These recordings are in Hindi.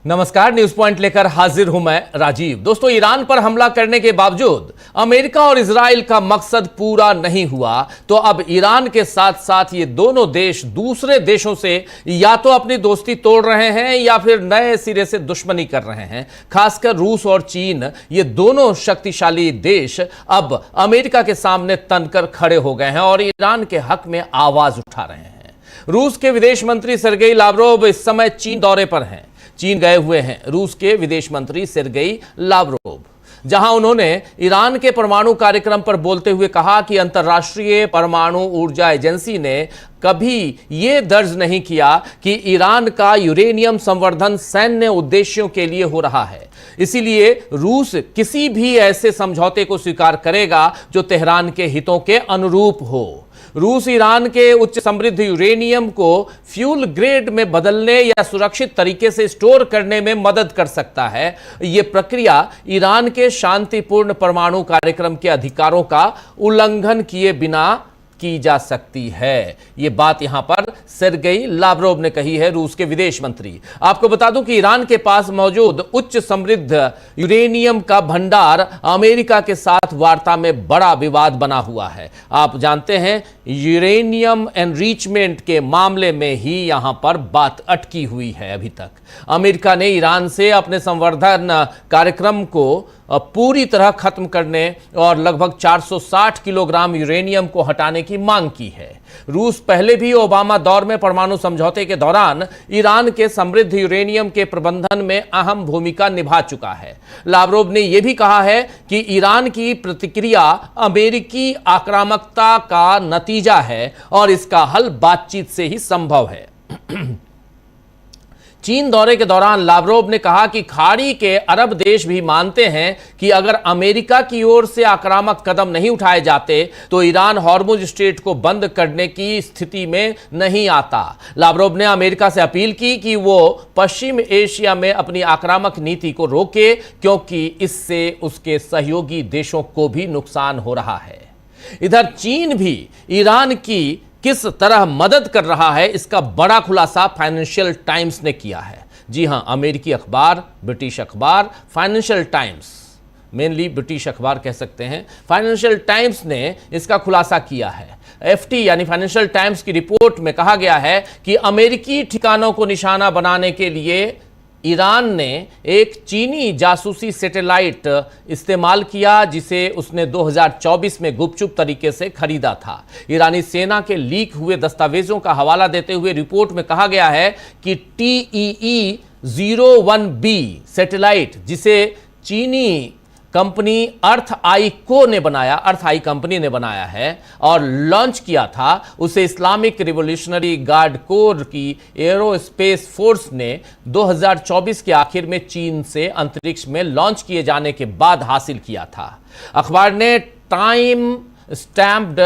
नमस्कार, न्यूज पॉइंट लेकर हाजिर हूं मैं राजीव। दोस्तों, ईरान पर हमला करने के बावजूद अमेरिका और इजराइल का मकसद पूरा नहीं हुआ, तो अब ईरान के साथ साथ ये दोनों देश दूसरे देशों से या तो अपनी दोस्ती तोड़ रहे हैं या फिर नए सिरे से दुश्मनी कर रहे हैं। खासकर रूस और चीन, ये दोनों शक्तिशाली देश अब अमेरिका के सामने तनकर खड़े हो गए हैं और ईरान के हक में आवाज उठा रहे हैं। रूस के विदेश मंत्री सर्गेई लावरोव इस समय चीन दौरे पर हैं। चीन गए हुए हैं रूस के विदेश मंत्री सर्गेई लावरोव, जहां उन्होंने ईरान के परमाणु कार्यक्रम पर बोलते हुए कहा कि अंतर्राष्ट्रीय परमाणु ऊर्जा एजेंसी ने कभी यह दर्ज नहीं किया कि ईरान का यूरेनियम संवर्धन सैन्य उद्देश्यों के लिए हो रहा है। इसीलिए रूस किसी भी ऐसे समझौते को स्वीकार करेगा जो तेहरान के हितों के अनुरूप हो। रूस ईरान के उच्च समृद्ध यूरेनियम को फ्यूल ग्रेड में बदलने या सुरक्षित तरीके से स्टोर करने में मदद कर सकता है। यह प्रक्रिया ईरान के शांतिपूर्ण परमाणु कार्यक्रम के अधिकारों का उल्लंघन किए बिना की जा सकती है। यह बात यहां पर सर्गेई लावरोव ने कही है, रूस के विदेश मंत्री। आपको बता दूं कि ईरान के पास मौजूद उच्च समृद्ध यूरेनियम का भंडार अमेरिका के साथ वार्ता में बड़ा विवाद बना हुआ है। आप जानते हैं, यूरेनियम एनरिचमेंट के मामले में ही यहां पर बात अटकी हुई है। अभी तक अमेरिका ने ईरान से अपने संवर्धन कार्यक्रम को पूरी तरह खत्म करने और लगभग 460 किलोग्राम यूरेनियम को हटाने की मांग की है। रूस पहले भी ओबामा दौर में परमाणु समझौते के दौरान ईरान के समृद्ध यूरेनियम के प्रबंधन में अहम भूमिका निभा चुका है। लावरोव ने यह भी कहा है कि ईरान की प्रतिक्रिया अमेरिकी आक्रामकता का नतीजा है और इसका हल बातचीत से ही संभव है। चीन दौरे के दौरान लावरोव ने कहा कि खाड़ी के अरब देश भी मानते हैं कि अगर अमेरिका की ओर से आक्रामक कदम नहीं उठाए जाते तो ईरान हॉर्मुज स्ट्रेट को बंद करने की स्थिति में नहीं आता। लावरोव ने अमेरिका से अपील की कि वो पश्चिम एशिया में अपनी आक्रामक नीति को रोके, क्योंकि इससे उसके सहयोगी देशों को भी नुकसान हो रहा है। इधर चीन भी ईरान की किस तरह मदद कर रहा है, इसका बड़ा खुलासा फाइनेंशियल टाइम्स ने किया है। जी हां, अमेरिकी अखबार, ब्रिटिश अखबार फाइनेंशियल टाइम्स, मेनली ब्रिटिश अखबार कह सकते हैं, फाइनेंशियल टाइम्स ने इसका खुलासा किया है। एफटी यानी फाइनेंशियल टाइम्स की रिपोर्ट में कहा गया है कि अमेरिकी ठिकानों को निशाना बनाने के लिए ईरान ने एक चीनी जासूसी सैटेलाइट इस्तेमाल किया, जिसे उसने 2024 में गुपचुप तरीके से खरीदा था। ईरानी सेना के लीक हुए दस्तावेजों का हवाला देते हुए रिपोर्ट में कहा गया है कि TEE-01B सैटेलाइट, जिसे चीनी कंपनी अर्थ आई कंपनी ने बनाया है और लॉन्च किया था, उसे इस्लामिक रिवॉल्यूशनरी गार्ड कोर की एरोस्पेस फोर्स ने 2024 के आखिर में चीन से अंतरिक्ष में लॉन्च किए जाने के बाद हासिल किया था। अखबार ने टाइम स्टैम्प्ड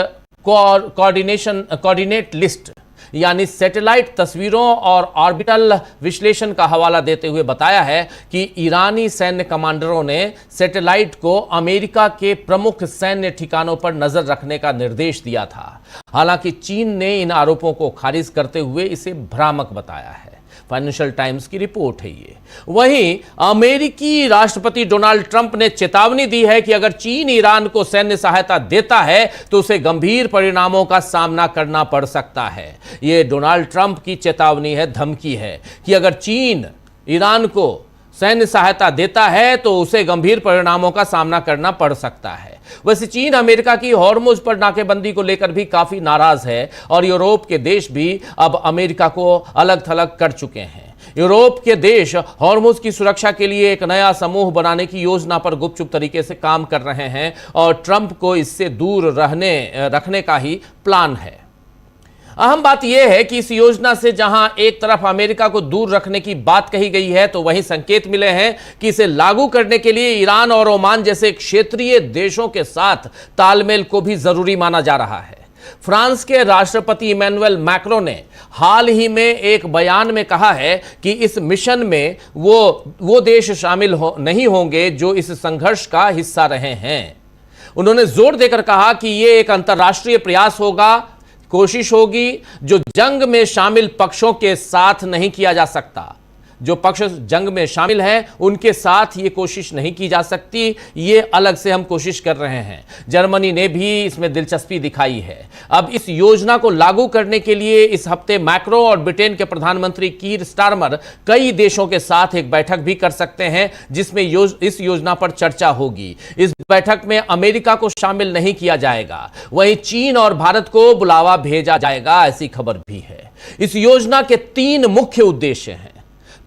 कोऑर्डिनेट लिस्ट यानी सैटेलाइट तस्वीरों और ऑर्बिटल विश्लेषण का हवाला देते हुए बताया है कि ईरानी सैन्य कमांडरों ने सैटेलाइट को अमेरिका के प्रमुख सैन्य ठिकानों पर नजर रखने का निर्देश दिया था। हालांकि चीन ने इन आरोपों को खारिज करते हुए इसे भ्रामक बताया है। फाइनेंशियल टाइम्स की रिपोर्ट है ये। वहीं अमेरिकी राष्ट्रपति डोनाल्ड ट्रंप ने चेतावनी दी है कि अगर चीन ईरान को सैन्य सहायता देता है तो उसे गंभीर परिणामों का सामना करना पड़ सकता है। यह डोनाल्ड ट्रंप की चेतावनी है, धमकी है कि अगर चीन ईरान को सैन्य सहायता देता है तो उसे गंभीर परिणामों का सामना करना पड़ सकता है। वैसे चीन अमेरिका की हॉर्मुज पर नाकेबंदी को लेकर भी काफी नाराज है और यूरोप के देश भी अब अमेरिका को अलग थलग कर चुके हैं। यूरोप के देश हॉर्मुज की सुरक्षा के लिए एक नया समूह बनाने की योजना पर गुपचुप तरीके से काम कर रहे हैं और ट्रंप को इससे दूर रखने का ही प्लान है। अहम बात यह है कि इस योजना से जहां एक तरफ अमेरिका को दूर रखने की बात कही गई है, तो वहीं संकेत मिले हैं कि इसे लागू करने के लिए ईरान और ओमान जैसे क्षेत्रीय देशों के साथ तालमेल को भी जरूरी माना जा रहा है। फ्रांस के राष्ट्रपति इमैनुअल मैक्रों ने हाल ही में एक बयान में कहा है कि इस मिशन में वो देश शामिल नहीं होंगे जो इस संघर्ष का हिस्सा रहे हैं। उन्होंने जोर देकर कहा कि यह एक अंतर्राष्ट्रीय प्रयास होगा, कोशिश होगी जो जंग में शामिल पक्षों के साथ नहीं किया जा सकता। जो पक्ष जंग में शामिल हैं उनके साथ ये कोशिश नहीं की जा सकती, ये अलग से हम कोशिश कर रहे हैं। जर्मनी ने भी इसमें दिलचस्पी दिखाई है। अब इस योजना को लागू करने के लिए इस हफ्ते मैक्रो और ब्रिटेन के प्रधानमंत्री कीर स्टारमर कई देशों के साथ एक बैठक भी कर सकते हैं, जिसमें इस योजना पर चर्चा होगी। इस बैठक में अमेरिका को शामिल नहीं किया जाएगा, वहीं चीन और भारत को बुलावा भेजा जाएगा, ऐसी खबर भी है। इस योजना के 3 मुख्य उद्देश्य हैं।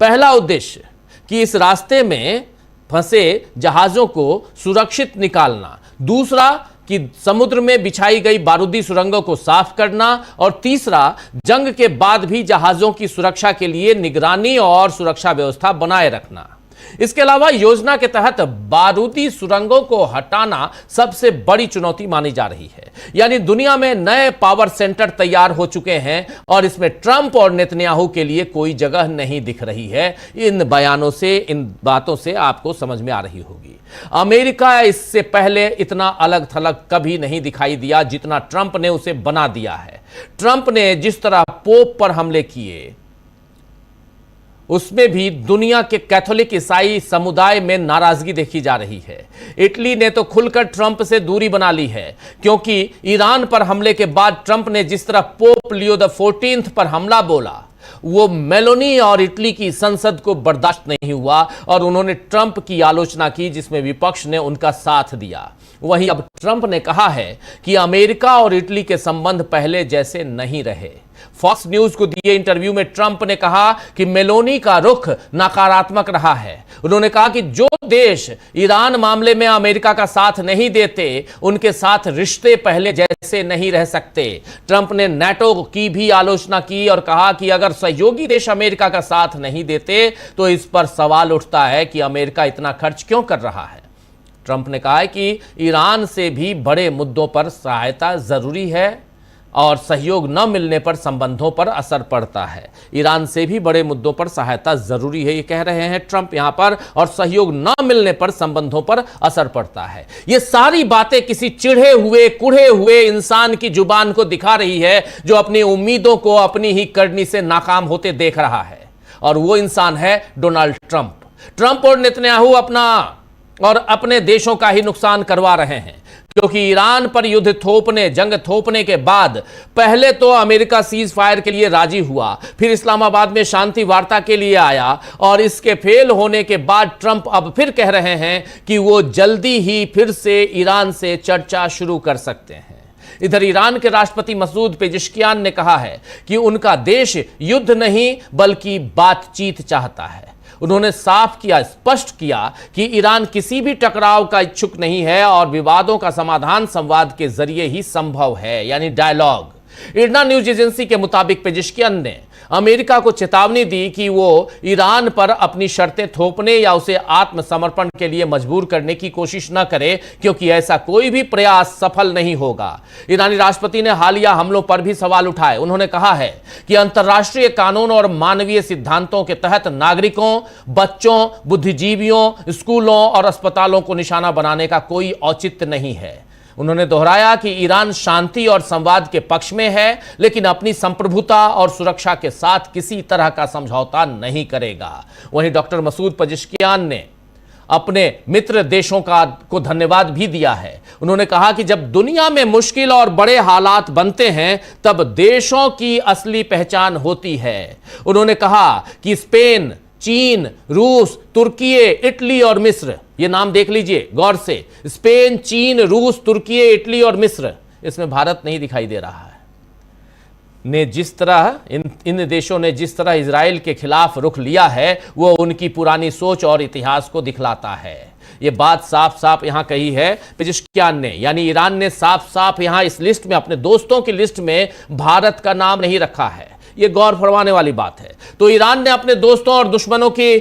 पहला उद्देश्य कि इस रास्ते में फंसे जहाजों को सुरक्षित निकालना, दूसरा कि समुद्र में बिछाई गई बारूदी सुरंगों को साफ करना, और तीसरा जंग के बाद भी जहाजों की सुरक्षा के लिए निगरानी और सुरक्षा व्यवस्था बनाए रखना। इसके अलावा योजना के तहत बारूदी सुरंगों को हटाना सबसे बड़ी चुनौती मानी जा रही है। यानी दुनिया में नए पावर सेंटर तैयार हो चुके हैं और इसमें ट्रंप और नेतन्याहू के लिए कोई जगह नहीं दिख रही है। इन बयानों से, इन बातों से आपको समझ में आ रही होगी। अमेरिका इससे पहले इतना अलग थलग कभी नहीं दिखाई दिया जितना ट्रंप ने उसे बना दिया है। ट्रंप ने जिस तरह पोप पर हमले किए, उसमें भी दुनिया के कैथोलिक ईसाई समुदाय में नाराजगी देखी जा रही है। इटली ने तो खुलकर ट्रंप से दूरी बना ली है, क्योंकि ईरान पर हमले के बाद ट्रंप ने जिस तरह पोप लियो द 14 पर हमला बोला, वो मेलोनी और इटली की संसद को बर्दाश्त नहीं हुआ और उन्होंने ट्रंप की आलोचना की, जिसमें विपक्ष ने उनका साथ दिया। वहीं अब ट्रंप ने कहा है कि अमेरिका और इटली के संबंध पहले जैसे नहीं रहे। फॉक्स न्यूज को दिए इंटरव्यू में ट्रंप ने कहा कि मेलोनी का रुख नकारात्मक रहा है। उन्होंने कहा कि जो देश ईरान मामले में अमेरिका का साथ नहीं देते, उनके साथ रिश्ते पहले जैसे नहीं रह सकते। ट्रंप ने नाटो की भी आलोचना की और कहा कि अगर सहयोगी देश अमेरिका का साथ नहीं देते तो इस पर सवाल उठता है कि अमेरिका इतना खर्च क्यों कर रहा है। ट्रंप ने कहा है कि ईरान से भी बड़े मुद्दों पर सहायता जरूरी है और सहयोग न मिलने पर संबंधों पर असर पड़ता है। ईरान से भी बड़े मुद्दों पर सहायता जरूरी है, ये कह रहे हैं ट्रंप यहां पर, और सहयोग न मिलने पर संबंधों पर असर पड़ता है। ये सारी बातें किसी चिढ़े हुए, कुढ़े हुए इंसान की जुबान को दिखा रही है, जो अपनी उम्मीदों को अपनी ही करनी से नाकाम होते देख रहा है, और वो इंसान है डोनाल्ड ट्रंप। ट्रंप और नेतन्याहू अपना और अपने देशों का ही नुकसान करवा रहे हैं, क्योंकि ईरान पर युद्ध थोपने, जंग थोपने के बाद पहले तो अमेरिका सीज फायर के लिए राजी हुआ, फिर इस्लामाबाद में शांति वार्ता के लिए आया, और इसके फेल होने के बाद ट्रंप अब फिर कह रहे हैं कि वो जल्दी ही फिर से ईरान से चर्चा शुरू कर सकते हैं। इधर ईरान के राष्ट्रपति मसूद पेजिशकियान ने कहा है कि उनका देश युद्ध नहीं बल्कि बातचीत चाहता है। उन्होंने साफ किया, स्पष्ट किया कि ईरान किसी भी टकराव का इच्छुक नहीं है और विवादों का समाधान संवाद के जरिए ही संभव है, यानी डायलॉग। इरना न्यूज एजेंसी के मुताबिक पेजिशकियान ने अमेरिका को चेतावनी दी कि वो ईरान पर अपनी शर्तें थोपने या उसे आत्मसमर्पण के लिए मजबूर करने की कोशिश न करे, क्योंकि ऐसा कोई भी प्रयास सफल नहीं होगा। ईरानी राष्ट्रपति ने हालिया हमलों पर भी सवाल उठाए। उन्होंने कहा है कि अंतर्राष्ट्रीय कानून और मानवीय सिद्धांतों के तहत नागरिकों, बच्चों, बुद्धिजीवियों, स्कूलों और अस्पतालों को निशाना बनाने का कोई औचित्य नहीं है। उन्होंने दोहराया कि ईरान शांति और संवाद के पक्ष में है, लेकिन अपनी संप्रभुता और सुरक्षा के साथ किसी तरह का समझौता नहीं करेगा। वहीं डॉक्टर मसूद पेजिशकियान ने अपने मित्र देशों को धन्यवाद भी दिया है। उन्होंने कहा कि जब दुनिया में मुश्किल और बड़े हालात बनते हैं, तब देशों की असली पहचान होती है। उन्होंने कहा कि स्पेन, चीन, रूस, तुर्की, इटली और मिस्र, ये नाम देख लीजिए गौर से, स्पेन, चीन, रूस, तुर्की, इटली और मिस्र, इसमें भारत नहीं दिखाई दे रहा है। ने जिस तरह इन देशों ने जिस तरह इजराइल के खिलाफ रुख लिया है, वो उनकी पुरानी सोच और इतिहास को दिखलाता है। ये बात साफ साफ यहां कही है पेजिशकियान ने, यानी ईरान ने साफ साफ यहां इस लिस्ट में, अपने दोस्तों की लिस्ट में भारत का नाम नहीं रखा है। ये गौर फरमाने वाली बात है। तो ईरान ने अपने दोस्तों और दुश्मनों की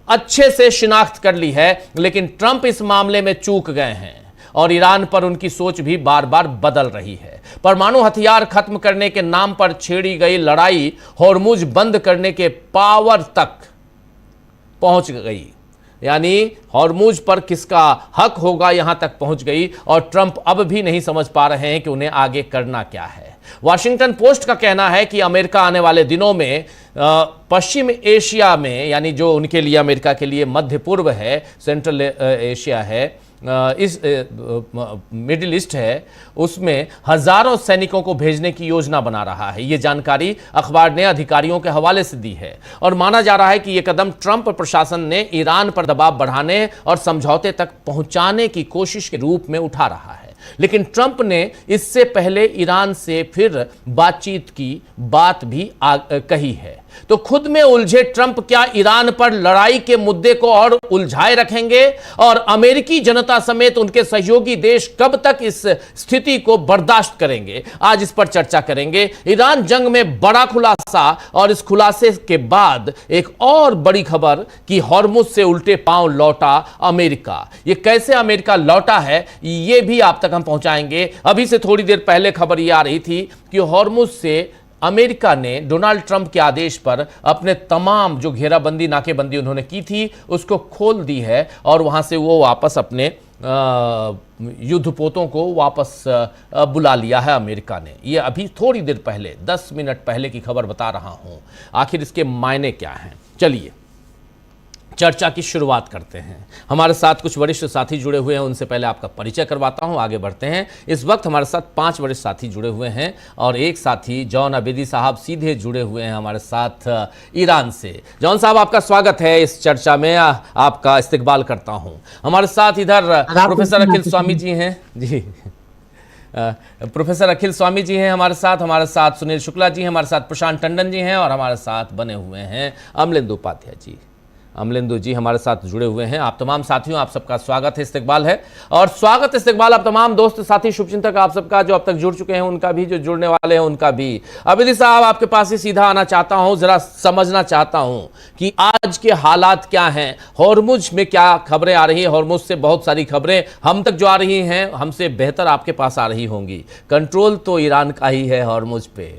अच्छे से शिनाख्त कर ली है, लेकिन ट्रंप इस मामले में चूक गए हैं और ईरान पर उनकी सोच भी बार बार बदल रही है। परमाणु हथियार खत्म करने के नाम पर छेड़ी गई लड़ाई होर्मुज बंद करने के पावर तक पहुंच गई, यानी होर्मुज पर किसका हक होगा यहां तक पहुंच गई, और ट्रंप अब भी नहीं समझ पा रहे हैं कि उन्हें आगे करना क्या है। वाशिंगटन पोस्ट का कहना है कि अमेरिका आने वाले दिनों में पश्चिम एशिया में, यानी जो उनके लिए अमेरिका के लिए मध्य पूर्व है, सेंट्रल एशिया है, इस मिडिल ईस्ट है, उसमें हजारों सैनिकों को भेजने की योजना बना रहा है। यह जानकारी अखबार ने अधिकारियों के हवाले से दी है और माना जा रहा है कि यह कदम ट्रंप प्रशासन ने ईरान पर दबाव बढ़ाने और समझौते तक पहुंचाने की कोशिश के रूप में उठा रहा है। लेकिन ट्रंप ने इससे पहले ईरान से फिर बातचीत की बात भी कही है। तो खुद में उलझे ट्रंप क्या ईरान पर लड़ाई के मुद्दे को और उलझाए रखेंगे और अमेरिकी जनता समेत उनके सहयोगी देश कब तक इस स्थिति को बर्दाश्त करेंगे? आज इस पर चर्चा करेंगे। ईरान जंग में बड़ा खुलासा, और इस खुलासे के बाद एक और बड़ी खबर कि हॉर्मुज से उल्टे पांव लौटा अमेरिका। ये कैसे अमेरिका लौटा है, ये भी आप तक हम पहुंचाएंगे। अभी से थोड़ी देर पहले खबर ये आ रही थी कि हॉर्मुज से अमेरिका ने डोनाल्ड ट्रंप के आदेश पर अपने तमाम जो घेराबंदी, नाकेबंदी उन्होंने की थी, उसको खोल दी है और वहां से वो वापस अपने युद्धपोतों को वापस बुला लिया है अमेरिका ने। ये अभी थोड़ी देर पहले, 10 मिनट पहले की खबर बता रहा हूं। आखिर इसके मायने क्या हैं? चलिए चर्चा की शुरुआत करते हैं। हमारे साथ कुछ वरिष्ठ साथी जुड़े हुए हैं, उनसे पहले आपका परिचय करवाता हूं, आगे बढ़ते हैं। इस वक्त हमारे साथ 5 वरिष्ठ साथी जुड़े हुए हैं और एक साथी जॉन अबेदी साहब सीधे जुड़े हुए हैं हमारे साथ ईरान से। जॉन साहब, आपका स्वागत है इस चर्चा में, आपका इस्तकबाल करता हूं। हमारे साथ इधर प्रोफेसर अखिल स्वामी जी हैं। जी, प्रोफेसर अखिल स्वामी जी हैं हमारे साथ सुनील शुक्ला जी हैं हमारे साथ, प्रशांत टंडन जी हैं और हमारे साथ बने हुए हैं अमलेंदु उपाध्याय जी। अमलेंदु जी हमारे साथ जुड़े हुए हैं। आप तमाम साथियों, आप सबका स्वागत है, इस्तकबाल है और स्वागत इस्तकबाल आप तमाम दोस्त साथी शुभचिंतक आप सबका, जो अब तक जुड़ चुके हैं उनका भी, जो जुड़ने वाले हैं उनका भी। अबेदी साहब, आपके पास ही सीधा आना चाहता हूं, जरा समझना चाहता हूं कि आज के हालात क्या हैं, हॉर्मुज में क्या खबरें आ रही हैं। हॉर्मुज से बहुत सारी खबरें हम तक जो आ रही हैं, हमसे बेहतर आपके पास आ रही होंगी। कंट्रोल तो ईरान का ही है हॉर्मुज पे,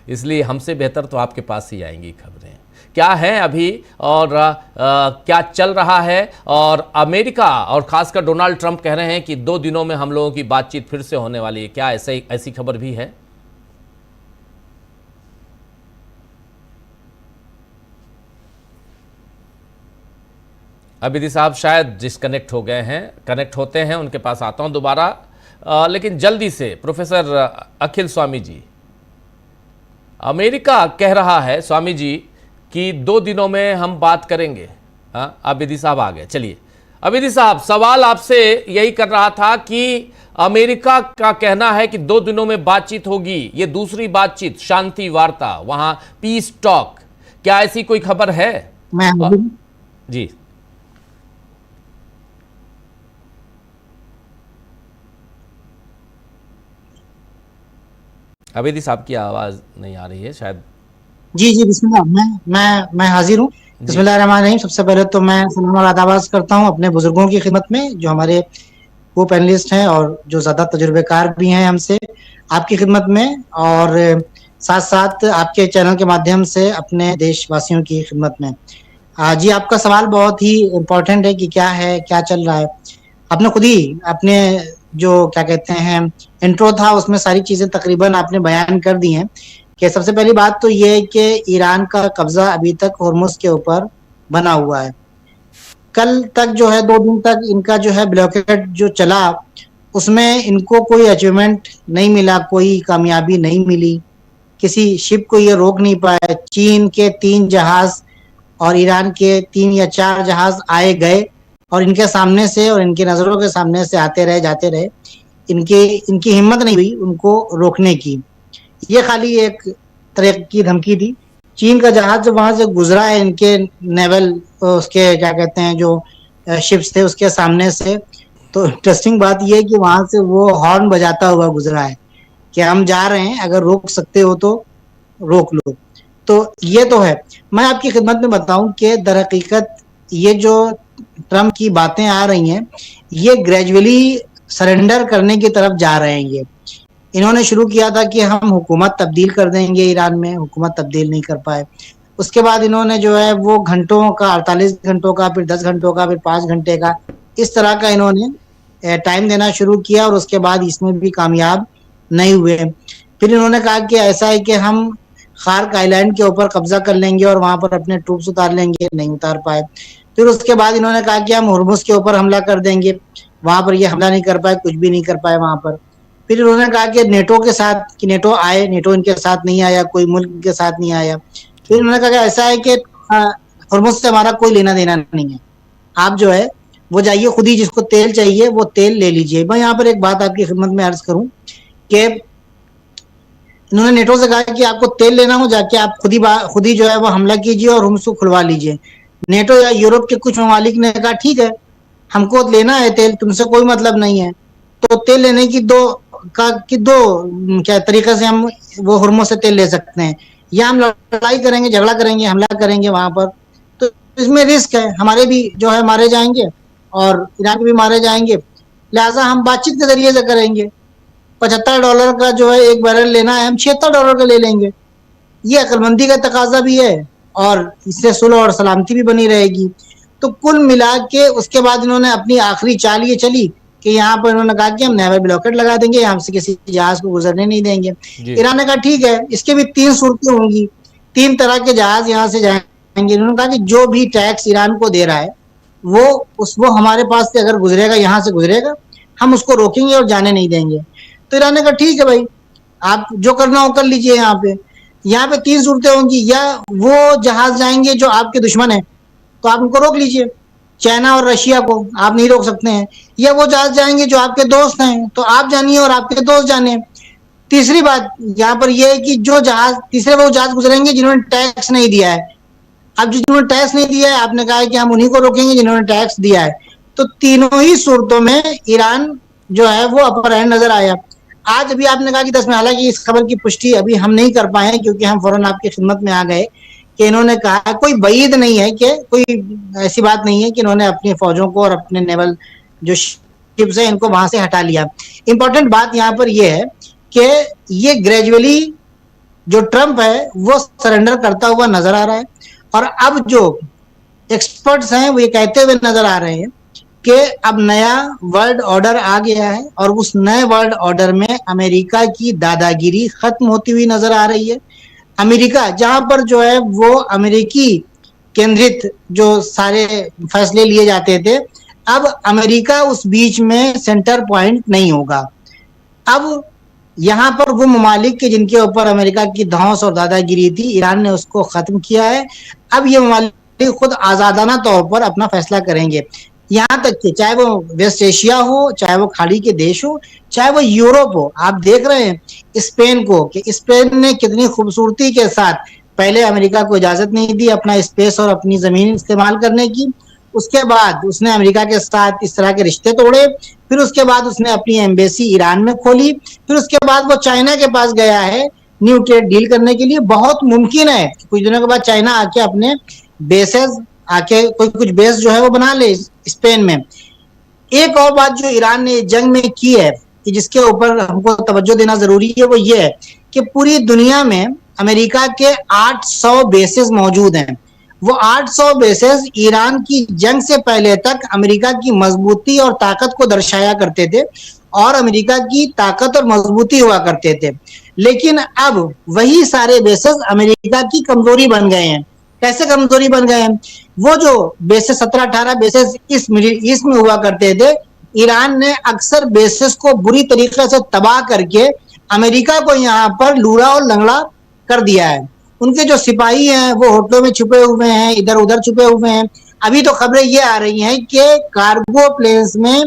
इसलिए हमसे बेहतर तो आपके पास ही आएंगी खबरें। क्या है अभी और क्या चल रहा है? और अमेरिका और खासकर डोनाल्ड ट्रंप कह रहे हैं कि 2 दिनों में हम लोगों की बातचीत फिर से होने वाली है। क्या ऐसी खबर भी है? अबेदी साहब शायद डिस्कनेक्ट हो गए हैं, कनेक्ट होते हैं, उनके पास आता हूं दोबारा, लेकिन जल्दी से प्रोफेसर अखिल स्वामी जी, अमेरिका कह रहा है स्वामी जी कि 2 दिनों में हम बात करेंगे। हाँ, अबेदी साहब आ गए। चलिए अबेदी साहब, सवाल आपसे यही कर रहा था कि अमेरिका का कहना है कि 2 दिनों में बातचीत होगी, ये दूसरी बातचीत, शांति वार्ता, वहां पीस टॉक, क्या ऐसी कोई खबर है? जी अबेदी साहब की आवाज नहीं आ रही है शायद। जी बिस्मिल्लाह, मैं हाजिर हूँ। बिस्मिल्लाहिर्रहमानिर्रहीम। सबसे पहले तो मैं सलाम और आदाब करता हूँ अपने बुजुर्गों की खिदमत में, जो हमारे को पैनलिस्ट हैं और जो ज़्यादा तजुर्बेकार भी हैं हमसे, आपकी खिदमत में, और साथ साथ आपके चैनल के माध्यम से अपने देशवासियों की खिदमत में। जी, आपका सवाल बहुत ही इम्पोर्टेंट है कि क्या है, क्या चल रहा है। आपने खुद ही अपने जो क्या कहते हैं इंट्रो था, उसमें सारी चीज़ें तकरीबन आपने बयान कर दी हैं। कि सबसे पहली बात तो ये है कि ईरान का कब्जा अभी तक हॉर्मुज के ऊपर बना हुआ है। कल तक जो है 2 दिन तक इनका जो है ब्लॉकेड जो चला, उसमें इनको कोई अचीवमेंट नहीं मिला, कोई कामयाबी नहीं मिली, किसी शिप को ये रोक नहीं पाए। चीन के 3 जहाज और ईरान के 3 या 4 जहाज आए गए और इनके सामने से और इनकी नज़रों के सामने से आते रहे, जाते रहे। इनकी हिम्मत नहीं हुई उनको रोकने की। ये खाली एक तरह की धमकी थी। चीन का जहाज जब वहां से गुजरा है, इनके नेवल उसके क्या कहते हैं जो शिप्स थे उसके सामने से, तो इंटरेस्टिंग बात यह है कि वहां से वो हॉर्न बजाता हुआ गुजरा है कि हम जा रहे हैं, अगर रोक सकते हो तो रोक लो। तो ये तो है। मैं आपकी खिदमत में बताऊं कि दरहकीकत ये जो ट्रम्प की बातें आ रही हैं, ये ग्रेजुअली सरेंडर करने की तरफ जा रहे हैं। ये इन्होंने शुरू किया था कि हम हुकूमत तब्दील कर देंगे ईरान में, हुकूमत तब्दील नहीं कर पाए। उसके बाद इन्होंने जो है वो घंटों का, 48 घंटों का, फिर 10 घंटों का, फिर 5 घंटे का, इस तरह का इन्होंने टाइम देना शुरू किया और उसके बाद इसमें भी कामयाब नहीं हुए। फिर इन्होंने कहा कि ऐसा है कि हम खार्क आइलैंड के ऊपर कब्जा कर लेंगे और वहां पर अपने ट्रूप्स उतार लेंगे, नहीं उतार पाए। फिर उसके बाद इन्होंने कहा कि हम हुर्मुज के ऊपर हमला कर देंगे, वहां पर ये हमला नहीं कर पाए, कुछ भी नहीं कर पाए वहां पर। फिर इन्होंने कहा कि नेटो के साथ, कि नेटो आए, नेटो इनके साथ नहीं आया, कोई मुल्क के साथ नहीं आया। फिर इन्होंने कहा कि ऐसा है कि हुर्मुज से हमारा कोई लेना देना नहीं है, आप जो है वो जाइए खुद ही, जिसको तेल चाहिए वो तेल ले लीजिए। मैं यहाँ पर एक बात आपकी खिदमत में अर्ज करूं कि इन्होंने नेटो से कहा कि आपको तेल लेना हो, जाके आप खुद ही जो है वो हमला कीजिए और हुर्मुज को खुलवा लीजिए। नेटो या यूरोप के कुछ ममालिक ने कहा ठीक है, हमको लेना है तेल, तुमसे कोई मतलब नहीं है। तो तेल लेने की दो क्या तरीके से हम वो हुर्मुज से तेल ले सकते हैं, या हम लड़ाई करेंगे, झगड़ा करेंगे, हमला करेंगे वहां पर। तो इसमें रिस्क है, हमारे भी जो है मारे जाएंगे और ईरान के भी मारे जाएंगे, लिहाजा हम बातचीत के जरिए से करेंगे। $75 का जो है एक बैरल लेना है, हम $76 का ले लेंगे। ये अक्लमंदी का तकाजा भी है और इससे सुलह और सलामती भी बनी रहेगी। तो कुल मिला के उसके बाद इन्होंने अपनी आखिरी चाल ये चली कि यहाँ पर इन्होंने कहा कि हम नेवल ब्लॉकेट लगा देंगे, यहाँ से किसी जहाज को गुजरने नहीं देंगे। ईरान ने कहा ठीक है, इसके भी 3 सूरतें होंगी, 3 तरह के जहाज यहाँ से जाएंगे। इन्होंने कहा कि जो भी टैक्स ईरान को दे रहा है वो हमारे पास से अगर गुजरेगा, यहाँ से गुजरेगा, हम उसको रोकेंगे और जाने नहीं देंगे। तो ईरान ने कहा ठीक है भाई, आप जो करना हो कर लीजिए। यहाँ पे 3 सूरतें होंगी, या वो जहाज जाएंगे जो आपके दुश्मन है, तो आप उनको रोक लीजिए, चाइना और रशिया को आप नहीं रोक सकते हैं, या वो जहाज जाएंगे जो आपके दोस्त हैं, तो आप जानिए और आपके दोस्त जाने। तीसरी बात यहाँ पर यह है कि तीसरे वो जहाज गुजरेंगे जिन्होंने टैक्स नहीं दिया है। अब जिन्होंने टैक्स नहीं दिया है, आपने कहा है कि हम उन्हीं को रोकेंगे जिन्होंने टैक्स दिया है। तो तीनों ही सूरतों में ईरान जो है वो अपर हैंड नजर आया। आज अभी आपने कहा कि 10 में, हालांकि इस खबर की पुष्टि अभी हम नहीं कर पाए हैं क्योंकि हम फौरन आपकी खिदमत में आ गए कि इन्होंने कहा, कोई बईद नहीं है, कि कोई ऐसी बात नहीं है कि इन्होंने अपनी फौजों को और अपने नेवल जो शिप्स है इनको वहां से हटा लिया। इंपॉर्टेंट बात यहाँ पर यह है कि ये ग्रेजुअली जो ट्रंप है वो सरेंडर करता हुआ नजर आ रहा है, और अब जो एक्सपर्ट्स हैं वो ये कहते हुए नजर आ रहे हैं कि अब नया वर्ल्ड ऑर्डर आ गया है, और उस नए वर्ल्ड ऑर्डर में अमेरिका की दादागिरी खत्म होती हुई नजर आ रही है। अमेरिका जहां पर जो है वो अमेरिकी केंद्रित जो सारे फैसले लिए जाते थे, अब अमेरिका उस बीच में सेंटर पॉइंट नहीं होगा। अब यहाँ पर वो ममालिक के जिनके ऊपर अमेरिका की धौंस और दादागिरी थी, ईरान ने उसको खत्म किया है। अब ये ममालिक खुद आजादाना तौर पर अपना फैसला करेंगे, यहाँ तक कि चाहे वो वेस्ट एशिया हो, चाहे वो खाड़ी के देश हो, चाहे वो यूरोप हो। आप देख रहे हैं स्पेन को, कि स्पेन ने कितनी खूबसूरती के साथ पहले अमेरिका को इजाजत नहीं दी अपना स्पेस और अपनी जमीन इस्तेमाल करने की, उसके बाद उसने अमेरिका के साथ इस तरह के रिश्ते तोड़े, फिर उसके बाद उसने अपनी एम्बेसी ईरान में खोली, फिर उसके बाद वो चाइना के पास गया है न्यू ट्रेड डील करने के लिए। बहुत मुमकिन है कुछ दिनों के बाद चाइना आके अपने बेसेस आके कुछ बेस जो है वो बना ले स्पेन में। एक और बात जो ईरान ने जंग में की है कि जिसके ऊपर हमको तवज्जो देना जरूरी है, वो ये है कि पूरी दुनिया में अमेरिका के 800 बेसेस मौजूद हैं। वो 800 बेसेस ईरान की जंग से पहले तक अमेरिका की मजबूती और ताकत को दर्शाया करते थे, और अमेरिका की ताकत और मजबूती हुआ करते थे। लेकिन अब वही सारे बेसेस अमेरिका की कमजोरी बन गए हैं। कैसे कमजोरी बन गए हैं? वो जो बेसेस 17-18 बेसेस इस मिडिल ईस्ट में हुआ करते थे, ईरान ने अक्सर बेसेस को बुरी तरीके से तबाह करके अमेरिका को यहाँ पर लूड़ा और लंगड़ा कर दिया है। उनके जो सिपाही हैं वो होटलों में छुपे हुए हैं, इधर उधर छुपे हुए हैं। अभी तो खबरें ये आ रही हैं कि कार्गो प्लेन्स में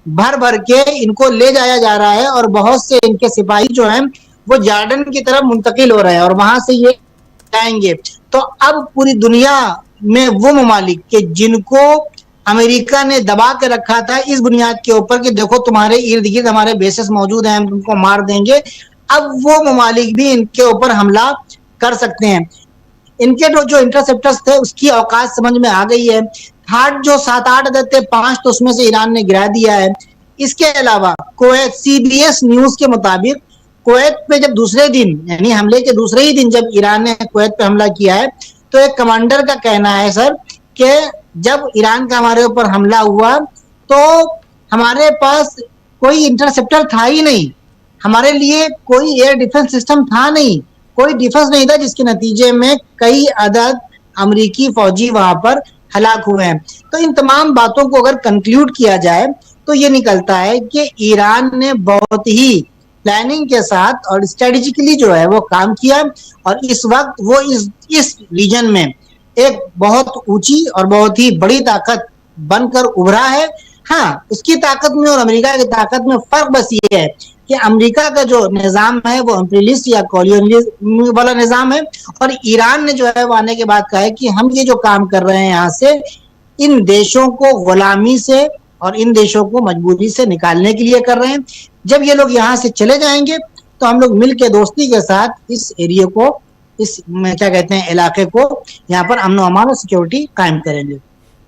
भर भर के इनको ले जाया जा रहा है, और बहुत से इनके सिपाही जो हैं वो जॉर्डन की तरफ मुंतकिल हो रहे हैं और वहां से ये जाएंगे। तो अब पूरी दुनिया में वो ममालिक के जिनको अमेरिका ने दबा के रखा था इस बुनियाद के ऊपर कि देखो तुम्हारे इर्द गिर्द हमारे बेसेस मौजूद हैं, हम तुमको मार देंगे, अब वो ममालिक भी इनके ऊपर हमला कर सकते हैं। इनके जो इंटरसेप्टर्स थे उसकी औकात समझ में आ गई है। हार्ट जो 7-8 अदद थे, 5 तो उसमें से ईरान ने गिरा दिया है। इसके अलावा कुवैत, CBS न्यूज के मुताबिक कुवैत पे जब दूसरे दिन, यानी हमले के दूसरे ही दिन जब ईरान ने कुवैत पे हमला किया है, तो एक कमांडर का कहना है सर कि जब ईरान का हमारे ऊपर हमला हुआ तो हमारे पास कोई इंटरसेप्टर था ही नहीं, हमारे लिए कोई एयर डिफेंस सिस्टम था नहीं, कोई डिफेंस नहीं था, जिसके नतीजे में कई अदद अमरीकी फौजी वहां पर हलाक हुए हैं। तो इन तमाम बातों को अगर कंक्लूड किया जाए तो ये निकलता है कि ईरान ने बहुत ही प्लानिंग के साथ और स्ट्रेटेजिकली जो है वो काम किया, और इस वक्त वो इस रीजन में एक बहुत ऊंची और बहुत ही बड़ी ताकत बनकर उभरा है। हाँ, उसकी ताकत में और अमेरिका की ताकत में फर्क बस ये है कि अमेरिका का जो निजाम है वो इम्पीरियलिस्ट या कॉलोनियलिज्म वाला निजाम है, और ईरान ने जो है वो आने के बाद कहा है कि हम ये जो काम कर रहे हैं यहाँ से, इन देशों को गुलामी से और इन देशों को मजबूरी से निकालने के लिए कर रहे हैं। जब ये लोग यहाँ से चले जाएंगे तो हम लोग मिल के दोस्ती के साथ इस एरिया को, इस क्या कहते हैं इलाके को, यहाँ पर अमन अमान और सिक्योरिटी कायम करेंगे।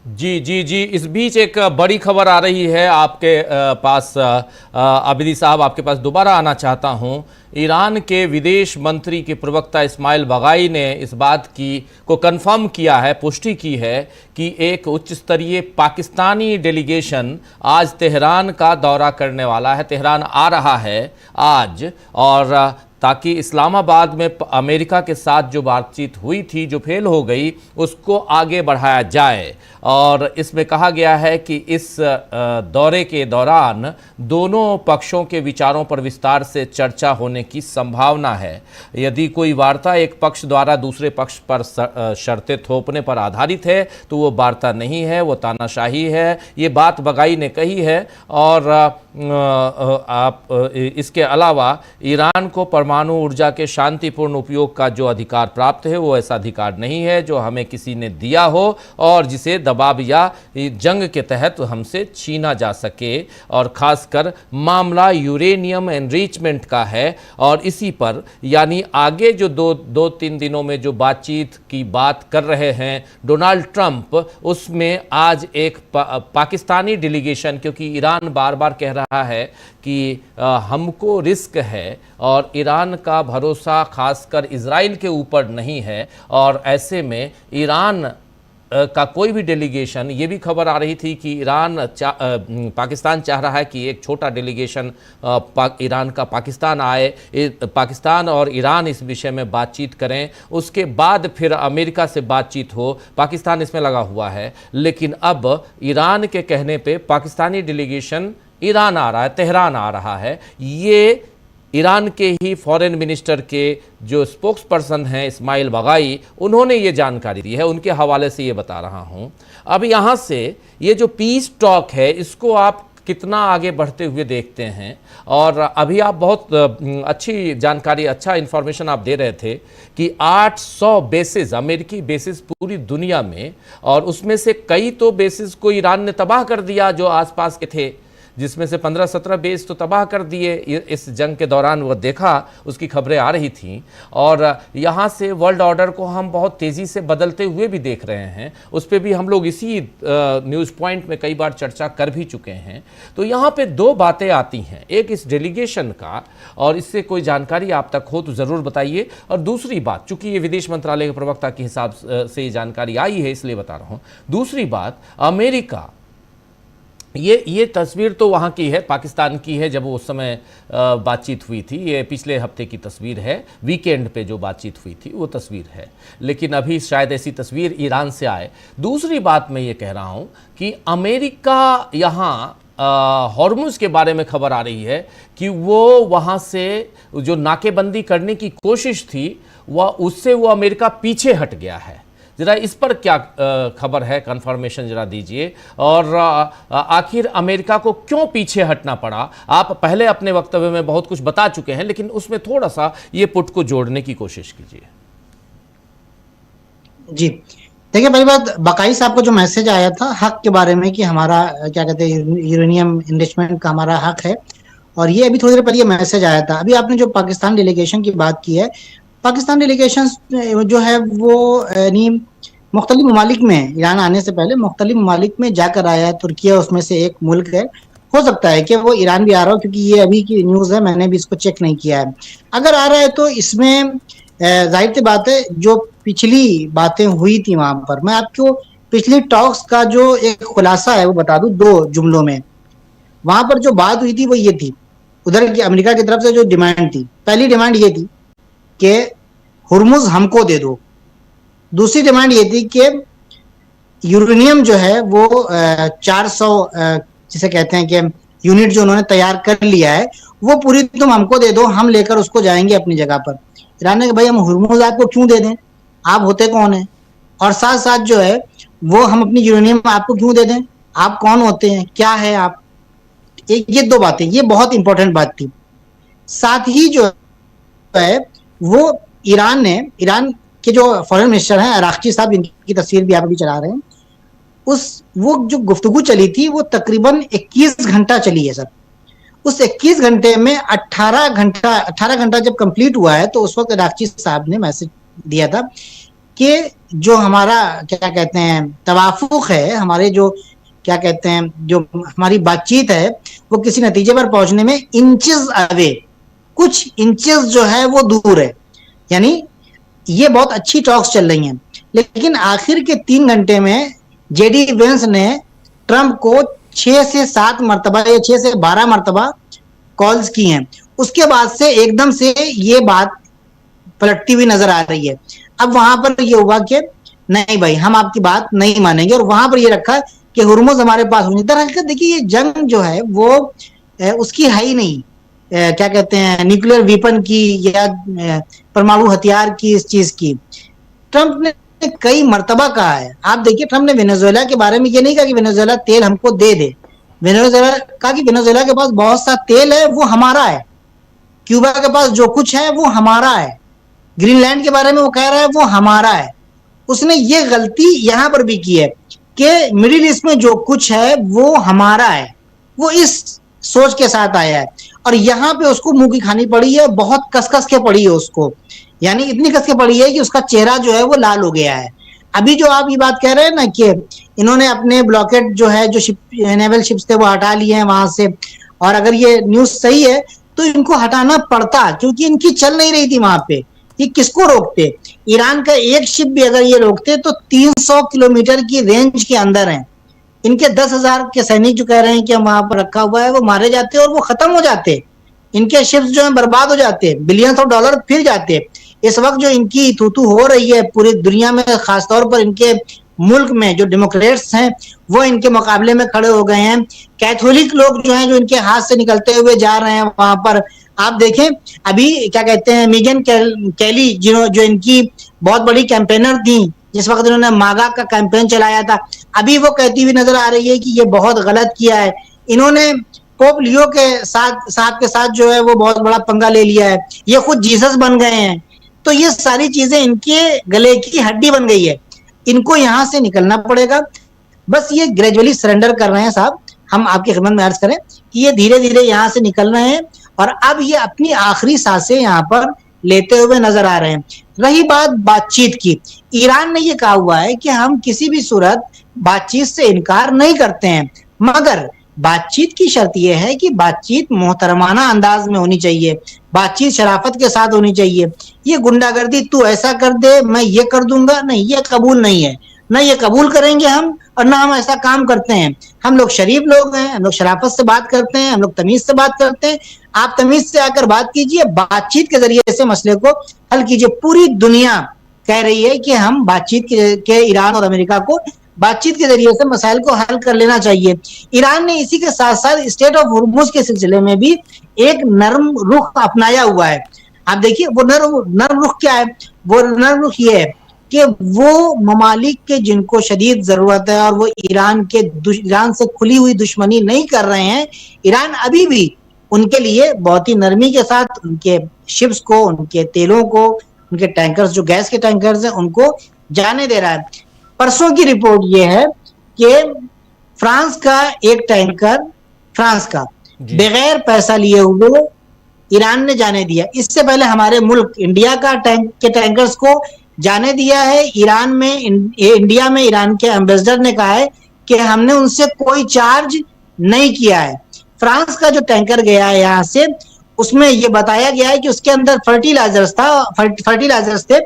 जी जी जी, इस बीच एक बड़ी खबर आ रही है आपके पास। आबिदी साहब, आपके पास दोबारा आना चाहता हूं। ईरान के विदेश मंत्री के प्रवक्ता इस्माइल बगाई ने इस बात को कंफर्म किया है, पुष्टि की है कि एक उच्च स्तरीय पाकिस्तानी डेलीगेशन आज तेहरान का दौरा करने वाला है, तेहरान आ रहा है आज, और ताकि इस्लामाबाद में अमेरिका के साथ जो बातचीत हुई थी, जो फेल हो गई, उसको आगे बढ़ाया जाए। और इसमें कहा गया है कि इस दौरे के दौरान दोनों पक्षों के विचारों पर विस्तार से चर्चा होने की संभावना है। यदि कोई वार्ता एक पक्ष द्वारा दूसरे पक्ष पर शर्तें थोपने पर आधारित है तो वो वार्ता नहीं है, वो तानाशाही है। ये बात बगाई ने कही है। और आप इसके अलावा ईरान को परमाणु ऊर्जा के शांतिपूर्ण उपयोग का जो अधिकार प्राप्त है वो ऐसा अधिकार नहीं है जो हमें किसी ने दिया हो और जिसे दबाव या जंग के तहत हमसे छीना जा सके। और खासकर मामला यूरेनियम एनरिचमेंट का है। और इसी पर यानी आगे जो दो तीन दिनों में जो बातचीत की बात कर रहे हैं डोनाल्ड ट्रंप, उसमें आज एक पाकिस्तानी डेलीगेशन, क्योंकि ईरान बार बार कह रहा है कि हमको रिस्क है और ईरान का भरोसा खासकर इजराइल के ऊपर नहीं है, और ऐसे में ईरान का कोई भी डेलीगेशन, ये भी खबर आ रही थी कि पाकिस्तान चाह रहा है कि एक छोटा डेलीगेशन ईरान का पाकिस्तान आए, पाकिस्तान और ईरान इस विषय में बातचीत करें, उसके बाद फिर अमेरिका से बातचीत हो। पाकिस्तान इसमें लगा हुआ है, लेकिन अब ईरान के कहने पे पाकिस्तानी डेलीगेशन ईरान आ रहा है, तेहरान आ रहा है। ये ईरान के ही फॉरेन मिनिस्टर के जो स्पोक्स पर्सन हैं इस्माइल बगाई, उन्होंने ये जानकारी दी है, उनके हवाले से ये बता रहा हूँ। अब यहाँ से ये जो पीस टॉक है इसको आप कितना आगे बढ़ते हुए देखते हैं? और अभी आप बहुत अच्छी जानकारी, अच्छा इन्फॉर्मेशन आप दे रहे थे कि 800 बेसिस, अमेरिकी बेसिस पूरी दुनिया में, और उसमें से कई तो बेसिस को ईरान ने तबाह कर दिया जो आसपास के थे, जिसमें से 15-17 बेस तो तबाह कर दिए इस जंग के दौरान। वो देखा, उसकी खबरें आ रही थीं। और यहाँ से वर्ल्ड ऑर्डर को हम बहुत तेज़ी से बदलते हुए भी देख रहे हैं, उस पर भी हम लोग इसी न्यूज़ पॉइंट में कई बार चर्चा कर भी चुके हैं। तो यहाँ पे दो बातें आती हैं, एक इस डेलीगेशन का, और इससे कोई जानकारी आप तक हो तो ज़रूर बताइए। और दूसरी बात, चूँकि ये विदेश मंत्रालय के प्रवक्ता के हिसाब से ये जानकारी आई है इसलिए बता रहा हूँ। दूसरी बात, अमेरिका, ये तस्वीर तो वहाँ की है, पाकिस्तान की है जब उस समय बातचीत हुई थी। ये पिछले हफ्ते की तस्वीर है, वीकेंड पे जो बातचीत हुई थी वो तस्वीर है, लेकिन अभी शायद ऐसी तस्वीर ईरान से आए। दूसरी बात मैं ये कह रहा हूँ कि अमेरिका यहाँ हॉर्मुज के बारे में खबर आ रही है कि वो वहाँ से जो नाकेबंदी करने की कोशिश थी उससे वो अमेरिका पीछे हट गया है। जरा इस पर क्या खबर है, कंफर्मेशन जरा दीजिए। और आखिर अमेरिका को क्यों पीछे हटना पड़ा? आप पहले अपने वक्तव्य में बहुत कुछ बता चुके हैं, लेकिन उसमें थोड़ा सा ये पुट को जोड़ने की कोशिश कीजिए। जी देखिए, पहली बात, बकाई साहब को जो मैसेज आया था हक के बारे में कि हमारा क्या कहते हैं यूरेनियम एनरिचमेंट का हमारा हक है, और ये अभी थोड़ी देर पहले ये मैसेज आया था। अभी आपने जो पाकिस्तान डेलीगेशन की बात की है, पाकिस्तान डेलीगेशन जो है वो मुख्तलिफ ममालिक में, ईरान आने से पहले मुख्तलिफ ममालिक में जाकर आया है। तुर्किया उसमें से एक मुल्क है। हो सकता है कि वो ईरान भी आ रहा हो, क्योंकि ये अभी की न्यूज़ है, मैंने भी इसको चेक नहीं किया है। अगर आ रहा है तो इसमें जाहिर सी बात है जो पिछली बातें हुई थी वहां पर, मैं आपको पिछली टॉक्स का जो एक खुलासा है वो बता दूं 2 जुमलों में। वहां पर जो बात हुई थी वो ये थी उधर की अमेरिका की तरफ से जो डिमांड थी, पहली डिमांड ये थी कि हुर्मुज हमको दे दो। दूसरी डिमांड ये थी कि यूरेनियम जो है वो 400 जिसे कहते हैं कि यूनिट जो उन्होंने तैयार कर लिया है वो पूरी तुम हमको दे दो, हम लेकर उसको जाएंगे अपनी जगह पर। ईरान ने कहा भाई हम हुर्मुज आपको क्यों दे दें, आप होते कौन है, और साथ साथ जो है वो हम अपनी यूरेनियम आपको क्यों दे दें, आप कौन होते हैं, क्या है आप। एक ये दो बातें, ये बहुत इंपॉर्टेंट बात थी। साथ ही जो है वो ईरान के जो फॉरेन मिनिस्टर हैं अरागची साहब, इनकी तस्वीर भी आप अभी चला रहे हैं, वो जो गुफ्तगू चली थी वो तकरीबन 21 घंटा चली है सर। उस 21 घंटे में 18 घंटा जब कंप्लीट हुआ है तो उस वक्त अरागची साहब ने मैसेज दिया था कि जो हमारा क्या कहते हैं तवाफुक है, हमारे जो क्या कहते हैं जो हमारी बातचीत है वो किसी नतीजे पर पहुंचने में इंचेस अवे, कुछ इंचेस जो है वो दूर है। यानी ये बहुत अच्छी टॉक्स चल रही हैं, लेकिन आखिर के 3 घंटे में जेडी वेंस ने ट्रंप को 6 से 7 मरतबा या 6 से 12 मरतबा कॉल्स की हैं। उसके बाद से एकदम से ये बात पलटती हुई नजर आ रही है। अब वहां पर ये हुआ कि नहीं भाई हम आपकी बात नहीं मानेंगे, और वहां पर ये रखा कि हुर्मुज हमारे पास होनी। दरअसल देखिए ये जंग जो है वो उसकी है ही नहीं क्या कहते हैं न्यूक्लियर वेपन की या परमाणु हथियार की, इस चीज की। ट्रंप ने कई मर्तबा कहा है, आप देखिए ट्रंप ने वेनेजुएला के बारे में ये नहीं कहा कि वेनेजुएला तेल हमको दे दे, वेनेजुएला कहा कि वेनेजुएला के पास बहुत सा तेल है वो हमारा है, क्यूबा के पास जो कुछ है वो हमारा है, ग्रीनलैंड के बारे में वो कह रहा है वो हमारा है। उसने ये गलती यहां पर भी की है कि मिडिल ईस्ट में जो कुछ है वो हमारा है, वो इस सोच के साथ आया है, और यहाँ पे उसको मुंह की खानी पड़ी है, बहुत कस के पड़ी है उसको, यानी इतनी कस के पड़ी है कि उसका चेहरा जो है वो लाल हो गया है। अभी जो आप ये बात कह रहे हैं ना कि इन्होंने अपने ब्लॉकेट जो है जो नेवल शिप्स थे वो हटा लिए हैं वहां से, और अगर ये न्यूज सही है तो इनको हटाना पड़ता, क्योंकि इनकी चल नहीं रही थी वहां पे। ये किसको रोकते, ईरान का एक शिप भी अगर ये रोकते तो 300 किलोमीटर की रेंज के अंदर है। इनके 10,000 के सैनिक जो कह रहे हैं कि वहां पर रखा हुआ है वो मारे जाते और वो खत्म हो जाते, इनके शिप्स जो है बर्बाद हो जाते, बिलियंस ऑफ डॉलर फिर जाते। इस वक्त जो इनकी थूथू हो रही है पूरी दुनिया में, खासतौर पर इनके मुल्क में जो डेमोक्रेट्स हैं वो इनके मुकाबले में खड़े हो गए हैं। कैथोलिक लोग जो हैं जो इनके हाथ से निकलते हुए जा रहे हैं वहां पर। आप देखें अभी क्या कहते हैं मेगन कैली जो इनकी बहुत बड़ी कैंपेनर थी, जिस वक्त इन्होंने मागा का कैंपेन चलाया था, अभी वो कहती हुई नजर आ रही है कि ये बहुत गलत किया है। इन्होंने पोप लियो के साहब के साथ जो है वो बहुत बड़ा पंगा ले लिया है, ये खुद जीसस बन गए हैं। तो ये सारी चीजें इनके गले की हड्डी बन गई है, इनको यहां से निकलना पड़ेगा। बस ये ग्रेजुअली सरेंडर कर रहे हैं साहब, हम आपकी खिदमत में अर्ज करें कि ये धीरे धीरे यहाँ से निकल रहे हैं, और अब ये अपनी आखिरी सांसें यहाँ पर लेते हुए नजर आ रहे हैं। रही बात बातचीत की, ईरान ने ये कहा हुआ है कि हम किसी भी सूरत बातचीत से इनकार नहीं करते हैं, मगर बातचीत की शर्त यह है कि बातचीत मोहतरमाना अंदाज में होनी चाहिए, बातचीत शराफत के साथ होनी चाहिए। ये गुंडागर्दी तू ऐसा कर दे मैं ये कर दूंगा, नहीं, ये कबूल नहीं है, ना ये कबूल करेंगे हम, और ना हम ऐसा काम करते हैं। हम लोग शरीफ लोग हैं, हम लोग शराफत से बात करते हैं, हम लोग तमीज से बात करते हैं। आप तमीज से आकर बात कीजिए, बातचीत के जरिए से मसले को हल कीजिए। पूरी दुनिया कह रही है कि हम बातचीत के ईरान और अमेरिका को बातचीत के जरिए से मसाइल को हल कर लेना चाहिए। ईरान ने इसी के साथ साथ स्टेट ऑफ हुर्मुज के सिलसिले में भी एक नरम रुख अपनाया हुआ है। आप देखिए वो नरम रुख क्या है, वो नरम रुख ये है कि वो ममालिक के जिनको शदीद जरूरत है और वो ईरान से खुली हुई दुश्मनी नहीं कर रहे हैं, ईरान अभी भी उनके लिए बहुत ही नरमी के साथ उनके शिप्स को, उनके तेलों को, उनके टैंकर्स जो गैस के टैंकर्स हैं उनको जाने दे रहा है। परसों की रिपोर्ट ये है कि फ्रांस का एक टैंकर फ्रांस का बगैर पैसा लिए हुए ईरान ने जाने दिया। इससे पहले हमारे मुल्क इंडिया का के टैंकर्स को जाने दिया है। इंडिया में ईरान के एम्बेसडर ने कहा है कि हमने उनसे कोई चार्ज नहीं किया है। फ्रांस का जो टैंकर गया है यहाँ से, उसमें यह बताया गया है कि उसके अंदर फर्टिलाइजर्स थे,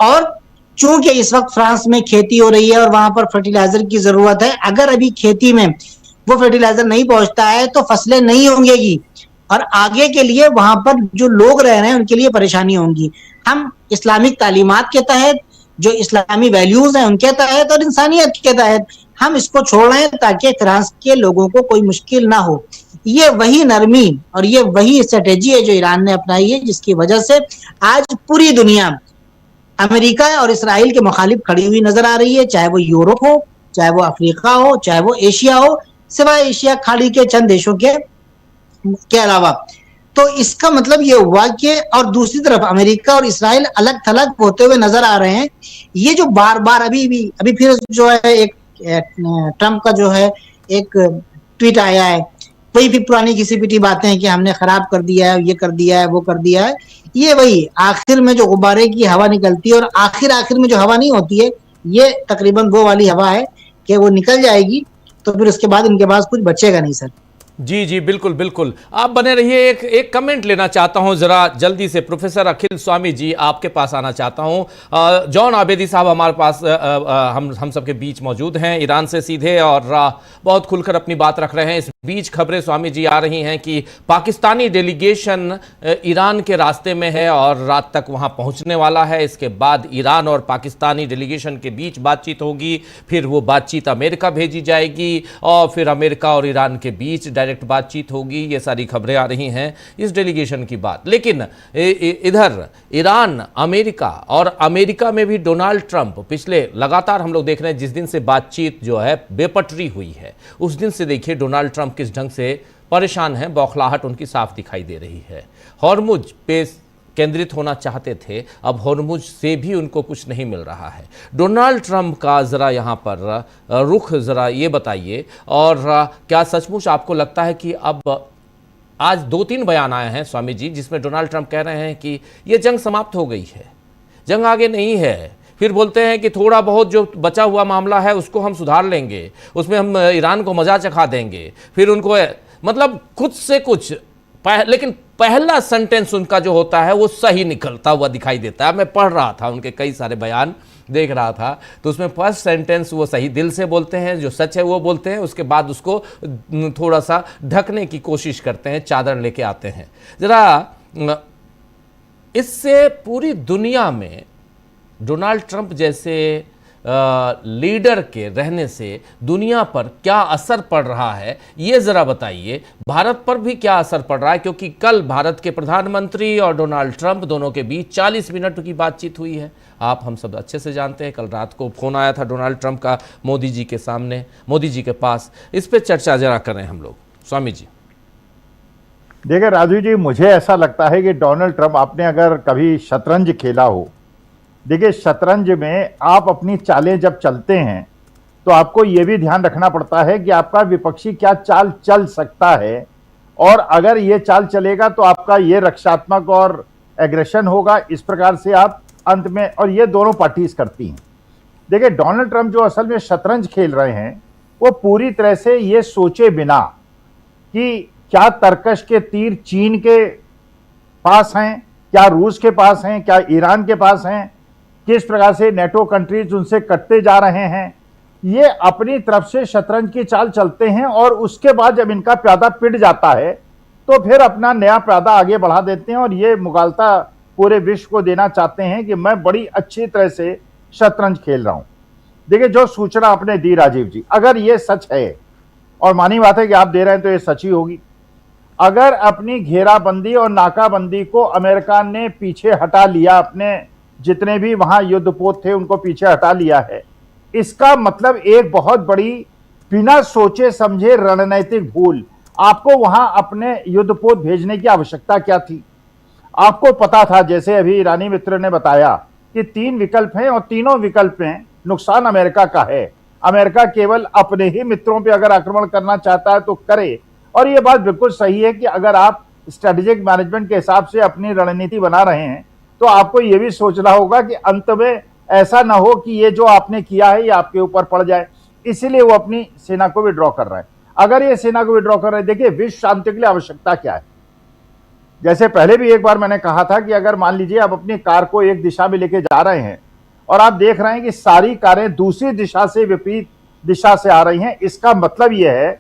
और चूंकि इस वक्त फ्रांस में खेती हो रही है और वहां पर फर्टिलाइजर की जरूरत है, अगर अभी खेती में वो फर्टिलाइजर नहीं पहुंचता है तो फसलें नहीं होंगी, और आगे के लिए वहां पर जो लोग रह रहे हैं उनके लिए परेशानी होंगी। हम इस्लामिक तालीमात के तहत, जो इस्लामी वैल्यूज हैं उनके तहत और इंसानियत के तहत हम इसको छोड़ रहे हैं ताकि फ्रांस के लोगों को कोई मुश्किल ना हो। ये वही नरमी और ये वही स्ट्रेटेजी है जो ईरान ने अपनाई है, जिसकी वजह से आज पूरी दुनिया अमेरिका और इसराइल के मुखालिफ खड़ी हुई नजर आ रही है, चाहे वो यूरोप हो, चाहे वो अफ्रीका हो, चाहे वो एशिया हो, सिवाय एशिया खाड़ी के चंद देशों के अलावा। तो इसका मतलब ये हुआ कि और दूसरी तरफ अमेरिका और इसराइल अलग थलग होते हुए नजर आ रहे हैं। ये जो बार बार अभी फिर जो है एक ट्रंप का जो है एक ट्वीट आया है, वही फिर पुरानी घिसी पिटी बातें हैं कि हमने खराब कर दिया है, ये कर दिया है, वो कर दिया है। ये वही आखिर में जो गुब्बारे की हवा निकलती है और आखिर में जो हवा नहीं होती है, ये तकरीबन वो वाली हवा है कि वो निकल जाएगी तो फिर उसके बाद इनके पास कुछ बचेगा नहीं सर। जी जी बिल्कुल बिल्कुल, आप बने रहिए। एक कमेंट लेना चाहता हूं जरा जल्दी से। प्रोफेसर अखिल स्वामी जी, आपके पास आना चाहता हूं। जॉन आबेदी साहब हमारे पास हम सबके बीच मौजूद हैं ईरान से सीधे, और बहुत खुलकर अपनी बात रख रहे हैं। इस बीच खबरें स्वामी जी आ रही हैं कि पाकिस्तानी डेलीगेशन ईरान के रास्ते में है और रात तक वहां पहुंचने वाला है। इसके बाद ईरान और पाकिस्तानी डेलीगेशन के बीच बातचीत होगी, फिर वो बातचीत अमेरिका भेजी जाएगी और फिर अमेरिका और ईरान के बीच डायरेक्ट बातचीत होगी। ये सारी खबरें आ रही हैं इस डेलीगेशन की बात। लेकिन इधर ईरान, अमेरिका और अमेरिका में भी डोनाल्ड ट्रंप पिछले लगातार हम लोग देख रहे हैं, जिस दिन से बातचीत जो है बेपटरी हुई है उस दिन से देखिए डोनाल्ड ट्रंप किस ढंग से परेशान हैं। बौखलाहट उनकी साफ दिखाई दे रही है। हॉर्मुज पे केंद्रित होना चाहते थे, अब हॉर्मुज से भी उनको कुछ नहीं मिल रहा है। डोनाल्ड ट्रंप का ज़रा यहाँ पर रुख ज़रा ये बताइए, और क्या सचमुच आपको लगता है कि अब आज 2-3 बयान आए हैं स्वामी जी जिसमें डोनाल्ड ट्रंप कह रहे हैं कि ये जंग समाप्त हो गई है, जंग आगे नहीं है। फिर बोलते हैं कि थोड़ा बहुत जो बचा हुआ मामला है उसको हम सुधार लेंगे, उसमें हम ईरान को मजा चखा देंगे। फिर उनको मतलब खुद से कुछ लेकिन पहला सेंटेंस उनका जो होता है वो सही निकलता हुआ दिखाई देता है। मैं पढ़ रहा था उनके कई सारे बयान, देख रहा था, तो उसमें फर्स्ट सेंटेंस वो सही दिल से बोलते हैं, जो सच है वो बोलते हैं, उसके बाद उसको थोड़ा सा ढकने की कोशिश करते हैं, चादर लेके आते हैं। जरा इससे पूरी दुनिया में डोनाल्ड ट्रंप जैसे लीडर के रहने से दुनिया पर क्या असर पड़ रहा है, ये ज़रा बताइए। भारत पर भी क्या असर पड़ रहा है, क्योंकि कल भारत के प्रधानमंत्री और डोनाल्ड ट्रंप दोनों के बीच 40 मिनट की बातचीत हुई है। आप हम सब अच्छे से जानते हैं, कल रात को फ़ोन आया था डोनाल्ड ट्रंप का मोदी जी के सामने, मोदी जी के पास। इस पर चर्चा जरा करें हम लोग स्वामी जी। देखिए राजू जी, मुझे ऐसा लगता है कि डोनाल्ड ट्रंप, आपने अगर कभी शतरंज खेला हो, देखिए शतरंज में आप अपनी चालें जब चलते हैं तो आपको यह भी ध्यान रखना पड़ता है कि आपका विपक्षी क्या चाल चल सकता है, और अगर ये चाल चलेगा तो आपका ये रक्षात्मक और एग्रेशन होगा। इस प्रकार से आप अंत में, और ये दोनों पार्टीज करती हैं। देखिए डोनाल्ड ट्रंप जो असल में शतरंज खेल रहे हैं वो पूरी तरह से ये सोचे बिना कि क्या तरकश के तीर चीन के पास हैं, क्या रूस के पास हैं, क्या ईरान के पास हैं, किस प्रकार से नेटो कंट्रीज उनसे कटते जा रहे हैं, ये अपनी तरफ से शतरंज की चाल चलते हैं। और उसके बाद जब इनका प्यादा पिट जाता है तो फिर अपना नया प्यादा आगे बढ़ा देते हैं, और ये मुगालता पूरे विश्व को देना चाहते हैं कि मैं बड़ी अच्छी तरह से शतरंज खेल रहा हूं। देखिए जो सूचना आपने दी राजीव जी, अगर ये सच है, और मानी बात है कि आप दे रहे हैं तो ये सच ही होगी, अगर अपनी घेराबंदी और नाकाबंदी को अमेरिका ने पीछे हटा लिया, अपने जितने भी वहां युद्धपोत थे उनको पीछे हटा लिया है, इसका मतलब एक बहुत बड़ी बिना सोचे समझे रणनीतिक भूल। आपको वहां अपने युद्धपोत भेजने की आवश्यकता क्या थी? आपको पता था, जैसे अभी ईरानी मित्र ने बताया, कि 3 विकल्प हैं और तीनों विकल्प में नुकसान अमेरिका का है। अमेरिका केवल अपने ही मित्रों पर अगर आक्रमण करना चाहता है तो करे, और यह बात बिल्कुल सही है कि अगर आप स्ट्रेटेजिक मैनेजमेंट के हिसाब से अपनी रणनीति बना रहे हैं तो आपको यह भी सोचना होगा कि अंत में ऐसा ना हो कि ये जो आपने किया है ये आपके ऊपर पड़ जाए। इसीलिए वो अपनी सेना को विड्रॉ कर रहा है। अगर ये सेना को विड्रॉ कर रहे हैं, देखिए विश्व शांति के लिए आवश्यकता क्या है। जैसे पहले भी एक बार मैंने कहा था कि अगर मान लीजिए आप अपनी कार को एक दिशा में लेके जा रहे हैं और आप देख रहे हैं कि सारी कारें दूसरी दिशा से, विपरीत दिशा से आ रही हैं, इसका मतलब यह है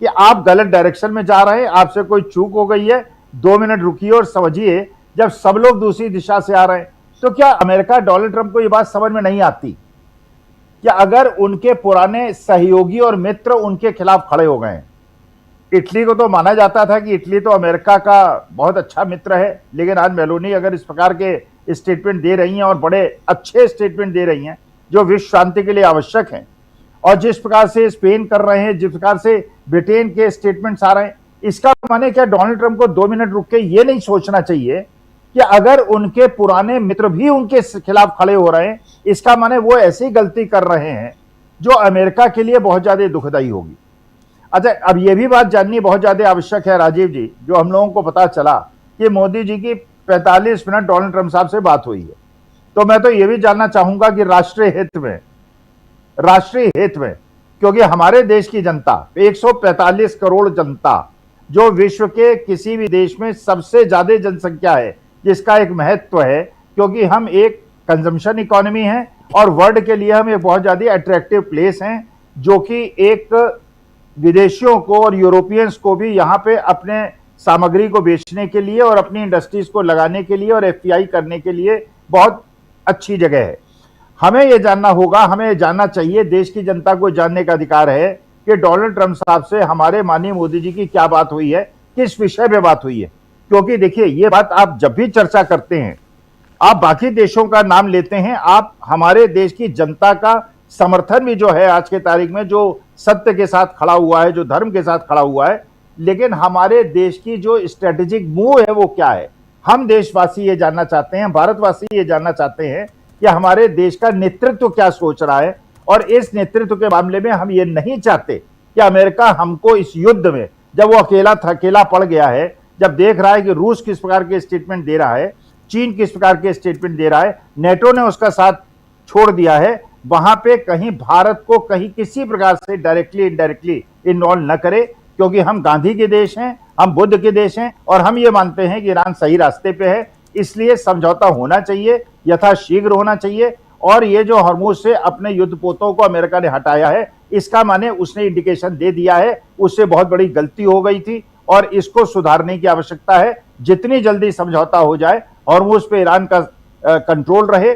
कि आप गलत डायरेक्शन में जा रहे हैं, आपसे कोई चूक हो गई है, 2 मिनट रुकिए और समझिए। जब सब लोग दूसरी दिशा से आ रहे हैं, तो क्या अमेरिका डोनाल्ड ट्रंप को यह बात समझ में नहीं आती कि अगर उनके पुराने सहयोगी और मित्र उनके खिलाफ खड़े हो गए? इटली को तो माना जाता था कि इटली तो अमेरिका का बहुत अच्छा मित्र है, लेकिन आज मेलोनी अगर इस प्रकार के स्टेटमेंट दे रही हैं और बड़े अच्छे स्टेटमेंट दे रही हैं जो विश्व शांति के लिए आवश्यक हैं, और जिस प्रकार से स्पेन कर रहे हैं, जिस प्रकार से ब्रिटेन के स्टेटमेंट्स आ रहे हैं, इसका माने क्या डोनाल्ड ट्रंप को 2 मिनट रुक के ये नहीं सोचना चाहिए कि अगर उनके पुराने मित्र भी उनके खिलाफ खड़े हो रहे हैं, इसका माने वो ऐसी गलती कर रहे हैं जो अमेरिका के लिए बहुत ज्यादा दुखदायी होगी। अच्छा, अब ये भी बात जाननी बहुत ज्यादा आवश्यक है राजीव जी, जो हम लोगों को पता चला कि मोदी जी की 45 मिनट डोनाल्ड ट्रंप साहब से बात हुई है, तो मैं तो ये भी जानना चाहूंगा कि राष्ट्रीय हित में, क्योंकि हमारे देश की जनता 145 करोड़ जनता, जो विश्व के किसी भी देश में सबसे ज्यादा जनसंख्या है, जिसका एक महत्व है, क्योंकि हम एक कंजम्पशन इकोनॉमी है और वर्ल्ड के लिए हम एक बहुत ज्यादा अट्रैक्टिव प्लेस हैं, जो कि एक विदेशियों को और यूरोपियंस को भी यहाँ पे अपने सामग्री को बेचने के लिए और अपनी इंडस्ट्रीज को लगाने के लिए और एफपीआई करने के लिए बहुत अच्छी जगह है। हमें यह जानना होगा, हमें यह जानना चाहिए, देश की जनता को जानने का अधिकार है कि डोनाल्ड ट्रंप साहब से हमारे माननीय मोदी जी की क्या बात हुई है, किस विषय पे बात हुई है। क्योंकि देखिए, ये बात आप जब भी चर्चा करते हैं, आप बाकी देशों का नाम लेते हैं, आप हमारे देश की जनता का समर्थन भी जो है आज के तारीख में, जो सत्य के साथ खड़ा हुआ है, जो धर्म के साथ खड़ा हुआ है, लेकिन हमारे देश की जो स्ट्रेटेजिक मूव है वो क्या है, हम देशवासी ये जानना चाहते हैं, भारतवासी ये जानना चाहते हैं कि हमारे देश का नेतृत्व क्या सोच रहा है। और इस नेतृत्व के मामले में हम ये नहीं चाहते कि अमेरिका हमको इस युद्ध में, जब वो अकेला पड़ गया है, जब देख रहा है कि रूस किस प्रकार के स्टेटमेंट दे रहा है, चीन किस प्रकार के स्टेटमेंट दे रहा है, नेटो ने उसका साथ छोड़ दिया है, वहां पे कहीं भारत को कहीं किसी प्रकार से डायरेक्टली इनडायरेक्टली इन्वॉल्व न करे, क्योंकि हम गांधी के देश हैं, हम बुद्ध के देश हैं, और हम ये मानते हैं कि ईरान सही रास्ते पे है। इसलिए समझौता होना चाहिए, यथाशीघ्र होना चाहिए। और ये जो हॉर्मुज से अपने युद्धपोतों को अमेरिका ने हटाया है, इसका माने उसने इंडिकेशन दे दिया है उससे बहुत बड़ी गलती हो गई थी और इसको सुधारने की आवश्यकता है। जितनी जल्दी समझौता हो जाए, हॉर्मुज पे ईरान का कंट्रोल रहे,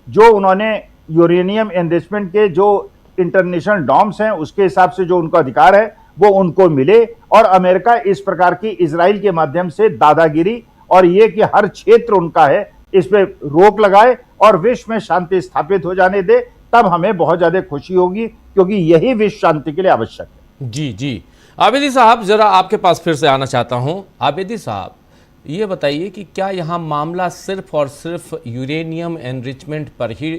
जो उन्होंने यूरेनियम एनरिचमेंट के जो इंटरनेशनल नॉर्म्स हैं उसके हिसाब से जो उनका अधिकार है वो उनको मिले, और अमेरिका इस प्रकार की इजराइल के माध्यम से दादागिरी और ये कि हर क्षेत्र उनका है, इस पे रोक लगाए और विश्व में शांति स्थापित हो जाने दे, तब हमें बहुत ज्यादा खुशी होगी, क्योंकि यही विश्व शांति के लिए आवश्यक है। जी आबिदी साहब, जरा आपके पास फिर से आना चाहता हूं। आबिदी साहब, ये बताइए कि क्या यहाँ मामला सिर्फ और सिर्फ यूरेनियम एनरिचमेंट पर ही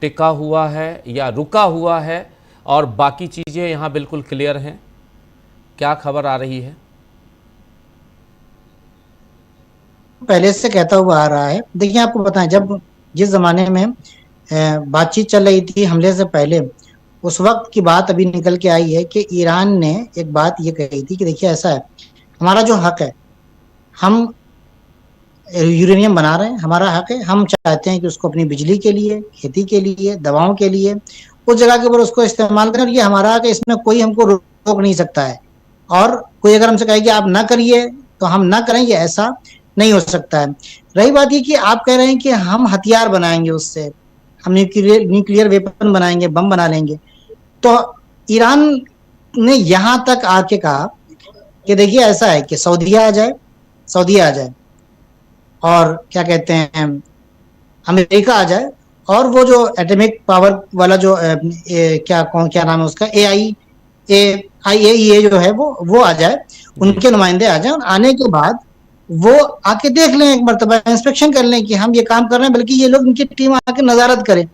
टिका हुआ है या रुका हुआ है, और बाकी चीजें यहाँ बिल्कुल क्लियर हैं? क्या खबर आ रही है? पहले से कहता हुआ आ रहा है। देखिए, आपको बताएं, जब जिस जमाने में बातचीत चल रही थी हमले से पहले, उस वक्त की बात अभी निकल के आई है कि ईरान ने एक बात ये कही थी कि देखिए ऐसा है, हमारा जो हक है, हम यूरेनियम बना रहे हैं, हमारा हक है, हम चाहते हैं कि उसको अपनी बिजली के लिए, खेती के लिए, दवाओं के लिए उस जगह के ऊपर उसको इस्तेमाल करें, और ये हमारा हक है, इसमें कोई हमको रोक नहीं सकता है। और कोई अगर हमसे कहे कि आप ना करिए तो हम ना करेंगे, ऐसा नहीं हो सकता है। रही बात ये कि आप कह रहे हैं कि हम हथियार बनाएंगे, उससे हम न्यूक्लियर वेपन बनाएंगे, बम बना लेंगे। तो ईरान ने यहां तक आके कहा कि देखिए ऐसा है कि सऊदी आ जाए और क्या कहते हैं अमेरिका आ जाए, और वो जो एटॉमिक पावर वाला जो क्या नाम है उसका, IAEA जो है वो आ जाए, उनके नुमाइंदे आ जाए, और आने के बाद वो आके देख लें, एक मर्तबा इंस्पेक्शन कर लें कि हम ये काम कर रहे हैं, बल्कि ये लोग, उनकी टीम आके नजारत करे।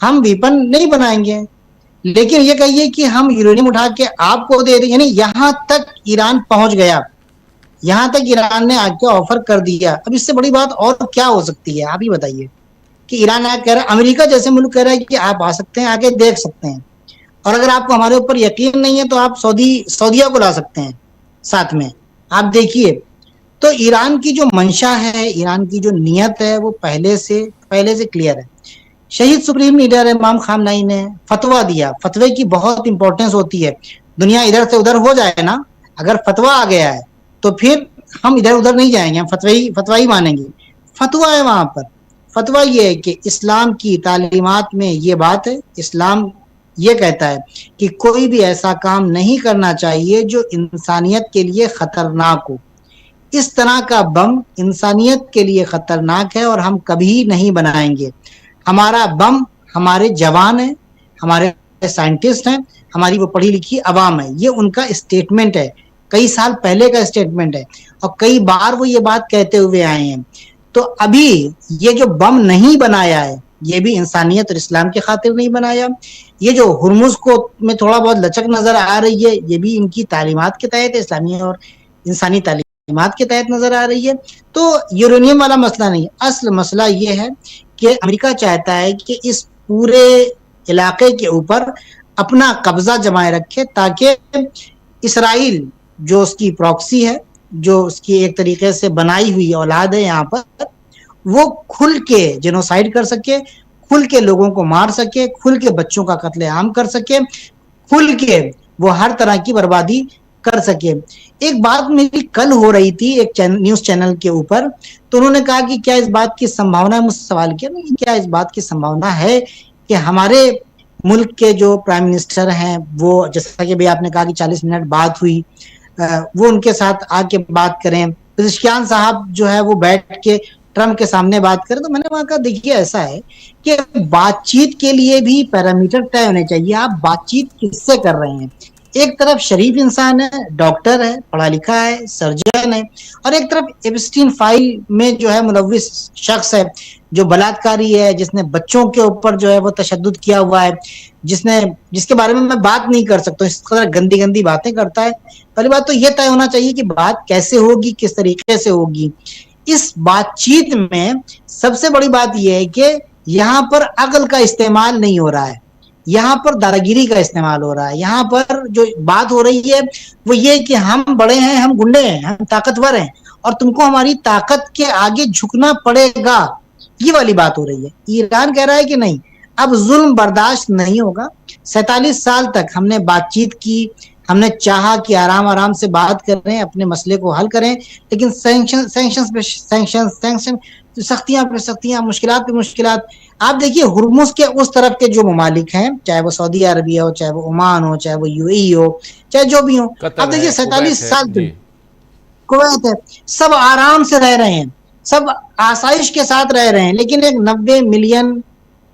हम वेपन नहीं बनाएंगे, लेकिन ये कहिए कि हम यूरेनियम उठा के आपको दे दें, यानी यहां तक ईरान पहुंच गया, यहां तक ईरान ने आके ऑफर कर दिया। अब इससे बड़ी बात और क्या हो सकती है? आप ही बताइए कि ईरान आके कह रहा है, अमेरिका जैसे मुल्क कह रहा है कि आप आ सकते हैं, आके देख सकते हैं, और अगर आपको हमारे ऊपर यकीन नहीं है तो आप सऊदिया को ला सकते हैं साथ में, आप देखिए। तो ईरान की जो मंशा है, ईरान की जो नियत है, वो पहले से क्लियर है। शहीद सुप्रीम लीडर इमाम खामनेई ने फतवा दिया, फतवे की बहुत इंपॉर्टेंस होती है। दुनिया इधर से उधर हो जाए ना, अगर फतवा आ गया है तो फिर हम इधर उधर नहीं जाएंगे, हम फतवा ही मानेंगे। फतवा है वहां पर। फतवा ये है कि इस्लाम की तालीमात में ये बात है, इस्लाम ये कहता है कि कोई भी ऐसा काम नहीं करना चाहिए जो इंसानियत के लिए खतरनाक हो। इस तरह का बम इंसानियत के लिए खतरनाक है और हम कभी नहीं बनाएंगे। हमारा बम हमारे जवान है, हमारे साइंटिस्ट हैं, हमारी वो पढ़ी लिखी अवाम है। ये उनका स्टेटमेंट है, कई साल पहले का स्टेटमेंट है और कई बार वो ये बात कहते हुए आए हैं। तो अभी ये जो बम नहीं बनाया है, ये भी इंसानियत और इस्लाम की खातिर नहीं बनाया। ये जो हुर्मुज को में थोड़ा बहुत लचक नजर आ रही है, ये भी इनकी तालीमात के तहत, इस्लामी और इंसानी तालीमात के तहत नजर आ रही है। तो यूरेनियम वाला मसला नहीं है, असल मसला ये है कि अमेरिका चाहता है कि इस पूरे इलाके के ऊपर अपना कब्जा जमाए रखे, ताकि इसराइल जो उसकी प्रॉक्सी है, जो उसकी एक तरीके से बनाई हुई औलाद है यहाँ पर, वो खुल के जेनोसाइड कर सके, खुल के लोगों को मार सके, खुल के बच्चों का कत्लेआम कर सके, खुल के वो हर तरह की बर्बादी कर सके। एक बात मेरी कल हो रही थी एक न्यूज चैनल के ऊपर, तो उन्होंने कहा कि क्या इस बात की संभावना है, मुझसे सवाल किया नहीं, क्या इस बात की संभावना है कि हमारे मुल्क के जो प्राइम मिनिस्टर हैं, वो जैसा कि भी आपने कहा कि 40 मिनट बात हुई, वो उनके साथ आके बात करें, पेज़ेश्कियान साहब जो है वो बैठ के ट्रम्प के सामने बात करें। तो मैंने वहां कहा देखिए ऐसा है कि बातचीत के लिए भी पैरामीटर तय होने चाहिए। आप बातचीत किससे कर रहे हैं? एक तरफ शरीफ इंसान है, डॉक्टर है, पढ़ा लिखा है, सर्जन है, और एक तरफ एप्स्टीन फाइल में जो है मुलव्विस शख्स है, जो बलात्कारी है, जिसने बच्चों के ऊपर जो है वो तशद्दुद किया हुआ है, जिसके बारे में मैं बात नहीं कर सकता, इस तरह गंदी गंदी बातें करता है। पहली बात तो ये तय होना चाहिए कि बात कैसे होगी, किस तरीके से होगी। इस बातचीत में सबसे बड़ी बात यह है कि यहाँ पर अक्ल का इस्तेमाल नहीं हो रहा है, यहाँ पर दादागिरी का इस्तेमाल हो रहा है। यहाँ पर जो बात हो रही है वो ये कि हम बड़े हैं, हम गुंडे हैं, हम ताकतवर हैं और तुमको हमारी ताकत के आगे झुकना पड़ेगा, ये वाली बात हो रही है। ईरान कह रहा है कि नहीं, अब जुल्म बर्दाश्त नहीं होगा। 47 साल तक हमने बातचीत की, हमने चाहा कि आराम आराम से बात करें, अपने मसले को हल करें, लेकिन सैंक्शन सख्तियां पे सख्तियां, मुश्किलात पे मुश्किलात। आप देखिए हुर्मुज के उस तरफ के जो ममालिक हैं, चाहे वो सऊदी अरबिया हो, चाहे वो ओमान हो, चाहे वो यूएई हो, चाहे जो भी हो, आप देखिए 47 साल तक कुवैत है, सब आराम से रह रहे हैं, सब आसाइश के साथ रह रहे हैं। लेकिन एक 90 मिलियन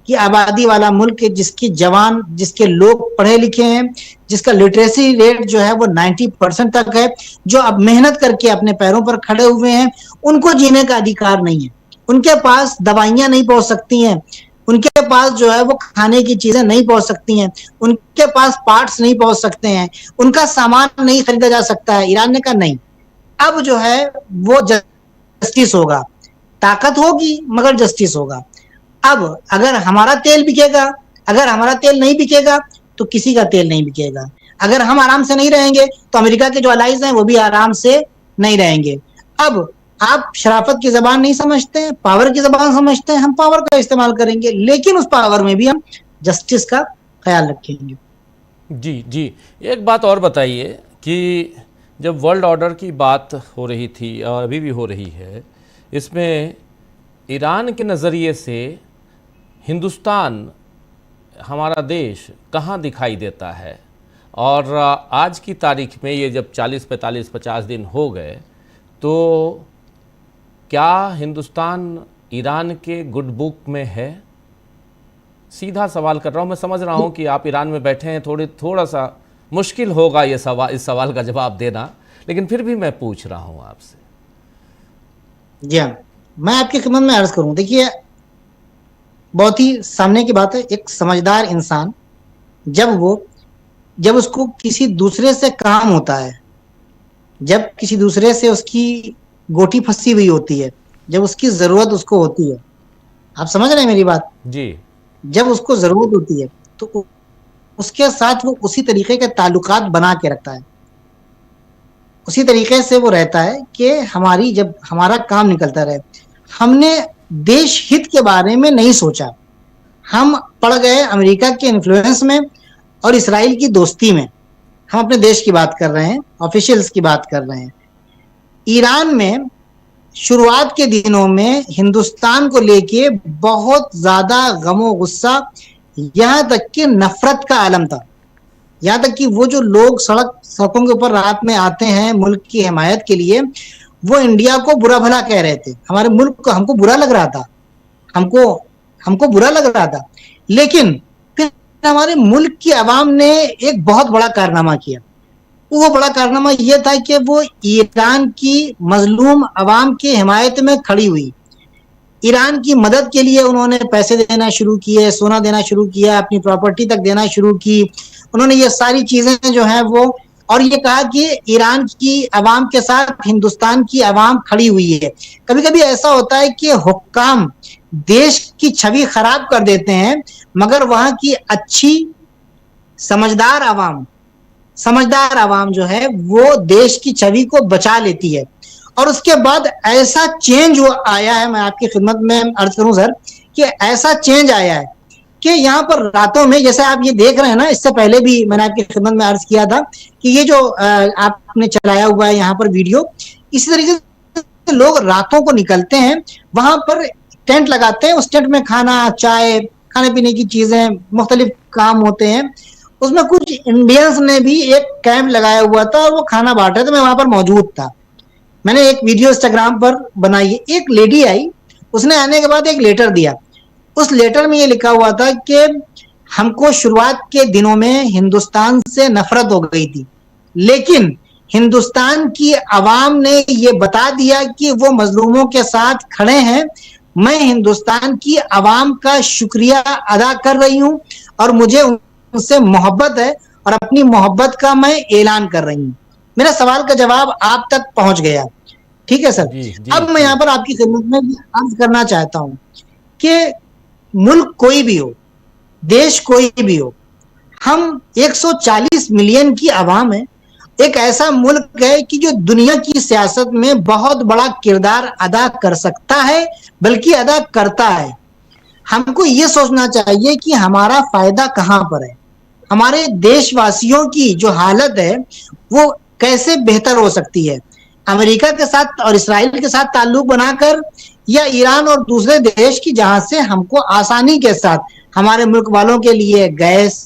की आबादी वाला मुल्क, जिसकी जवान, जिसके लोग पढ़े लिखे हैं, जिसका लिटरेसी रेट जो है वो 90% तक है, जो अब मेहनत करके अपने पैरों पर खड़े हुए हैं, उनको जीने का अधिकार नहीं है। उनके पास दवाइयां नहीं पहुंच सकती हैं, उनके पास जो है वो खाने की चीजें नहीं पहुंच सकती हैं, उनके पास पार्ट्स नहीं पहुंच सकते हैं, उनका सामान नहीं खरीदा जा सकता है। ईरान ने कहा नहीं, अब जो है वो जस्टिस होगा, ताकत होगी मगर जस्टिस होगा। अब अगर हमारा तेल बिकेगा, अगर हमारा तेल नहीं बिकेगा तो किसी का तेल नहीं बिकेगा। अगर हम आराम से नहीं रहेंगे तो अमेरिका के जो अलाइज हैं वो भी आराम से नहीं रहेंगे। अब आप शराफत की जबान नहीं समझते हैं, पावर की जबान समझते हैं, हम पावर का इस्तेमाल करेंगे, लेकिन उस पावर में भी हम जस्टिस का ख्याल रखेंगे। जी जी, एक बात और बताइए कि जब वर्ल्ड ऑर्डर की बात हो रही थी और अभी भी हो रही है, इसमें ईरान के नज़रिए से हिंदुस्तान, हमारा देश कहाँ दिखाई देता है? और आज की तारीख में ये जब 40, 45, 50 दिन हो गए, तो क्या हिंदुस्तान ईरान के गुड बुक में है? सीधा सवाल कर रहा हूँ, मैं समझ रहा हूँ कि आप ईरान में बैठे हैं, थोड़ा सा मुश्किल होगा ये सवाल, इस सवाल का जवाब देना, लेकिन फिर भी मैं पूछ रहा हूँ आपसे। जी हाँ, मैं आपकी खिदमत में अर्ज करूँ। देखिए बहुत ही सामने की बात है, एक समझदार इंसान जब उसको किसी दूसरे से काम होता है, जब किसी दूसरे से उसकी गोटी फंसी हुई होती है, जब उसकी जरूरत उसको होती है, आप समझ रहे हैं मेरी बात जी, जब उसको जरूरत होती है तो उसके साथ वो उसी तरीके के ताल्लुकात बना के रखता है, उसी तरीके से वो रहता है कि जब हमारा काम निकलता रहे। हमने देश हित के बारे में नहीं सोचा, हम पड़ गए अमेरिका के इन्फ्लुएंस में और इसराइल की दोस्ती में। हम अपने देश की बात कर रहे हैं, ऑफिशियल्स की बात कर रहे हैं। ईरान में शुरुआत के दिनों में हिंदुस्तान को लेके बहुत ज्यादा गमो गुस्सा, यहां तक कि नफरत का आलम था। यहां तक कि वो जो लोग सड़कों के ऊपर रात में आते हैं मुल्क की हिमायत के लिए, वो इंडिया को बुरा भला कह रहे थे। हमारे मुल्क को, हमको बुरा लग रहा था, हमको बुरा लग रहा था। लेकिन फिर हमारे मुल्क की आवाम ने एक बहुत बड़ा कारनामा किया। वो बड़ा कारनामा यह था कि वो ईरान की मजलूम आवाम की हिमायत में खड़ी हुई। ईरान की मदद के लिए उन्होंने पैसे देना शुरू किए, सोना देना शुरू किया, अपनी प्रॉपर्टी तक देना शुरू की। उन्होंने ये सारी चीजें जो है वो, और ये कहा कि ईरान की आवाम के साथ हिंदुस्तान की आवाम खड़ी हुई है। कभी कभी ऐसा होता है कि हुक्काम देश की छवि खराब कर देते हैं, मगर वहां की अच्छी समझदार आवाम जो है वो देश की छवि को बचा लेती है। और उसके बाद ऐसा चेंज आया है, मैं आपकी खिदमत में अर्ज करूं सर, कि ऐसा चेंज आया है कि यहाँ पर रातों में, जैसे आप ये देख रहे हैं ना, इससे पहले भी मैंने आपकी खिदमत में अर्ज किया था कि ये जो आपने चलाया हुआ है यहाँ पर वीडियो, इसी तरीके से लोग रातों को निकलते हैं, वहां पर टेंट लगाते हैं, उस टेंट में खाना, चाय, खाने पीने की चीजें, मुख्तलिफ काम होते हैं। उसमें कुछ इंडियंस ने भी एक कैंप लगाया हुआ था और वो खाना बांट रहे थे, मैं वहां पर मौजूद था। मैंने एक वीडियो इंस्टाग्राम पर बनाई है। एक लेडी आई, उसने आने के बाद एक लेटर दिया। उस लेटर में ये लिखा हुआ था कि हमको शुरुआत के दिनों में हिंदुस्तान से नफरत हो गई थी, लेकिन हिंदुस्तान की आवाम ने ये बता दिया कि वो मजलूमों के साथ खड़े हैं। मैं हिंदुस्तान की आवाम का शुक्रिया अदा कर रही हूं और मुझे उनसे मोहब्बत है और अपनी मोहब्बत का मैं ऐलान कर रही हूं। मेरा सवाल का जवाब आप तक पहुंच गया, ठीक है सर। अब मैं यहाँ पर आपकी खिदमत में अर्ज करना चाहता हूं कि मुल्क कोई भी हो, देश कोई भी हो, हम 140 मिलियन की आवाम है। एक ऐसा मुल्क है कि जो दुनिया की सियासत में बहुत बड़ा किरदार अदा कर सकता है, बल्कि अदा करता है। हमको ये सोचना चाहिए कि हमारा फायदा कहां पर है, हमारे देशवासियों की जो हालत है वो कैसे बेहतर हो सकती है। अमेरिका के साथ और इसराइल के साथ ताल्लुक बनाकर, या ईरान और दूसरे देश की जहां से हमको आसानी के साथ हमारे मुल्क वालों के लिए गैस,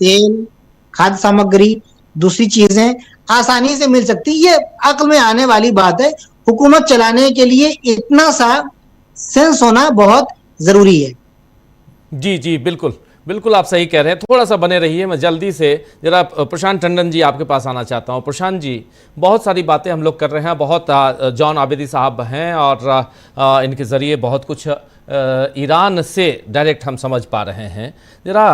तेल, खाद्य सामग्री, दूसरी चीजें आसानी से मिल सकती। ये अक्ल में आने वाली बात है। हुकूमत चलाने के लिए इतना सा सेंस होना बहुत जरूरी है। जी जी, बिल्कुल बिल्कुल, आप सही कह रहे हैं। थोड़ा सा बने रहिए, मैं जल्दी से जरा प्रशांत टंडन जी आपके पास आना चाहता हूं। प्रशांत जी, बहुत सारी बातें हम लोग कर रहे हैं, बहुत जॉन आबिदी साहब हैं और इनके ज़रिए बहुत कुछ ईरान से डायरेक्ट हम समझ पा रहे हैं। जरा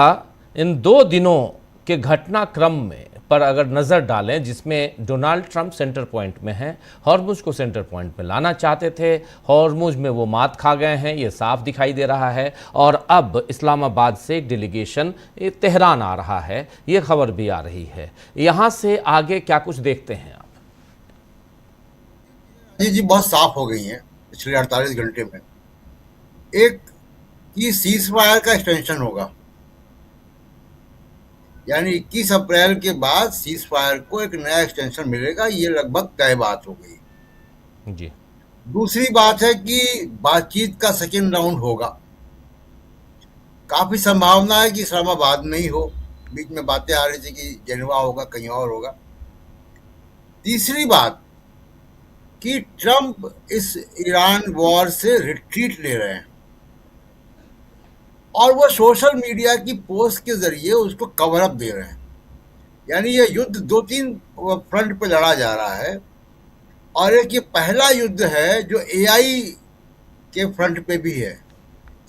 इन 2 दिनों के घटनाक्रम में पर अगर नज़र डालें, जिसमें डोनाल्ड ट्रंप सेंटर पॉइंट में हैं, हॉर्मुज को सेंटर पॉइंट में लाना चाहते थे, हॉर्मुज में वो मात खा गए हैं, ये साफ दिखाई दे रहा है। और अब इस्लामाबाद से एक डेलीगेशन तेहरान आ रहा है, ये खबर भी आ रही है। यहाँ से आगे क्या कुछ देखते हैं आप? जी बहुत साफ हो गई हैं पिछले 48 घंटे में। एक कि सीज फायर का एक्सटेंशन होगा, यानी 21 अप्रैल के बाद सीज फायर को एक नया एक्सटेंशन मिलेगा, ये लगभग तय बात हो गई जी। दूसरी बात है कि बातचीत का सेकेंड राउंड होगा। काफी संभावना है कि इस्लामाबाद में ही हो, बीच में बातें आ रही थी कि जेनेवा होगा, कहीं और होगा। तीसरी बात कि ट्रंप इस ईरान वॉर से रिट्रीट ले रहे हैं और वो सोशल मीडिया की पोस्ट के जरिए उसको कवर अप दे रहे हैं। यानी ये युद्ध 2-3 फ्रंट पे लड़ा जा रहा है और एक ये पहला युद्ध है जो एआई के फ्रंट पे भी है,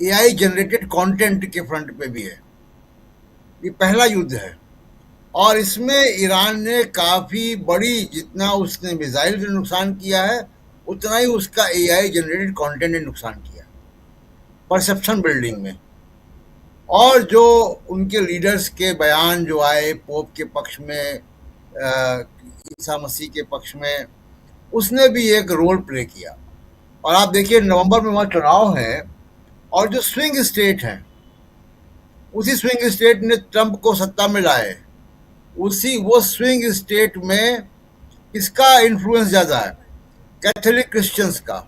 एआई जनरेटेड कंटेंट के फ्रंट पे भी है। ये पहला युद्ध है और इसमें ईरान ने काफ़ी बड़ी, जितना उसने मिसाइल से नुकसान किया है उतना ही उसका एआई जनरेटेड कंटेंट ने नुकसान किया, परसेप्शन बिल्डिंग में। और जो उनके लीडर्स के बयान जो आए पोप के पक्ष में, ईसा मसीह के पक्ष में, उसने भी एक रोल प्ले किया। और आप देखिए नवंबर में वहाँ चुनाव है और जो स्विंग स्टेट हैं, उसी स्विंग स्टेट ने ट्रंप को सत्ता में लाए वो स्विंग स्टेट में किसका इन्फ्लुएंस ज्यादा है? कैथोलिक क्रिश्चियंस का।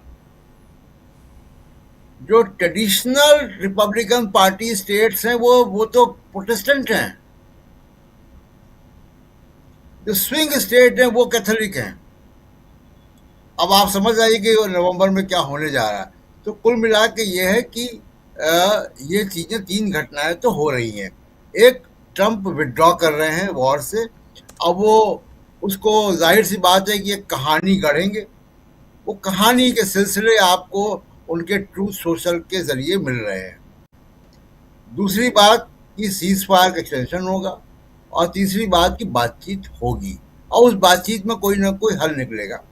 जो ट्रेडिशनल रिपब्लिकन पार्टी स्टेट्स हैं वो तो प्रोटेस्टेंट हैं। जो स्विंग स्टेट हैं वो कैथोलिक हैं। अब आप समझ आइए कि नवंबर में क्या होने जा रहा है। तो कुल मिला के ये है कि ये चीजें, 3 घटनाएं तो हो रही हैं। एक, ट्रंप विड्रॉ कर रहे हैं वॉर से। अब वो उसको जाहिर सी बात है कि एक कहानी गढ़ेंगे। वो कहानी के सिलसिले आपको उनके ट्रूथ सोशल के जरिए मिल रहे हैं। दूसरी बात कि सीज फायर का एक्सटेंशन होगा, और तीसरी बात की बातचीत होगी, और उस बातचीत में कोई ना कोई हल निकलेगा।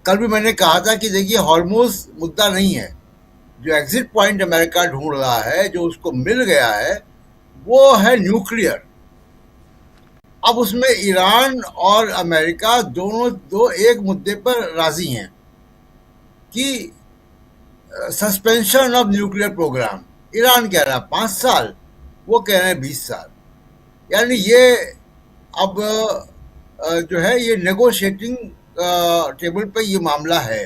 कल भी मैंने कहा था कि देखिए, हॉर्मुज़ मुद्दा नहीं है। जो एग्जिट पॉइंट अमेरिका ढूंढ रहा है, जो उसको मिल गया है, वो है न्यूक्लियर। अब उसमें ईरान और अमेरिका दोनों एक मुद्दे पर राजी हैं कि suspension of nuclear programme. Iran कह रहा है 5 साल, वो कह रहे हैं 20 साल। यानी ये अब जो है ये नेगोशिएटिंग टेबल पे ये मामला है।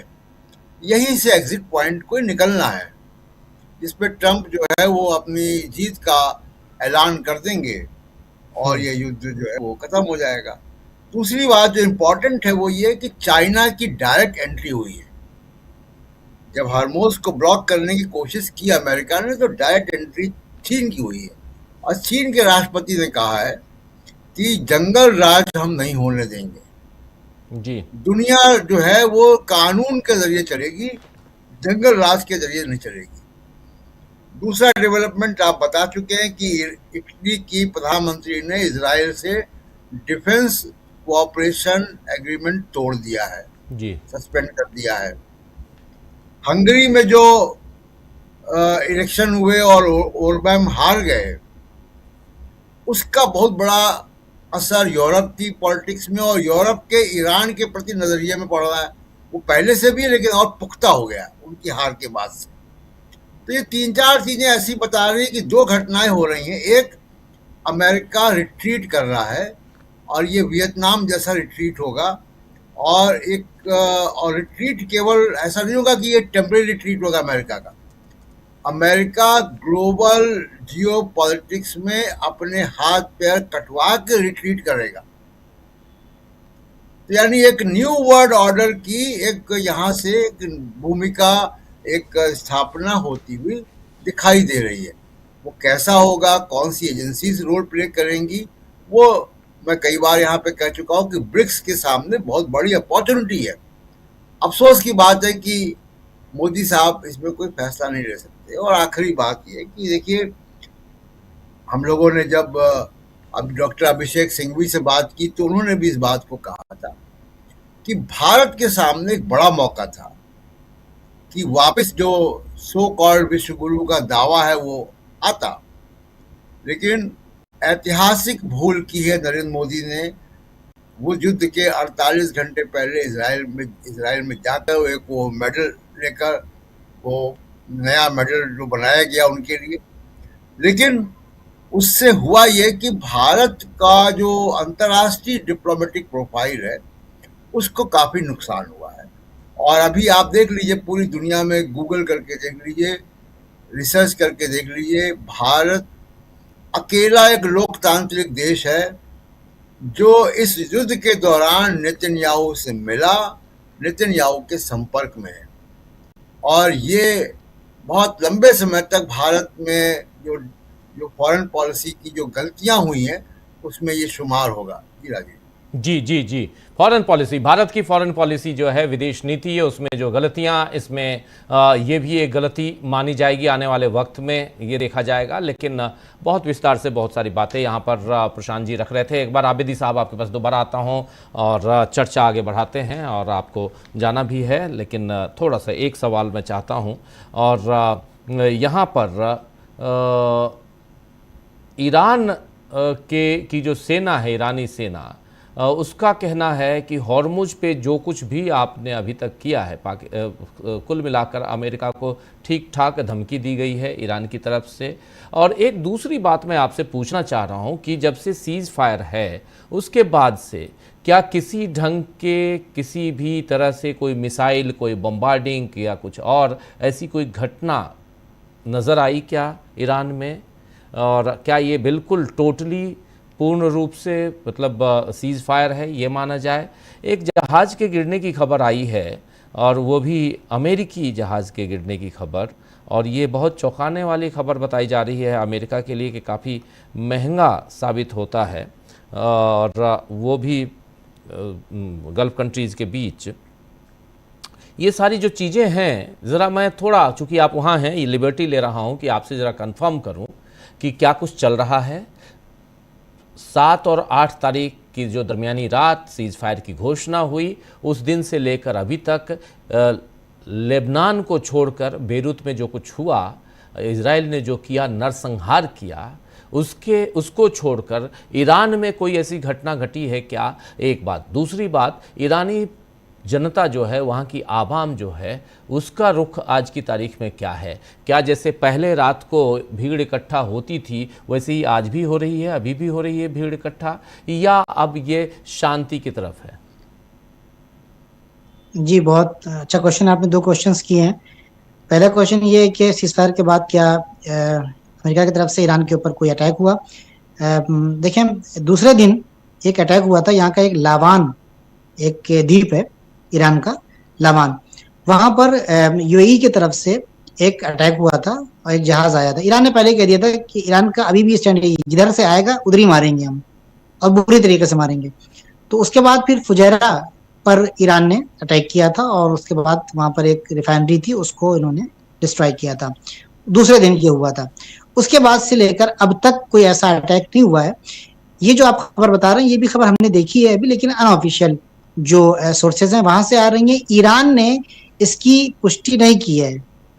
यहीं से एग्जिट पॉइंट को निकलना है, जिसपे ट्रंप जो है वो अपनी जीत का ऐलान कर देंगे और ये युद्ध जो है वो खत्म हो जाएगा। दूसरी बात जो इम्पोर्टेंट है वो ये कि चाइना की डायरेक्ट एंट्री हुई है। जब हार्मोज को ब्लॉक करने की कोशिश की अमेरिका ने, तो डायरेक्ट एंट्री चीन की हुई है। और चीन के राष्ट्रपति ने कहा है कि जंगल राज हम नहीं होने देंगे जी। दुनिया जो है वो कानून के जरिए चलेगी, जंगल राज के जरिए नहीं चलेगी। दूसरा डेवलपमेंट आप बता चुके हैं कि इटली की प्रधानमंत्री ने इजराइल से डिफेंस कोऑपरेशन एग्रीमेंट तोड़ दिया है जी। सस्पेंड कर दिया है। हंगरी में जो इलेक्शन हुए और ओरबैन हार गए, उसका बहुत बड़ा असर यूरोप की पॉलिटिक्स में और यूरोप के ईरान के प्रति नजरिए में पड़ रहा है। वो पहले से भी है, लेकिन और पुख्ता हो गया उनकी हार के बाद से। तो ये 3-4 चीजें ऐसी बता रही है कि 2 घटनाएं हो रही हैं। एक, अमेरिका रिट्रीट कर रहा है और ये वियतनाम जैसा रिट्रीट होगा। और और रिट्रीट केवल ऐसा नहीं होगा कि ये टेम्परेरी रिट्रीट होगा अमेरिका का। अमेरिका ग्लोबल जियो पॉलिटिक्स में अपने हाथ पैर कटवा के रिट्रीट करेगा। तो यानी एक न्यू वर्ल्ड ऑर्डर की एक यहाँ से एक भूमिका, एक स्थापना होती हुई दिखाई दे रही है। वो कैसा होगा, कौन सी एजेंसीज रोल प्ले करेंगी, वो मैं कई बार यहाँ पे कह चुका हूँ कि ब्रिक्स के सामने बहुत बड़ी अपॉर्चुनिटी है। अफसोस की बात है कि मोदी साहब इसमें कोई फैसला नहीं ले सकते। और आखिरी बात यह है कि देखिए, हम लोगों ने जब अब डॉक्टर अभिषेक सिंघवी से बात की, तो उन्होंने भी इस बात को कहा था कि भारत के सामने एक बड़ा मौका था कि वापस जो सो कॉल्ड विश्व गुरु का दावा है वो आता। लेकिन ऐतिहासिक भूल की है नरेंद्र मोदी ने। वो युद्ध के 48 घंटे पहले इजराइल में जाकर एक वो मेडल लेकर, वो नया मेडल जो बनाया गया उनके लिए, लेकिन उससे हुआ ये कि भारत का जो अंतर्राष्ट्रीय डिप्लोमेटिक प्रोफाइल है उसको काफी नुकसान हुआ है। और अभी आप देख लीजिए, पूरी दुनिया में गूगल करके देख लीजिए, रिसर्च करके देख लीजिए, भारत अकेला एक लोकतांत्रिक देश है जो इस युद्ध के दौरान नेतन्याहू से मिला, नेतन्याहू के संपर्क में है। और ये बहुत लंबे समय तक भारत में जो फॉरेन पॉलिसी की जो गलतियां हुई हैं उसमें ये शुमार होगा। जी राजीव जी जी जी। फॉरेन पॉलिसी, भारत की फॉरेन पॉलिसी जो है, विदेश नीति है, उसमें जो गलतियां, इसमें ये भी एक गलती मानी जाएगी। आने वाले वक्त में ये देखा जाएगा। लेकिन बहुत विस्तार से बहुत सारी बातें यहाँ पर प्रशांत जी रख रहे थे। एक बार आबिदी साहब आपके पास दोबारा आता हूँ और चर्चा आगे बढ़ाते हैं, और आपको जाना भी है, लेकिन थोड़ा सा एक सवाल मैं चाहता हूँ। और यहाँ पर ईरान की जो सेना है, ईरानी सेना, उसका कहना है कि हॉर्मुज पे जो कुछ भी आपने अभी तक किया है कुल मिलाकर अमेरिका को ठीक ठाक धमकी दी गई है ईरान की तरफ से। और एक दूसरी बात मैं आपसे पूछना चाह रहा हूं कि जब से सीज़ फायर है उसके बाद से क्या किसी ढंग के किसी भी तरह से कोई मिसाइल, कोई बम्बार्डिंग या कुछ और ऐसी कोई घटना नज़र आई क्या ईरान में? और क्या ये बिल्कुल टोटली पूर्ण रूप से मतलब सीज़ फायर है ये माना जाए? एक जहाज़ के गिरने की खबर आई है और वो भी अमेरिकी जहाज़ के गिरने की खबर, और ये बहुत चौंकाने वाली खबर बताई जा रही है अमेरिका के लिए कि काफ़ी महंगा साबित होता है, और वो भी गल्फ़ कंट्रीज़ के बीच। ये सारी जो चीज़ें हैं, ज़रा मैं थोड़ा, चूँकि आप वहाँ हैं, ये लिबर्टी ले रहा हूँ कि आपसे ज़रा कंफर्म करूँ कि क्या कुछ चल रहा है। 7 और 8 तारीख की जो दरमियानी रात सीज़ फायर की घोषणा हुई, उस दिन से लेकर अभी तक लेबनान को छोड़कर बेरूत में जो कुछ हुआ, इजराइल ने जो किया, नरसंहार किया, उसको छोड़कर ईरान में कोई ऐसी घटना घटी है क्या? एक बात। दूसरी बात, ईरानी जनता जो है, वहाँ की आवाम जो है, उसका रुख आज की तारीख में क्या है? क्या जैसे पहले रात को भीड़ इकट्ठा होती थी वैसे ही आज भी हो रही है, अभी भी हो रही है भीड़ इकट्ठा, या अब ये शांति की तरफ है? जी, बहुत अच्छा क्वेश्चन, आपने 2 क्वेश्चंस किए हैं। पहला क्वेश्चन ये है कि सीज़फायर के बाद क्या अमेरिका की तरफ से ईरान के ऊपर कोई अटैक हुआ? देखें, दूसरे दिन एक अटैक हुआ था, यहाँ का एक लावान एक द्वीप है ईरान का, लावान, वहाँ पर यूएई की तरफ से एक अटैक हुआ था और एक जहाज़ आया था। ईरान ने पहले कह दिया था कि ईरान का अभी भी स्टैंड यही, जिधर से आएगा उधर ही मारेंगे हम, और बुरी तरीके से मारेंगे। तो उसके बाद फिर फुजैरा पर ईरान ने अटैक किया था, और उसके बाद वहाँ पर एक रिफाइनरी थी, उसको इन्होंने डिस्ट्रॉय किया था। दूसरे दिन ये हुआ था। उसके बाद से लेकर अब तक कोई ऐसा अटैक नहीं हुआ है। ये जो आप खबर बता रहे हैं, ये भी खबर हमने देखी है अभी, लेकिन अनऑफिशियल जो सोर्सेज हैं वहां से आ रही हैं। ईरान ने इसकी पुष्टि नहीं की है।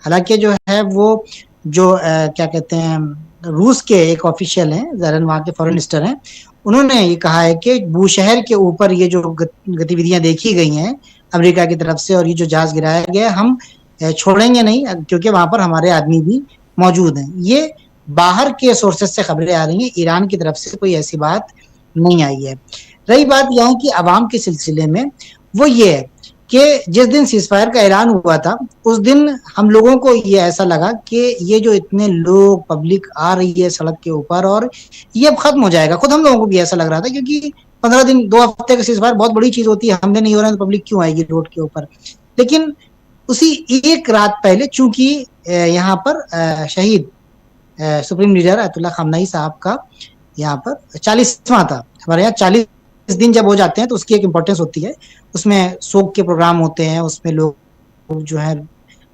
हालांकि जो है वो जो क्या कहते हैं, रूस के एक ऑफिशियल हैं, ज़रन वहाँ के फॉरेन मिनिस्टर हैं, उन्होंने ये कहा है कि बूशहर के ऊपर ये जो गतिविधियां देखी गई हैं अमेरिका की तरफ से और ये जो जहाज गिराया गया, हम छोड़ेंगे नहीं, क्योंकि वहां पर हमारे आदमी भी मौजूद हैं। ये बाहर के सोर्सेज से खबरें आ रही हैं, ईरान की तरफ से कोई ऐसी बात नहीं आई है। रही बात यहाँ की आवाम के सिलसिले में, वो ये है कि जिस दिन सीज़फायर का ऐलान हुआ था उस दिन हम लोगों को ये ऐसा लगा कि ये जो इतने लोग, पब्लिक आ रही है सड़क के ऊपर और ये अब खत्म हो जाएगा। खुद हम लोगों को भी ऐसा लग रहा था, क्योंकि 15 दिन 2 हफ्ते का सीज़फायर बहुत बड़ी चीज होती है, हमने नहीं हो रहा है तो पब्लिक क्यों आएगी रोड के ऊपर। लेकिन उसी एक रात पहले, चूंकि यहाँ पर शहीद सुप्रीम लीडर अयतुल्ला खामनेई साहब का यहाँ पर 40वां था। हमारे यहाँ 40 दिन जब हो जाते हैं तो उसकी एक इम्पोर्टेंस होती है, उसमें शोक के प्रोग्राम होते हैं, उसमें लोग जो है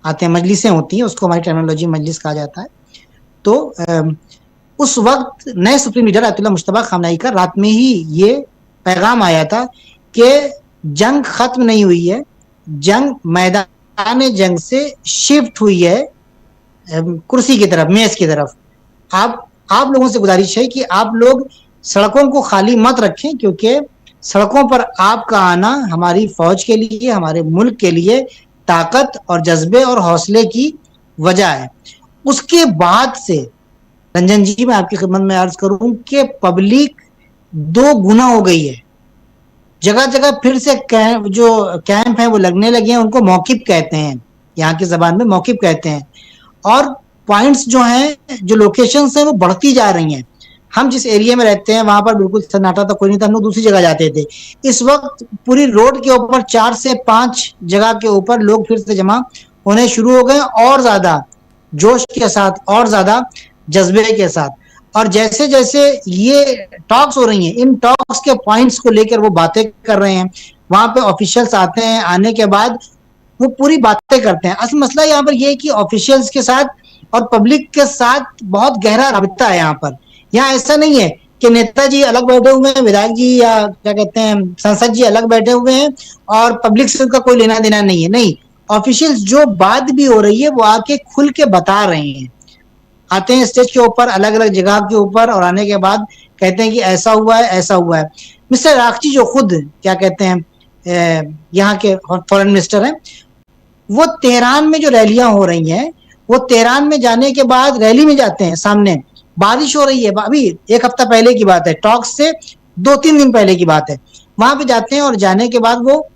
आते हैं, मजलिसें होती हैं, उसको हमारी टर्मिनोलॉजी मजलिस कहा जाता है। तो उस वक्त नए सुप्रीम लीडर अयतुल्ला मुश्तबा खामनेई का रात में ही ये पैगाम आया था कि जंग खत्म नहीं हुई है, जंग मैदान जंग से शिफ्ट हुई है कुर्सी की तरफ, मेज की तरफ। आप लोगों से गुजारिश है कि आप लोग सड़कों को खाली मत रखें, क्योंकि सड़कों पर आपका आना हमारी फौज के लिए, हमारे मुल्क के लिए ताकत और जज्बे और हौसले की वजह है। उसके बाद से रंजन जी, मैं आपकी खिदमत में अर्ज करूं कि पब्लिक 2 गुना हो गई है। जगह जगह फिर से जो कैंप है वो लगने लगे हैं, उनको मौकिफ कहते हैं, यहाँ की जबान में मौकिफ कहते हैं। और पॉइंट्स जो हैं, जो लोकेशंस हैं, वो बढ़ती जा रही हैं। हम जिस एरिया में रहते हैं वहां पर बिल्कुल सन्नाटा था, कोई नहीं था, हम लोग दूसरी जगह जाते थे। इस वक्त पूरी रोड के ऊपर 4 से 5 जगह के ऊपर लोग फिर से जमा होने शुरू हो गए, और ज्यादा जोश के साथ, और ज्यादा जज्बे के साथ। और जैसे जैसे ये टॉक्स हो रही हैं, इन टॉक्स के पॉइंट्स को लेकर वो बातें कर रहे हैं, वहां पे ऑफिशियल्स आते हैं, आने के बाद वो पूरी बातें करते हैं। असल मसला यहाँ पर यह है कि ऑफिशियल्स के साथ और पब्लिक के साथ बहुत गहरा राबिता है यहाँ पर। यहाँ ऐसा नहीं है कि नेताजी अलग बैठे हुए हैं, विधायक जी या क्या कहते हैं सांसद जी अलग बैठे हुए हैं और पब्लिक से उनका कोई लेना देना नहीं है। नहीं, ऑफिशियल्स जो बात भी हो रही है वो आके खुल के बता रहे हैं, आते हैं स्टेज के ऊपर, अलग अलग जगह के ऊपर, और आने के बाद कहते हैं कि ऐसा हुआ है, ऐसा हुआ है। मिस्टर रागची जो खुद क्या कहते हैं यहाँ के फॉरेन मिनिस्टर हैं, वो तेहरान में जो रैलियां हो रही हैं, वो तेहरान में जाने के बाद रैली में जाते हैं, सामने बारिश हो रही है, अभी 1 हफ्ता पहले की बात है, टॉक्स से 2-3 दिन पहले की बात है, वहां पे जाते हैं और जाने के बाद वो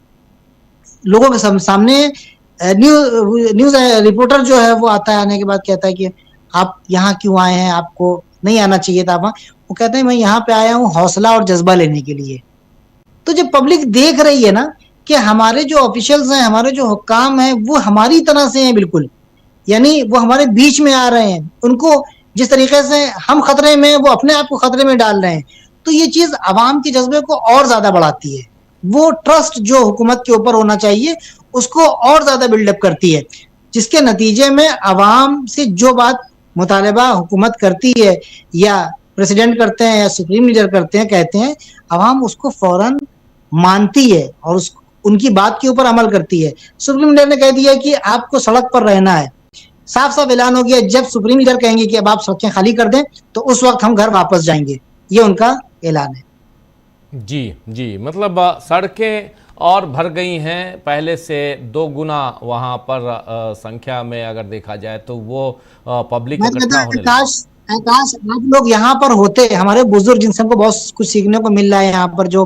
लोगों के सामने न्यूज रिपोर्टर जो है वो आता है, आने के बाद कहता है कि आप यहाँ क्यों आए हैं, आपको नहीं आना चाहिए था वहां। वो कहते हैं मैं यहाँ पे आया हूँ हौसला और जज्बा लेने के लिए। तो जब पब्लिक देख रही है ना कि हमारे जो ऑफिशियल्स हैं, हमारे जो हुक्काम हैं, वो हमारी तरह से हैं बिल्कुल, यानी वो हमारे बीच में आ रहे हैं, उनको जिस तरीके से हम खतरे में, वो अपने आप को खतरे में डाल रहे हैं, तो ये चीज अवाम के जज्बे को और ज्यादा बढ़ाती है। वो ट्रस्ट जो हुकूमत के ऊपर होना चाहिए उसको और ज्यादा बिल्डअप करती है, जिसके नतीजे में अवाम से जो बात मुतालबा हुकूमत करती है या प्रेसिडेंट करते हैं या सुप्रीम लीडर करते हैं, कहते हैं, अवाम उसको फौरन मानती है और उनकी बात के ऊपर अमल करती है। सुप्रीम लीडर ने कह दिया कि आपको सड़क पर रहना है, साफ साफ ऐलान हो गया, जब सुप्रीम लीडर कहेंगे कि अब आप सड़कें खाली कर दें तो उस वक्त हम घर वापस जाएंगे, ये उनका ऐलान है। जी जी, मतलब सड़कें और भर गई हैं, पहले से 2 गुना वहां पर संख्या में अगर देखा जाए तो वो पब्लिक इकट्ठा होने लगी। आकाश आप लोग यहाँ पर होते, हमारे बुजुर्ग जिनसे हमको बहुत कुछ सीखने को मिल रहा है, यहाँ पर जो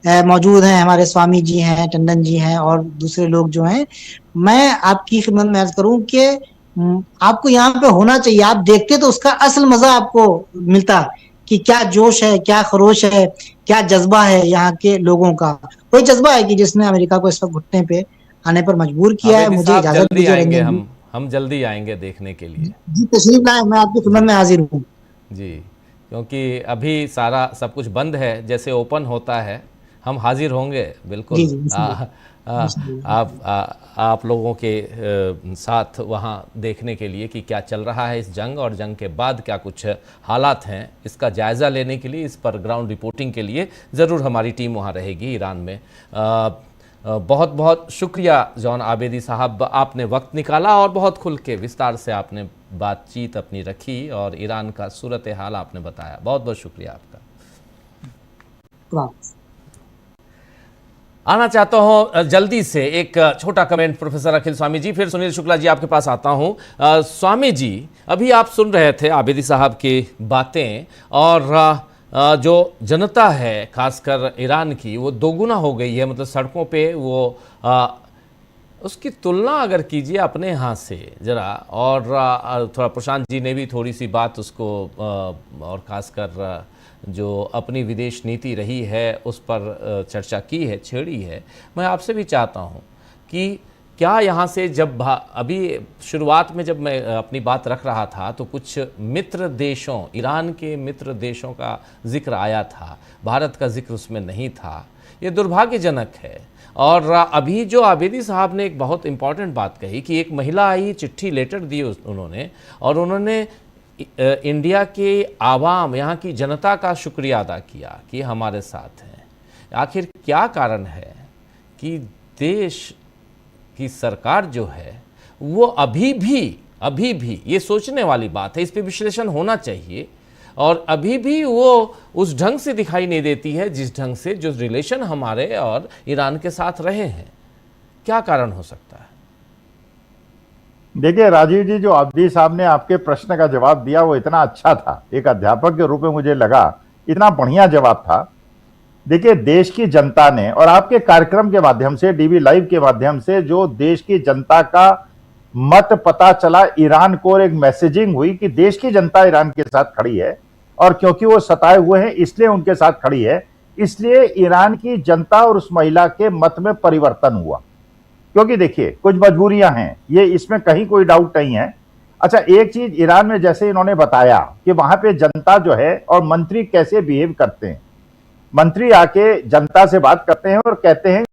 मौजूद हैं, हमारे स्वामी जी हैं, टंडन जी हैं और दूसरे लोग जो हैं, मैं आपकी खिदमत में अर्ज करूं कि आपको यहाँ पे होना चाहिए। आप देखते तो उसका असल मजा आपको मिलता कि क्या जोश है, क्या खरोश है, क्या जज्बा है यहाँ के लोगों का। कोई जज्बा है कि जिसने अमेरिका को इस वक्त घुटने पे आने पर मजबूर किया है। मुझे इजाजत जल्दी दीजिए आएंगे, रंजन जी। हम जल्दी आएंगे देखने के लिए। जी तशरीफ लाए, मैं आपकी खिदमत में हाजिर हूँ। जी, क्योंकि अभी सारा सब कुछ बंद है, जैसे ओपन होता है हम हाजिर होंगे बिल्कुल। जी जी आप लोगों के साथ वहाँ देखने के लिए कि क्या चल रहा है इस जंग और जंग के बाद क्या कुछ हालात हैं, इसका जायज़ा लेने के लिए, इस पर ग्राउंड रिपोर्टिंग के लिए ज़रूर हमारी टीम वहाँ रहेगी ईरान में। बहुत बहुत शुक्रिया जॉन आबेदी साहब, आपने वक्त निकाला और बहुत खुल के विस्तार से आपने बातचीत अपनी रखी और ईरान का सूरत हाल आपने बताया। बहुत बहुत शुक्रिया आपका। आना चाहता हूं जल्दी से एक छोटा कमेंट प्रोफेसर अखिल स्वामी जी, फिर सुनील शुक्ला जी आपके पास आता हूं। स्वामी जी, अभी आप सुन रहे थे आबेदी साहब की बातें और जो जनता है खासकर ईरान की वो दोगुना हो गई है, मतलब सड़कों पे वो उसकी तुलना अगर कीजिए अपने यहाँ से ज़रा, और थोड़ा प्रशांत जी ने भी थोड़ी सी बात उसको और ख़ासकर जो अपनी विदेश नीति रही है उस पर चर्चा की है, छेड़ी है। मैं आपसे भी चाहता हूँ कि क्या यहाँ से जब अभी शुरुआत में जब मैं अपनी बात रख रहा था तो कुछ मित्र देशों, ईरान के मित्र देशों का जिक्र आया था, भारत का जिक्र उसमें नहीं था। ये दुर्भाग्यजनक है। और अभी जो आबेदी साहब ने एक बहुत इम्पॉर्टेंट बात कही कि एक महिला आई, चिट्ठी लेटर दी उन्होंने, और उन्होंने इंडिया के आवाम, यहाँ की जनता का शुक्रिया अदा किया कि हमारे साथ हैं। आखिर क्या कारण है कि देश की सरकार जो है वो अभी भी ये सोचने वाली बात है, इस पे विश्लेषण होना चाहिए, और अभी भी वो उस ढंग से दिखाई नहीं देती है जिस ढंग से जो रिलेशन हमारे और ईरान के साथ रहे हैं। क्या कारण हो सकता है? देखिए राजीव जी, जो आबेदी साहब ने आपके प्रश्न का जवाब दिया वो इतना अच्छा था, एक अध्यापक के रूप में मुझे लगा इतना बढ़िया जवाब था। देखिए, देश की जनता ने, और आपके कार्यक्रम के माध्यम से, डीवी लाइव के माध्यम से जो देश की जनता का मत पता चला ईरान को, और एक मैसेजिंग हुई कि देश की जनता ईरान के साथ खड़ी है, और क्योंकि वो सताए हुए हैं इसलिए उनके साथ खड़ी है, इसलिए ईरान की जनता और उस महिला के मत में परिवर्तन हुआ। क्योंकि देखिए, कुछ मजबूरियां हैं, ये इसमें कहीं कोई डाउट नहीं है। अच्छा, एक चीज ईरान में जैसे इन्होंने बताया कि वहां पे जनता जो है और मंत्री कैसे बिहेव करते हैं, मंत्री आके जनता से बात करते हैं और कहते हैं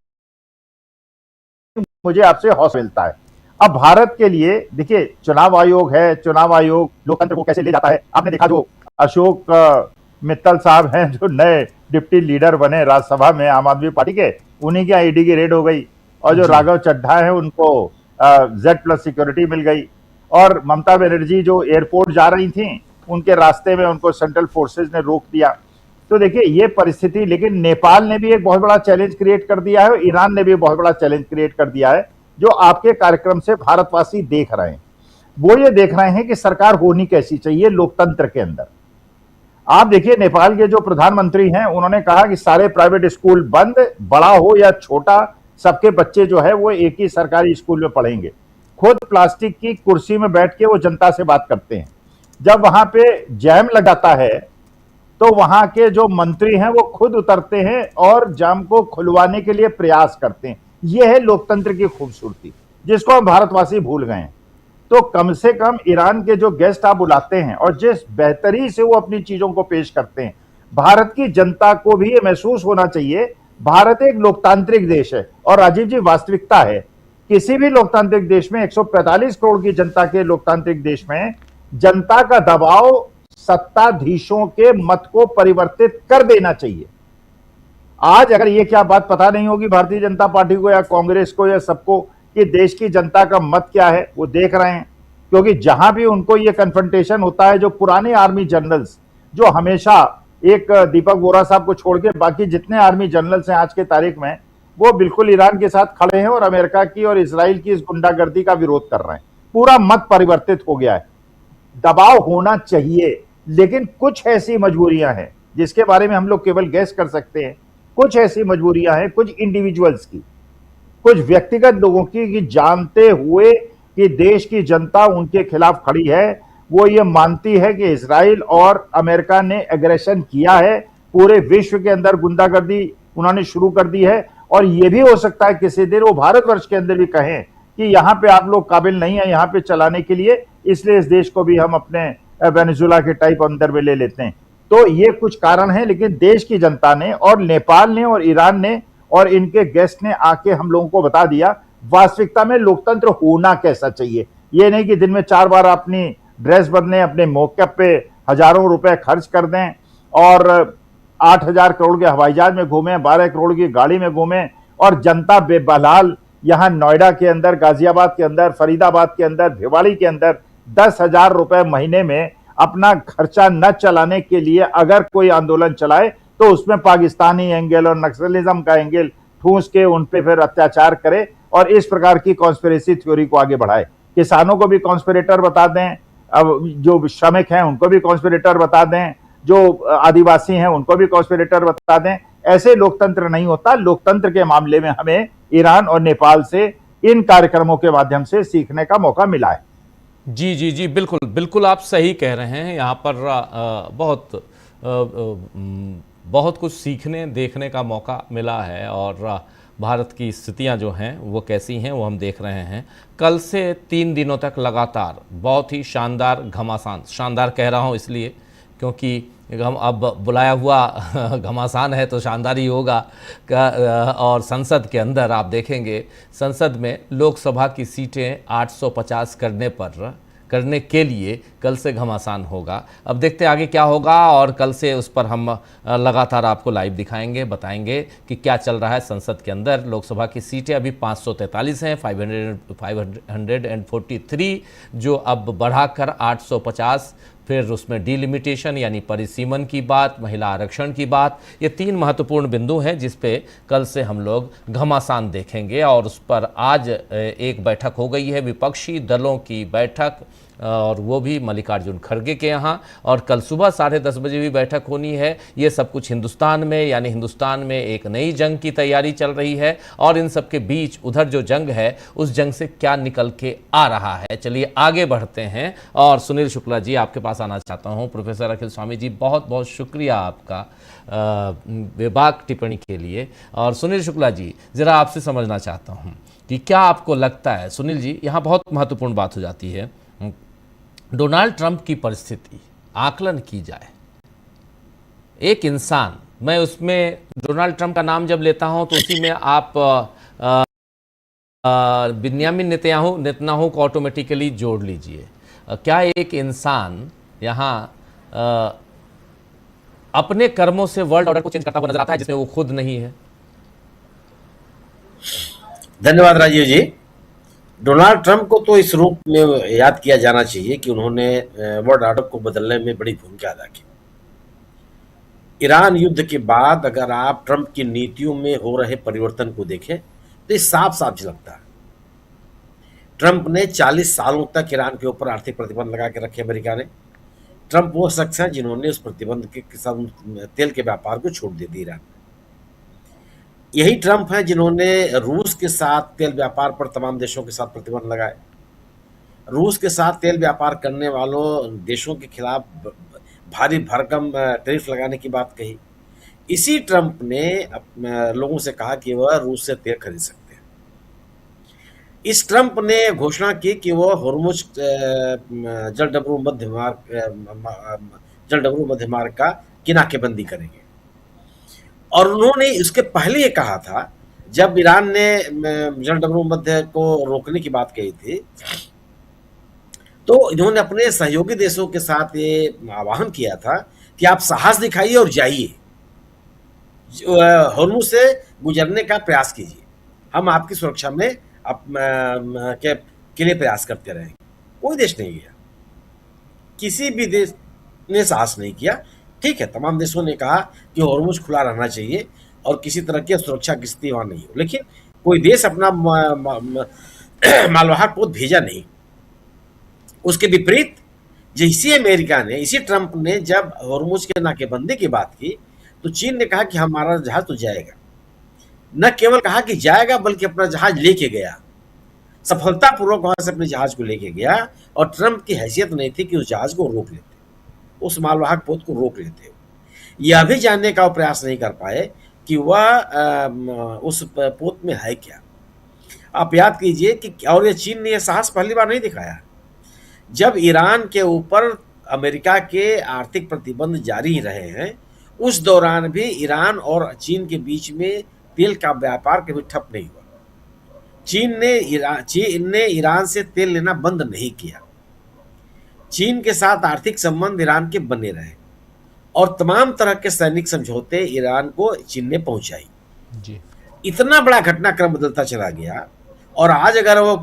मुझे आपसे हौसला मिलता है। अब भारत के लिए देखिए, चुनाव आयोग है, चुनाव आयोग लोकतंत्र को कैसे ले जाता है। आपने देखा जो अशोक मित्तल साहब हैं, जो नए डिप्टी लीडर बने राज्यसभा में आम आदमी पार्टी के, उन्हीं की ईडी की रेड हो गई, और जो राघव चड्ढा है उनको Z+ सिक्योरिटी मिल गई, और ममता बनर्जी जो एयरपोर्ट जा रही थी उनके रास्ते में उनको सेंट्रल फोर्सेज ने रोक दिया। तो देखिए ये परिस्थिति, लेकिन नेपाल ने भी एक बहुत बड़ा चैलेंज क्रिएट कर दिया है और ईरान ने भी बहुत बड़ा चैलेंज क्रिएट कर दिया है, जो आपके कार्यक्रम से भारतवासी देख रहे हैं। वो ये देख रहे हैं कि सरकार होनी कैसी चाहिए लोकतंत्र के अंदर। आप देखिए नेपाल के जो प्रधानमंत्री हैं, उन्होंने कहा कि सारे प्राइवेट स्कूल बंद, बड़ा हो या छोटा, सबके बच्चे जो है वो एक ही सरकारी स्कूल में पढ़ेंगे। खुद प्लास्टिक की कुर्सी में बैठ के वो जनता से बात करते हैं। जब वहां पे जैम लगाता है तो वहां के जो मंत्री हैं वो खुद उतरते हैं और जाम को खुलवाने के लिए प्रयास करते हैं। यह है लोकतंत्र की खूबसूरती, जिसको हम भारतवासी भूल गए हैं। तो कम से कम ईरान के जो गेस्ट आप बुलाते हैं और जिस बेहतरी से वो अपनी चीजों को पेश करते हैं, भारत की जनता को भी ये महसूस होना चाहिए भारत एक लोकतांत्रिक देश है। और राजीव जी, वास्तविकता है किसी भी लोकतांत्रिक देश में, 145 करोड़ की जनता के लोकतांत्रिक देश में, जनता का दबाव सत्ताधीशों के मत को परिवर्तित कर देना चाहिए। आज अगर ये क्या बात पता नहीं होगी भारतीय जनता पार्टी को या कांग्रेस को या सबको कि देश की जनता का मत क्या है, वो देख रहे हैं। क्योंकि जहां भी उनको ये कन्फ्रंटेशन होता है, जो पुराने आर्मी जनरल्स जो हमेशा, एक दीपक बोरा साहब को छोड़ के बाकी जितने आर्मी जनरल्स हैं आज के तारीख में, वो बिल्कुल ईरान के साथ खड़े हैं और अमेरिका की और इजराइल की इस गुंडागर्दी का विरोध कर रहे हैं। पूरा मत परिवर्तित हो गया है। दबाव होना चाहिए, लेकिन कुछ ऐसी मजबूरियां हैं जिसके बारे में हम लोग केवल गैस कर सकते हैं। कुछ ऐसी मजबूरियां हैं कुछ इंडिविजुअल्स की, कुछ व्यक्तिगत लोगों की, कि जानते हुए कि देश की जनता उनके खिलाफ खड़ी है, वो ये मानती है कि इजराइल और अमेरिका ने एग्रेशन किया है, पूरे विश्व के अंदर गुंडागर्दी उन्होंने शुरू कर दी है। और ये भी हो सकता है किसी दिन वो भारतवर्ष के अंदर भी कहें कि यहाँ पे आप लोग काबिल नहीं है यहाँ पे चलाने के लिए, इसलिए इस देश को भी हम अपने वेनेजुला के टाइप अंदर में ले लेते हैं। तो ये कुछ कारण है, लेकिन देश की जनता ने और नेपाल ने और ईरान ने और इनके गेस्ट ने आके हम लोगों को बता दिया वास्तविकता में लोकतंत्र होना कैसा चाहिए। ये नहीं कि दिन में 4 बार अपनी ड्रेस बदलें, अपने मौके पे हजारों रुपए खर्च कर दें और 8,000 करोड़ के हवाई जहाज में घूमें, 12 करोड़ की गाड़ी में घूमें और जनता बेबलाल यहाँ नोएडा के अंदर, गाजियाबाद के अंदर, फरीदाबाद के अंदर, भिवाड़ी के अंदर 10,000 रुपए महीने में अपना खर्चा न चलाने के लिए अगर कोई आंदोलन चलाए तो उसमें पाकिस्तानी एंगल और नक्सलिज्म का एंगल ठूंस के उन पे फिर अत्याचार करे और इस प्रकार की कॉन्स्पिरेसी थ्योरी को आगे बढ़ाए। किसानों को भी कॉन्स्पिरेटर बता दें, अब जो श्रमिक हैं उनको भी कॉन्स्पिरेटर बता दें, जो आदिवासी हैं उनको भी कॉन्स्पिरेटर बता दें। ऐसे लोकतंत्र नहीं होता। लोकतंत्र के मामले में हमें ईरान और नेपाल से इन कार्यक्रमों के माध्यम से सीखने का मौका मिला है। जी जी जी, बिल्कुल बिल्कुल आप सही कह रहे हैं। यहाँ पर बहुत कुछ सीखने देखने का मौका मिला है और भारत की स्थितियाँ जो हैं वो कैसी हैं वो हम देख रहे हैं। कल से 3 दिनों तक लगातार बहुत ही शानदार घमासान, शानदार कह रहा हूँ इसलिए क्योंकि हम अब बुलाया हुआ घमासान है तो शानदार ही होगा। और संसद के अंदर आप देखेंगे, संसद में लोकसभा की सीटें 850 करने के लिए कल से घमासान होगा। अब देखते हैं आगे क्या होगा और कल से उस पर हम लगातार आपको लाइव दिखाएंगे, बताएंगे कि क्या चल रहा है संसद के अंदर। लोकसभा की सीटें अभी 543 हैं, 543 जो अब बढ़ाकर 850, फिर उसमें डिलिमिटेशन यानी परिसीमन की बात, महिला आरक्षण की बात, ये 3 महत्वपूर्ण बिंदु हैं जिस पे कल से हम लोग घमासान देखेंगे। और उस पर आज एक बैठक हो गई है, विपक्षी दलों की बैठक, और वो भी मल्लिकार्जुन खड़गे के यहाँ, और कल सुबह 10:30 बजे भी बैठक होनी है। ये सब कुछ हिंदुस्तान में, यानी हिंदुस्तान में एक नई जंग की तैयारी चल रही है और इन सब के बीच उधर जो जंग है उस जंग से क्या निकल के आ रहा है। चलिए आगे बढ़ते हैं और सुनील शुक्ला जी आपके पास आना चाहता हूँ। प्रोफेसर अखिल स्वामी जी, बहुत बहुत शुक्रिया आपका बेबाक टिप्पणी के लिए। और सुनील शुक्ला जी, ज़रा आपसे समझना चाहता हूँ कि क्या आपको लगता है, सुनील जी यहाँ बहुत महत्वपूर्ण बात हो जाती है, डोनाल्ड ट्रंप की परिस्थिति आकलन की जाए, एक इंसान, मैं उसमें डोनाल्ड ट्रंप का नाम जब लेता हूं तो उसी में आप बिन्यामिन नेतन्याहू को ऑटोमेटिकली जोड़ लीजिए। क्या एक इंसान यहाँ अपने कर्मों से वर्ल्ड ऑर्डर को चेंज करता हुआ नजर आता है जिसमें वो खुद नहीं है? धन्यवाद राजीव जी। डोनाल्ड ट्रंप को तो इस रूप में याद किया जाना चाहिए कि उन्होंने वर्ल्ड ऑर्डर को बदलने में बड़ी भूमिका अदा की। ईरान युद्ध के बाद अगर आप ट्रंप की नीतियों में हो रहे परिवर्तन को देखें तो ये साफ साफ झलकता है। ट्रंप ने 40 सालों तक ईरान के ऊपर आर्थिक प्रतिबंध लगा के रखे अमेरिका ने। ट्रंप वो शख्स हैं जिन्होंने उस प्रतिबंध के साथ तेल के व्यापार को छूट दे दी ईरान। यही ट्रंप हैं जिन्होंने रूस के साथ तेल व्यापार पर तमाम देशों के साथ प्रतिबंध लगाए। रूस के साथ तेल व्यापार करने वालों देशों के खिलाफ भारी भरकम टैरिफ लगाने की बात कही। इसी ट्रंप ने लोगों से कहा कि वह रूस से तेल खरीद सकते हैं। इस ट्रंप ने घोषणा की कि वह होर्मुज जलडबरू मध्य मार्ग का की नाकेबंदी करेंगे। और उन्होंने इसके पहले ये कहा था, जब ईरान ने जलडबरू मध्य को रोकने की बात कही थी, तो इन्होंने अपने सहयोगी देशों के साथ ये आह्वान किया था कि आप साहस दिखाइए और जाइए, होर्मुज से गुजरने का प्रयास कीजिए, हम आपकी सुरक्षा में के लिए प्रयास करते रहेंगे। कोई देश नहीं गया, किसी भी देश ने साहस नहीं किया। ठीक है, तमाम देशों ने कहा कि होर्मुज खुला रहना चाहिए और किसी तरह की सुरक्षा की स्थिति वहां नहीं हो, लेकिन कोई देश अपना मालवाहक पोत भेजा नहीं। उसके विपरीत इसी अमेरिका ने, इसी ट्रंप ने जब होर्मुज के नाकेबंदी की बात की तो चीन ने कहा कि हमारा जहाज तो जाएगा। न केवल कहा कि जाएगा बल्कि अपना जहाज लेके गया, सफलतापूर्वक वहां से अपने जहाज को लेके गया। और ट्रंप की हैसियत नहीं थी कि उस जहाज को रोक लेते, उस मालवाहक पोत को रोक लेते। यह भी जानने का प्रयास नहीं कर पाए कि वह उस पोत में है क्या। आप याद कीजिए कि और ये चीन ने यह साहस पहली बार नहीं दिखाया। जब ईरान के ऊपर अमेरिका के आर्थिक प्रतिबंध जारी रहे हैं, उस दौरान भी ईरान और चीन के बीच में तेल का व्यापार कभी ठप नहीं हुआ। चीन ने ईरान से तेल लेना बंद नहीं किया। चीन के साथ आर्थिक संबंध ईरान के बने रहे और तमाम तरह के सैनिक समझौते ईरान को चीन ने पहुंचाई। जी। इतना बड़ा घटनाक्रम बदलता चला गया। और आज अगर वो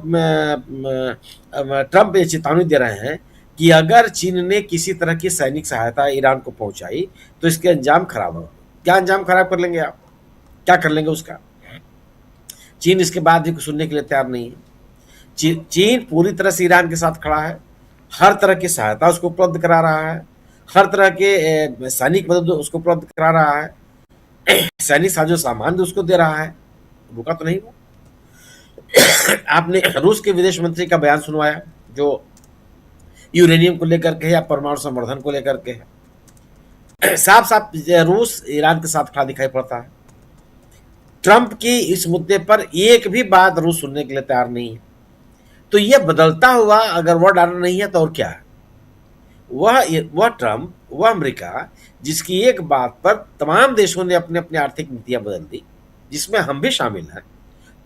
ट्रंप ये चेतावनी दे रहे हैं कि अगर चीन ने किसी तरह की सैनिक सहायता ईरान को पहुंचाई तो इसके अंजाम खराब हो। क्या अंजाम खराब कर लेंगे आप? क्या कर लेंगे उसका? चीन इसके बाद भी कुछ सुनने के लिए तैयार नहीं है। चीन पूरी तरह से ईरान के साथ खड़ा है, हर तरह की सहायता उसको उपलब्ध करा रहा है, हर तरह के सैनिक मदद उसको उपलब्ध करा रहा है, सैनिक साजो सामान भी उसको दे रहा है। रुका तो नहीं वो। आपने रूस के विदेश मंत्री का बयान सुनवाया जो यूरेनियम को लेकर के या परमाणु संवर्धन को लेकर के है। साफ साफ रूस ईरान के साथ खड़ा दिखाई पड़ता है। ट्रंप की इस मुद्दे पर एक भी बात रूस सुनने के लिए तैयार नहीं है। तो यह बदलता हुआ अगर वर्ल्ड ऑर्डर नहीं है तो और क्या है? वह ट्रंप, वह अमेरिका जिसकी एक बात पर तमाम देशों ने अपने अपने आर्थिक नीतियां बदल दी, जिसमें हम भी शामिल हैं,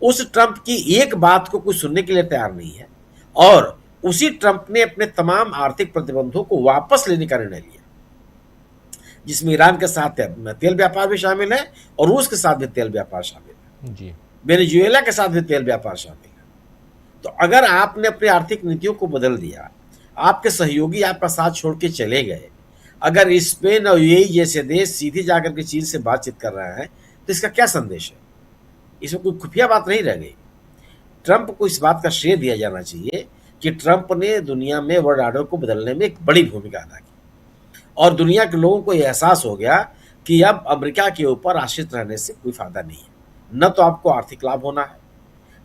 उस ट्रंप की एक बात को कोई सुनने के लिए तैयार नहीं है। और उसी ट्रंप ने अपने तमाम आर्थिक प्रतिबंधों को वापस लेने का निर्णय लिया, जिसमें ईरान के साथ तेल व्यापार भी शामिल है और रूस के साथ भी तेल व्यापार शामिल है, वेनेजुएला के साथ भी तेल व्यापार शामिल है। तो अगर आपने अपनी आर्थिक नीतियों को बदल दिया, आपके सहयोगी आपका साथ छोड़ के चले गए, अगर स्पेन और यूएई जैसे देश सीधे जाकर के चीन से बातचीत कर रहे हैं, तो इसका क्या संदेश है? इसमें कोई खुफिया बात नहीं रह गई। ट्रंप को इस बात का श्रेय दिया जाना चाहिए कि ट्रंप ने दुनिया में वर्ल्ड ऑर्डर को बदलने में एक बड़ी भूमिका अदा की और दुनिया के लोगों को यह एहसास हो गया कि अब अमेरिका के ऊपर आश्रित रहने से कोई फायदा नहीं है। न तो आपको आर्थिक लाभ होना है,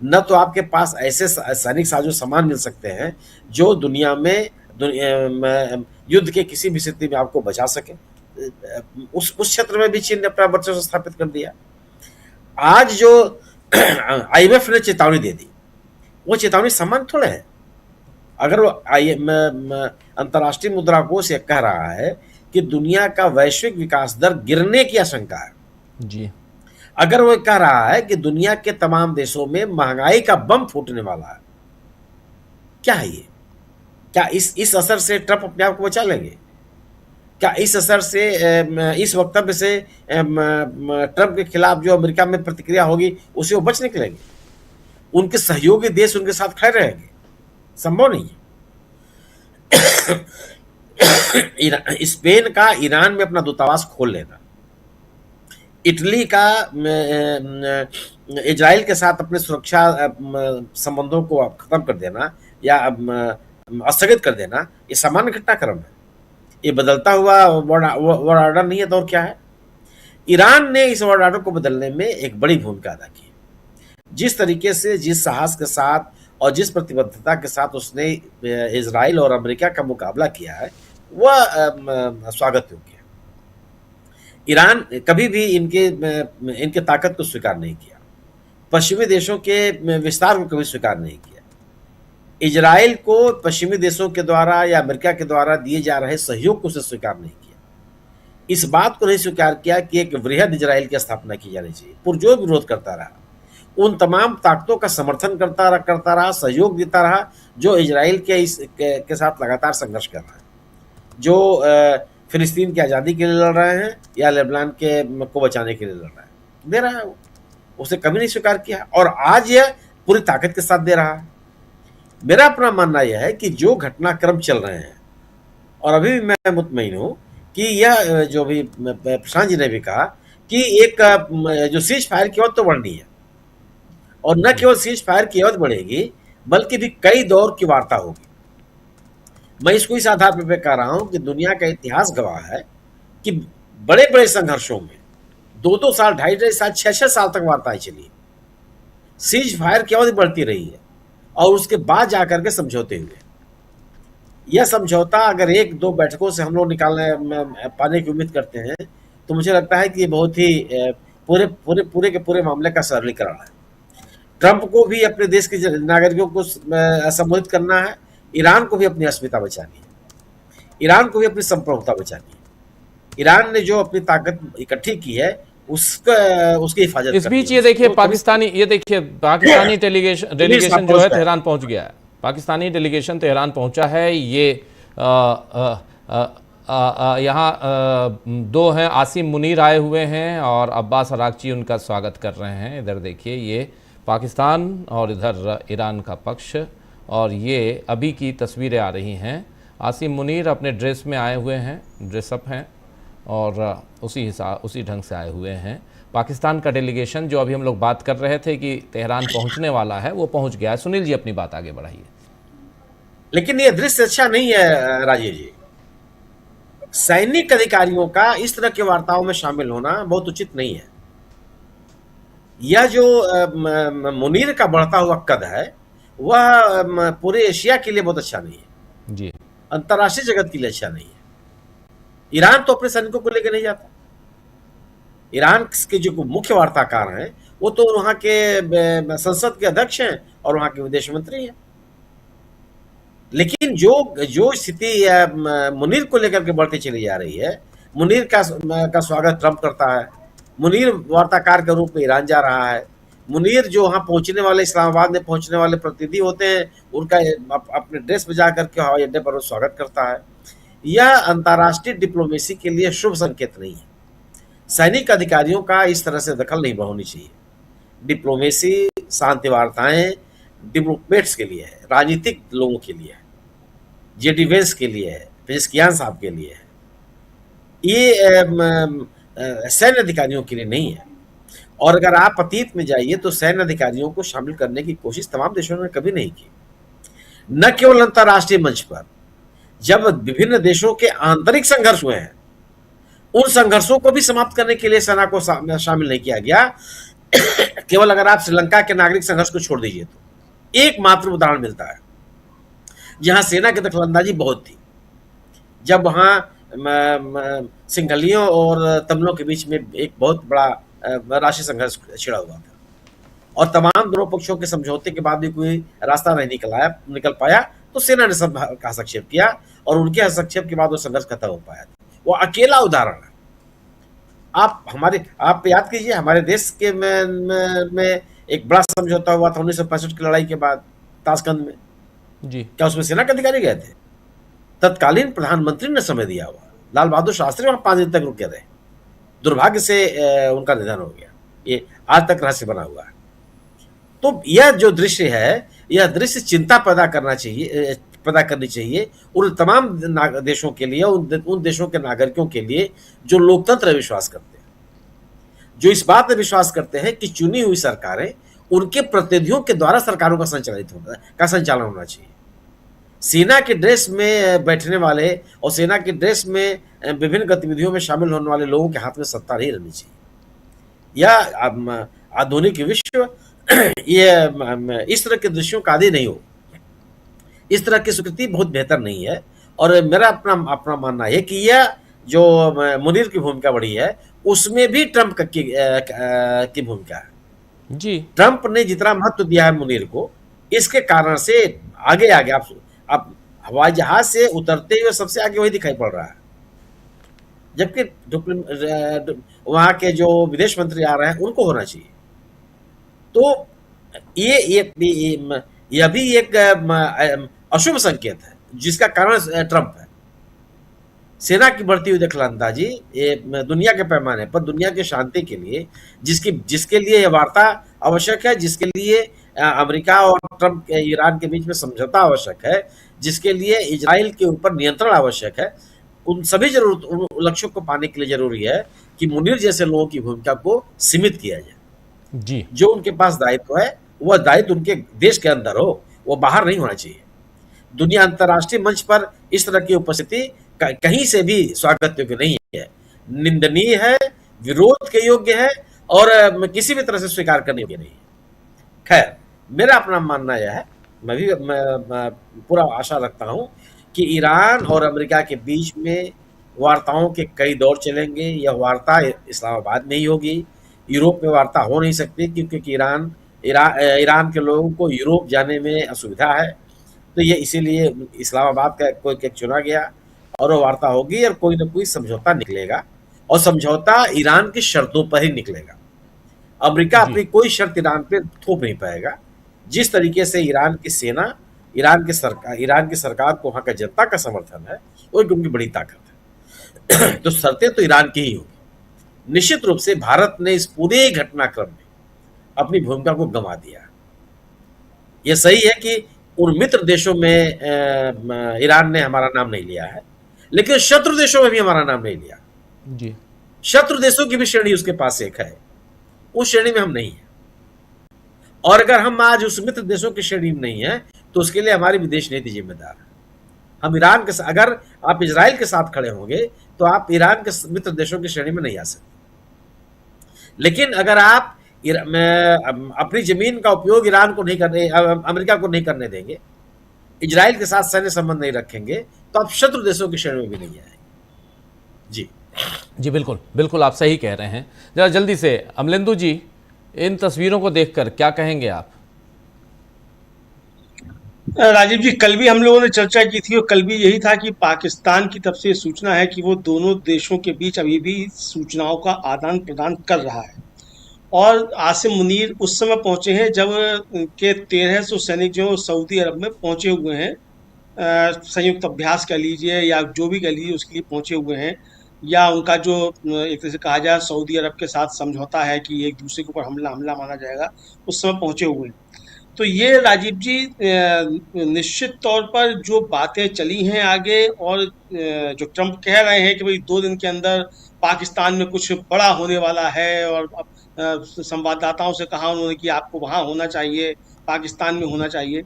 न तो आपके पास ऐसे सैनिक साजो सामान मिल सकते हैं जो दुनिया में युद्ध के किसी भी स्थिति में आपको बचा सके। उस क्षेत्र में भी चीन ने अपना वर्चस्व स्थापित कर दिया। आज जो आईएमएफ ने चेतावनी दे दी, वो चेतावनी सामान्य थोड़े है। अगर वो अंतर्राष्ट्रीय मुद्रा कोष ये कह रहा है कि दुनिया का वैश्विक विकास दर गिरने की आशंका है जी, अगर वो कह रहा है कि दुनिया के तमाम देशों में महंगाई का बम फूटने वाला है, क्या है ये? क्या इस असर से ट्रंप अपने आप को बचा लेंगे? क्या इस असर से, इस वक्तव्य से ट्रंप के खिलाफ जो अमेरिका में प्रतिक्रिया होगी उसे वो बच निकलेंगे? उनके सहयोगी देश उनके साथ खड़े रहेंगे? संभव नहीं है। स्पेन का ईरान में अपना दूतावास खोल लेना, इटली का इजराइल के साथ अपने सुरक्षा संबंधों को खत्म कर देना या स्थगित कर देना, ये सामान्य घटनाक्रम है। ये बदलता हुआ वर्ल्ड ऑर्डर नहीं है तो और क्या है। ईरान ने इस वर्ल्ड ऑर्डर को बदलने में एक बड़ी भूमिका अदा की। जिस तरीके से, जिस साहस के साथ और जिस प्रतिबद्धता के साथ उसने इजराइल और अमेरिका का मुकाबला किया है, वह स्वागत योग्य है। ईरान कभी भी इनके ताकत को स्वीकार नहीं किया, पश्चिमी देशों के विस्तार को कभी स्वीकार नहीं किया, इजराइल को पश्चिमी देशों के द्वारा या अमेरिका के द्वारा दिए जा रहे सहयोग को उसे स्वीकार नहीं किया। इस बात को नहीं स्वीकार किया कि एक वृहद इजराइल की स्थापना की जानी चाहिए। पुरजोर विरोध करता रहा, उन तमाम ताकतों का समर्थन करता रहा, सहयोग देता रहा जो इजराइल के साथ लगातार संघर्ष कर रहा है, जो फिलिस्तीन की आज़ादी के लिए लड़ रहे हैं या लेबनान को बचाने के लिए लड़ रहे हैं, दे रहा है वो। उसे कभी नहीं स्वीकार किया और आज यह पूरी ताकत के साथ दे रहा है। मेरा अपना मानना यह है कि जो घटनाक्रम चल रहे हैं, और अभी भी मैं मुतमईन हूँ कि यह जो भी प्रशांत जी ने भी कहा कि एक जो सीज फायर की ओर तो बढ़नी है, और न केवल सीज फायर की ओर बढ़ेगी बल्कि भी कई दौर की वार्ता होगी। मैं इसको इस आधार पर कह रहा हूं कि दुनिया का इतिहास गवाह है कि बड़े बड़े संघर्षों में 2-2 साल, 2.5 साल, 6-6 साल तक वार्ताएं चली, सीज फायर की अवधि बढ़ती रही है और उसके बाद जाकर के समझौते हुए। यह समझौता अगर 1-2 बैठकों से हम लोग पाने की उम्मीद करते हैं तो मुझे लगता है कि ये बहुत ही पूरे के पूरे मामले का सरलीकरण है। ट्रंप को भी अपने देश के नागरिकों को संबोधित करना है, ईरान को भी अपनी अस्मिता बचानी है, ईरान को भी अपनी संप्रभुता बचानी है। ईरान ने जो अपनी ताकत इकट्ठी की है उसकी हिफाजत। इस बीच ये देखिए पाकिस्तानी डेलीगेशन जो है तेहरान पहुंच गया है। पाकिस्तानी डेलीगेशन तेहरान पहुंचा है। ये यहाँ 2 हैं, आसिम मुनीर आए हुए हैं और अब्बास अरागची उनका स्वागत कर रहे हैं। इधर देखिए, ये पाकिस्तान और इधर ईरान का पक्ष, और ये अभी की तस्वीरें आ रही हैं। आसिम मुनीर अपने ड्रेस में आए हुए हैं, ड्रेसअप हैं, और उसी ढंग से आए हुए हैं। पाकिस्तान का डेलीगेशन जो अभी हम लोग बात कर रहे थे कि तेहरान पहुंचने वाला है, वो पहुंच गया है। सुनील जी अपनी बात आगे बढ़ाइए। लेकिन ये दृश्य अच्छा नहीं है राजीव जी। सैनिक अधिकारियों का इस तरह की वार्ताओं में शामिल होना बहुत उचित नहीं है। यह जो मुनीर का बढ़ता हुआ कद है वह पूरे एशिया के लिए बहुत अच्छा नहीं है जी, अंतर्राष्ट्रीय जगत के लिए अच्छा नहीं है। ईरान तो अपने सैनिकों को लेकर नहीं जाता। ईरान के जो मुख्य वार्ताकार हैं वो तो वहां के संसद के अध्यक्ष हैं और वहां के विदेश मंत्री हैं। लेकिन जो स्थिति मुनीर को लेकर के बढ़ती चली जा रही है, मुनीर का स्वागत ट्रंप करता है, मुनीर वार्ताकार के रूप में ईरान जा रहा है, मुनीर जो वहां पहुंचने वाले, इस्लामाबाद में पहुंचने वाले प्रतिनिधि होते हैं, उनका अपने ड्रेस में जा करके हवाई अड्डे पर स्वागत करता है। यह अंतर्राष्ट्रीय डिप्लोमेसी के लिए शुभ संकेत नहीं है। सैनिक अधिकारियों का इस तरह से दखल नहीं होनी चाहिए। डिप्लोमेसी, शांति वार्ताएं डिप्लोमेट्स के लिए है, राजनीतिक लोगों के लिए है, जेडी वेंस के लिए है, पेजेस्कियान साहब के लिए है। ये सैन्य अधिकारियों के लिए नहीं है। और अगर आप अतीत में जाइए तो सैन्य अधिकारियों को शामिल करने की कोशिश तमाम देशों ने कभी नहीं की। न केवल अंतर्राष्ट्रीय मंच पर, जब विभिन्न देशों के आंतरिक संघर्ष हुए हैं, उन संघर्षों को भी समाप्त करने के लिए सेना को शामिल नहीं किया गया। केवल अगर आप श्रीलंका के नागरिक संघर्ष को छोड़ दीजिए तो एकमात्र उदाहरण मिलता है जहां सेना की दखलंदाजी बहुत थी, जब वहां सिंघलियों और तमिलों के बीच में एक बहुत बड़ा राष्ट्रीय संघर्ष छिड़ा हुआ था और तमाम दोनों पक्षों के समझौते के बाद भी कोई रास्ता नहीं निकल पाया, तो सेना ने सब हस्तक्षेप किया और उनके हस्तक्षेप के बाद वो संघर्ष खत्म हो पाया। वो अकेला उदाहरण है। आप याद कीजिए, हमारे देश के में एक बड़ा समझौता हुआ था 1965 की लड़ाई के बाद ताशकंद में जी। क्या उसमें सेना के अधिकारी गए थे? तत्कालीन प्रधानमंत्री ने समय दिया हुआ, लाल बहादुर शास्त्री वहां 5 दिन तक रुके रहे। दुर्भाग्य से उनका निधन हो गया। ये आज तक रहस्य बना हुआ है। तो यह जो दृश्य है, यह दृश्य चिंता पैदा करनी चाहिए उन तमाम देशों के लिए, उन देशों के नागरिकों के लिए जो लोकतंत्र में विश्वास करते हैं, जो इस बात में विश्वास करते हैं कि चुनी हुई सरकारें उनके प्रतिनिधियों के द्वारा सरकारों का संचालन होना चाहिए। सेना के ड्रेस में बैठने वाले और सेना के ड्रेस में विभिन्न गतिविधियों में शामिल होने वाले लोगों के हाथ में सत्ता नहीं रहनी चाहिए। यह आधुनिक विश्व ये इस तरह के दृश्यों का आदी नहीं हो। इस तरह की स्वीकृति बहुत बेहतर नहीं है। और मेरा अपना मानना है कि यह जो मुनीर की भूमिका बड़ी है उसमें भी ट्रंप की भूमिका है जी। ट्रंप ने जितना महत्व दिया है मुनीर को, इसके कारण से आगे आगे आप हवाई जहाज से उतरते हुए सबसे आगे वही दिखाई पड़ रहा है, जबकि वहां के जो विदेश मंत्री आ रहे हैं उनको होना चाहिए। तो यह भी एक अशुभ संकेत है जिसका कारण ट्रंप है। सेना की बढ़ती हुई दखलंदाजी ये दुनिया के पैमाने पर दुनिया की शांति के लिए जिसके लिए यह वार्ता आवश्यक है, जिसके लिए अमेरिका और ट्रंप ईरान के बीच में समझौता आवश्यक है, जिसके लिए इजराइल के ऊपर नियंत्रण आवश्यक है, उन सभी उन लक्ष्यों को पाने के लिए जरूरी है कि मुनीर जैसे लोगों की भूमिका को सीमित किया जाए जी। जो उनके पास दायित्व है वह दायित्व उनके देश के अंदर हो, वो बाहर नहीं होना चाहिए। दुनिया अंतर्राष्ट्रीय मंच पर इस तरह की उपस्थिति कहीं से भी स्वागत योग्य नहीं है, निंदनीय है, विरोध के योग्य है और किसी भी तरह से स्वीकार करने योग्य नहीं है। खैर, मेरा अपना मानना यह है, मैं पूरा आशा रखता हूं कि ईरान और अमेरिका के बीच में वार्ताओं के कई दौर चलेंगे। यह वार्ता इस्लामाबाद में ही होगी, यूरोप में वार्ता हो नहीं सकती क्योंकि ईरान के लोगों को यूरोप जाने में असुविधा है। तो ये इसीलिए इस्लामाबाद का कोई चुना गया और वो वार्ता होगी और कोई ना कोई समझौता निकलेगा और समझौता ईरान की शर्तों पर ही निकलेगा। अमेरिका अपनी कोई शर्त ईरान पे थोप नहीं पाएगा। जिस तरीके से ईरान की सेना, ईरान की सरकार को वहां का जनता का समर्थन है, वो एक उनकी बड़ी ताकत है। तो शर्तें तो ईरान की ही होगी। निश्चित रूप से भारत ने इस पूरे घटनाक्रम में अपनी भूमिका को गंवा दिया। यह सही है कि उन मित्र देशों में ईरान ने हमारा नाम नहीं लिया है, लेकिन शत्रु देशों में भी हमारा नाम नहीं लिया जी। शत्रु देशों की भी श्रेणी उसके पास एक है, उस श्रेणी में हम नहीं है। और अगर हम आज उस मित्र देशों की श्रेणी में नहीं है तो उसके लिए हमारी विदेश नीति जिम्मेदार है। हम ईरान के अगर आप इजराइल के साथ खड़े होंगे तो आप ईरान के मित्र देशों की श्रेणी में नहीं आ सकते। लेकिन अगर आप अपनी जमीन का उपयोग ईरान को नहीं करने, अमेरिका को नहीं करने देंगे, इजराइल के साथ सैन्य संबंध नहीं रखेंगे, तो आप शत्रु देशों की श्रेणी में भी नहीं आएंगे। जी बिल्कुल बिल्कुल, आप सही कह रहे हैं। जरा जल्दी से अमलेंदु जी, इन तस्वीरों को देखकर क्या कहेंगे आप? राजीव जी, कल भी हम लोगों ने चर्चा की थी और कल भी यही था कि पाकिस्तान की तरफ से सूचना है कि वो दोनों देशों के बीच अभी भी सूचनाओं का आदान प्रदान कर रहा है। और आसिम मुनीर उस समय पहुंचे हैं जब के 1300 सैनिक जो सऊदी अरब में पहुंचे हुए हैं, संयुक्त अभ्यास कह लीजिए या जो भी कह लीजिए उसके लिए पहुंचे हुए हैं, या उनका जो एक तरह से कहा जाए सऊदी अरब के साथ समझौता है कि एक दूसरे के ऊपर हमला माना जाएगा, उस समय पहुंचे हुए हैं। तो ये राजीव जी निश्चित तौर पर जो बातें चली हैं आगे और जो ट्रंप कह रहे हैं कि भाई 2 दिन के अंदर पाकिस्तान में कुछ बड़ा होने वाला है, और संवाददाताओं से कहा उन्होंने कि आपको वहाँ होना चाहिए, पाकिस्तान में होना चाहिए।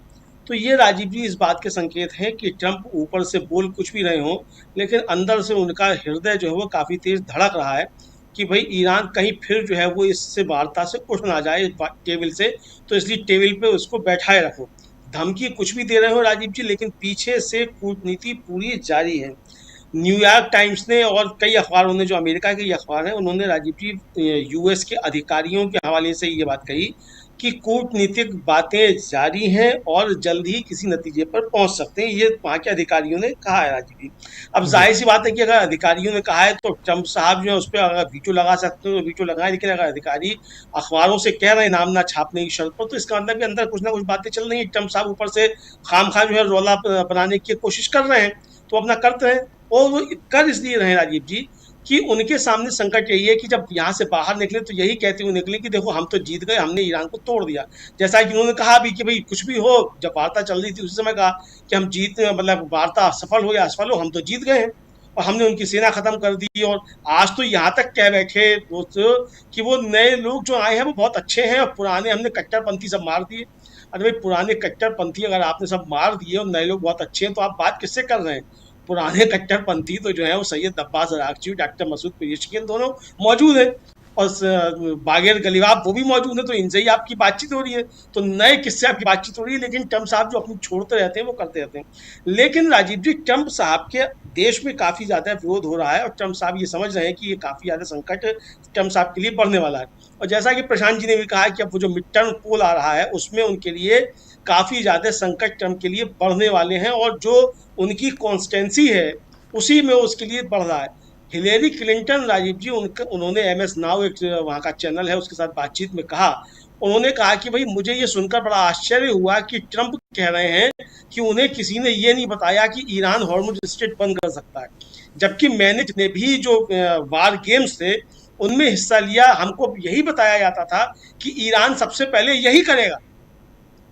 तो ये राजीव जी इस बात के संकेत हैं कि ट्रंप ऊपर से बोल कुछ भी रहे हों, लेकिन अंदर से उनका हृदय जो है वो काफ़ी तेज धड़क रहा है कि भाई ईरान कहीं फिर जो है वो इससे वार्ता से उठ ना जाए टेबल से, तो इसलिए टेबल पे उसको बैठाए रखो। धमकी कुछ भी दे रहे हो राजीव जी, लेकिन पीछे से कूटनीति पूरी जारी है। न्यूयॉर्क टाइम्स ने और कई अखबारों ने, जो अमेरिका के अखबार हैं, उन्होंने राजीव जी यूएस के अधिकारियों के हवाले से ये बात कही कि कूटनीतिक बातें जारी हैं और जल्द ही किसी नतीजे पर पहुंच सकते हैं। ये वहाँ के अधिकारियों ने कहा है राजीव जी। अब जाहिर सी बात है कि अगर अधिकारियों ने कहा है तो ट्रंप साहब जो है उस पर अगर वीटो लगा सकते हो तो वीटो लगाए, लेकिन अगर अधिकारी अखबारों से कह रहे हैं नाम ना छापने की शर्त पर, तो इसका मतलब कि अंदर कुछ ना कुछ बातें चल रही है। ट्रंप साहब ऊपर से खामखा जो है रौला बनाने की कोशिश कर रहे हैं, तो अपना करते हैं। और वो कर इसलिए रहे राजीव जी कि उनके सामने संकट यही है कि जब यहाँ से बाहर निकले तो यही कहते हुए निकले कि देखो हम तो जीत गए, हमने ईरान को तोड़ दिया। जैसा कि उन्होंने कहा भी कि भाई कुछ भी हो, जब वार्ता चल रही थी उसी समय कहा कि हम जीत, मतलब वार्ता सफल हो या असफल हो, हम तो जीत गए हैं। और हमने उनकी सेना खत्म कर दी, और आज तो यहाँ तक कह बैठे दोस्तों कि वो नए लोग जो आए हैं वो बहुत अच्छे हैं और पुराने हमने कट्टरपंथी सब मार दिए। अरे भाई, पुराने कट्टरपंथी अगर आपने सब मार दिए और नए लोग बहुत अच्छे हैं, तो आप बात किससे कर रहे हैं? पुराने कट्टरपंथी तो जो है वो सैयद अब्बास अरागची, डॉक्टर मसूद पेजेशकिन दोनों मौजूद हैं, और बागेर गलीवाब वो भी मौजूद है, तो इनसे ही आपकी बातचीत हो रही है। तो नए किससे आपकी बातचीत हो रही है? लेकिन ट्रम्प साहब जो अपनी छोड़ते रहते हैं वो करते रहते हैं। लेकिन राजीव जी, ट्रम्प साहब के देश में काफी ज्यादा विरोध हो रहा है, और ट्रम्प साहब ये समझ रहे हैं कि ये काफी ज्यादा संकट ट्रम्प साहब के लिए बढ़ने वाला है। और जैसा कि प्रशांत जी ने भी कहा कि अब वो जो मिड टर्म पोल आ रहा है उसमें उनके लिए काफी ज्यादा संकट ट्रम्प के लिए बढ़ने वाले हैं, और जो उनकी कॉन्स्टेंसी है उसी में उसके लिए बढ़ रहा है। हिलेरी क्लिंटन, राजीव जी, उन्होंने MS नाउ, एक वहाँ का चैनल है, उसके साथ बातचीत में कहा, उन्होंने कहा कि भाई मुझे ये सुनकर बड़ा आश्चर्य हुआ कि ट्रम्प कह रहे हैं कि उन्हें किसी ने ये नहीं बताया कि ईरान हॉर्मुज स्ट्रेट बंद कर सकता है, जबकि मैंने जितने भी जो वार गेम्स थे उनमें हिस्सा लिया, हमको यही बताया जाता था कि ईरान सबसे पहले यही करेगा।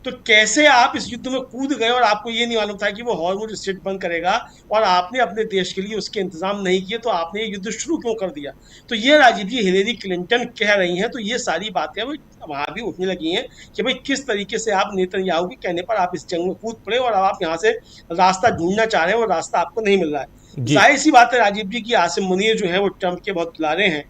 तो कैसे आप इस युद्ध में कूद गए और आपको ये नहीं मालूम था कि वो हॉर्मुज स्ट्रेट बंद करेगा, और आपने अपने देश के लिए उसके इंतजाम नहीं किए, तो आपने ये युद्ध शुरू क्यों कर दिया? तो ये राजीव जी हिलेरी क्लिंटन कह रही हैं, तो ये सारी बातें वहां भी उठने लगी हैं कि भाई किस तरीके से आप नेतन्याहू के कहने पर आप इस जंग में कूद पड़े, और अब आप यहाँ से रास्ता ढूंढना चाह रहे हैं और रास्ता आपको नहीं मिल रहा है। जी। जाहिर सी बात है राजीव जी की आसिम मुनीर जो है वो ट्रम्प के बहुत दुलारे हैं,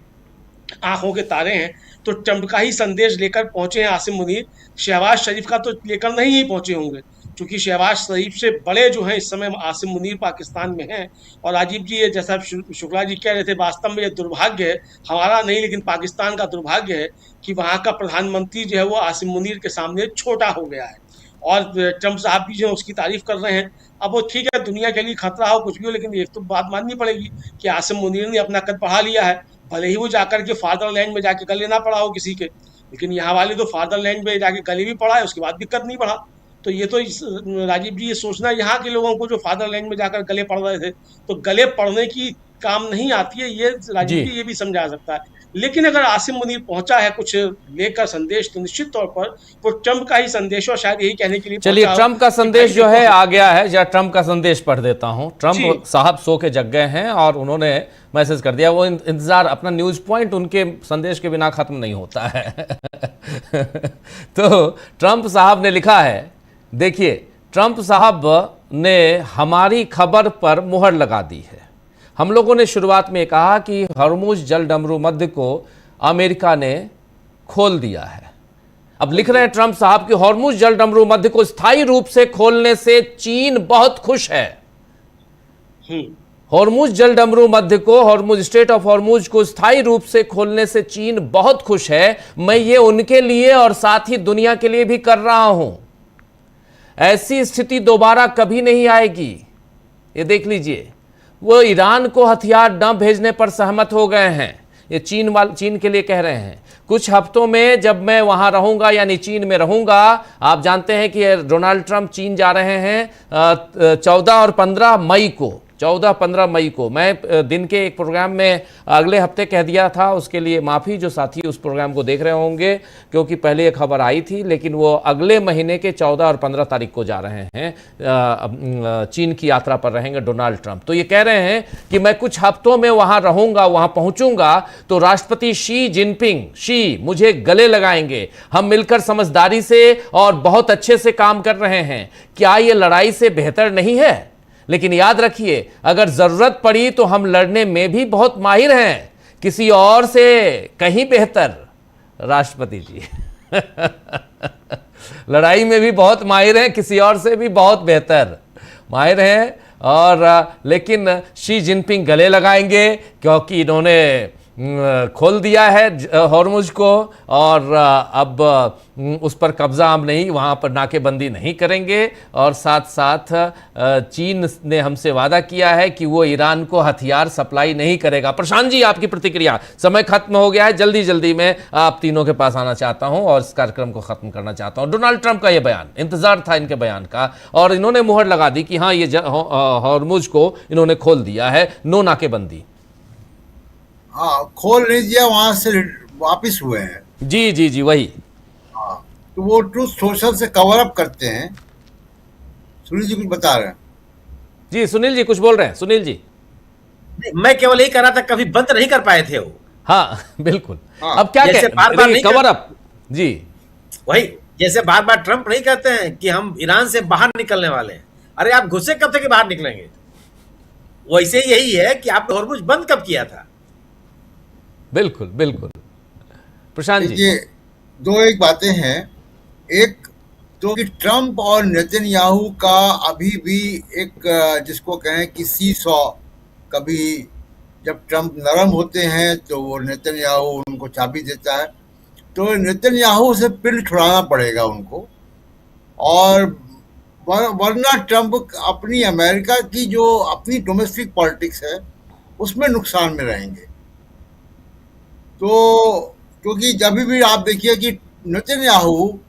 आंखों के तारे हैं, तो ट्रम्प का ही संदेश लेकर पहुंचे हैं आसिम मुनीर। शहबाज शरीफ का तो लेकर नहीं ही पहुंचे होंगे, क्योंकि शहबाज शरीफ से बड़े जो हैं इस समय आसिम मुनीर पाकिस्तान में हैं। और राजीव जी, ये जैसा शुक्ला जी कह रहे थे, वास्तव में ये दुर्भाग्य है, हमारा नहीं लेकिन पाकिस्तान का दुर्भाग्य है कि वहाँ का प्रधानमंत्री जो है वो आसिम मुनीर के सामने छोटा हो गया है, और ट्रम्प साहब भी जो है उसकी तारीफ कर रहे हैं। अब वो ठीक है, दुनिया के लिए खतरा हो कुछ भी हो, लेकिन एक तो बात माननी पड़ेगी कि आसिम मुनीर ने अपना कद बढ़ा लिया है, भले ही वो जाकर के फादरलैंड में जाके गले ना पड़ा हो किसी के, लेकिन यहाँ वाले तो फादरलैंड में जाके गले भी पड़ा है, उसके बाद भी कद नहीं बढ़ा। तो ये तो राजीव जी, ये सोचना यहाँ के लोगों को जो फादरलैंड में जाकर गले पड़ रहे थे, तो गले पड़ने की काम नहीं आती है, ये राजीव जी ये भी समझा सकता है। लेकिन अगर आसिम मुनीर पहुंचा है कुछ लेकर संदेश, तो निश्चित तौर पर वो ट्रम्प का ही संदेश, और शायद यही कहने के लिए चलिए, ट्रम्प का संदेश जो है आ गया है, या ट्रम्प का संदेश पढ़ देता हूं। ट्रम्प साहब सो के जग गए हैं और उन्होंने मैसेज कर दिया, वो इंतजार, अपना न्यूज पॉइंट उनके संदेश के बिना खत्म नहीं होता है। तो ट्रम्प साहब ने लिखा है, देखिए, ट्रम्प साहब ने हमारी खबर पर मुहर लगा दी है। हम लोगों ने शुरुआत में कहा कि हॉर्मुज जल डमरू मध्य को अमेरिका ने खोल दिया है। अब लिख रहे हैं ट्रम्प साहब कि हॉर्मुज जल डमरू मध्य को स्थायी रूप से खोलने से चीन बहुत खुश है। हॉर्मुज जल डमरू मध्य को, हॉर्मुज, स्ट्रेट ऑफ हॉर्मुज को स्थायी रूप से खोलने से चीन बहुत खुश है। मैं ये उनके लिए और साथ ही दुनिया के लिए भी कर रहा हूं। ऐसी स्थिति दोबारा कभी नहीं आएगी। ये देख लीजिए, वो ईरान को हथियार न भेजने पर सहमत हो गए हैं। ये चीन के लिए कह रहे हैं। कुछ हफ्तों में जब मैं वहां रहूंगा, यानी चीन में रहूंगा, आप जानते हैं कि डोनाल्ड ट्रंप चीन जा रहे हैं 14 और 15 मई को। 14-15 मई को मैं दिन के एक प्रोग्राम में अगले हफ्ते कह दिया था, उसके लिए माफ़ी, जो साथी उस प्रोग्राम को देख रहे होंगे, क्योंकि पहले ये खबर आई थी, लेकिन वो अगले महीने के 14 और 15 तारीख को जा रहे हैं, चीन की यात्रा पर रहेंगे डोनाल्ड ट्रंप। तो ये कह रहे हैं कि मैं कुछ हफ्तों में वहाँ रहूँगा, वहाँ पहुँचूँगा तो राष्ट्रपति शी जिनपिंग मुझे गले लगाएंगे। हम मिलकर समझदारी से और बहुत अच्छे से काम कर रहे हैं। क्या ये लड़ाई से बेहतर नहीं है? लेकिन याद रखिए, अगर जरूरत पड़ी तो हम लड़ने में भी बहुत माहिर हैं, किसी और से कहीं बेहतर। राष्ट्रपति जी लड़ाई में भी बहुत माहिर हैं, किसी और से भी बहुत बेहतर माहिर हैं। और लेकिन शी जिनपिंग गले लगाएंगे, क्योंकि इन्होंने खोल दिया है हॉर्मुज को, और अब उस पर कब्जा हम नहीं, वहाँ पर नाकेबंदी नहीं करेंगे। और साथ साथ चीन ने हमसे वादा किया है कि वो ईरान को हथियार सप्लाई नहीं करेगा। प्रशांत जी, आपकी प्रतिक्रिया? समय खत्म हो गया है, जल्दी जल्दी मैं आप तीनों के पास आना चाहता हूं और इस कार्यक्रम को खत्म करना चाहता हूं। डोनाल्ड ट्रंप का ये बयान, इंतजार था इनके बयान का, और इन्होंने मुहर लगा दी कि हाँ, ये हॉर्मुज को इन्होंने खोल दिया है, नो नाकेबंदी। हाँ, खोल नहीं दिया, वहां से वापिस हुए हैं। जी जी जी, वही। हाँ, तो वो ट्रूथ सोशल से कवर अप करते हैं। सुनील जी कुछ बता रहे हैं। जी, सुनील जी कुछ बोल रहे हैं। सुनील जी। मैं केवल यही कह रहा था, कभी बंद नहीं कर पाए थे वो। हाँ बिल्कुल। हाँ, अब क्या जैसे बार-बार नहीं कवर अप जी। वही जैसे बार बार ट्रंप नहीं कहते हैं कि हम ईरान से बाहर निकलने वाले हैं। अरे आप घुसे कब थे कि बाहर निकलेंगे? वैसे यही है कि आपने हॉर्मुज बंद कब किया था? बिल्कुल बिल्कुल। प्रशांत जी। देखिए, दो एक बातें हैं। एक तो कि ट्रंप और नेतन्याहू का अभी भी एक जिसको कहें कि सी सॉ, कभी जब ट्रंप नरम होते हैं तो वो नेतन्याहू उनको चाबी देता है, तो नेतन्याहू से पिन छुड़ाना पड़ेगा उनको। और वरना ट्रंप अपनी अमेरिका की जो अपनी डोमेस्टिक पॉलिटिक्स है उसमें नुकसान में रहेंगे। तो क्योंकि जब भी आप देखिए कि नेतन्याहू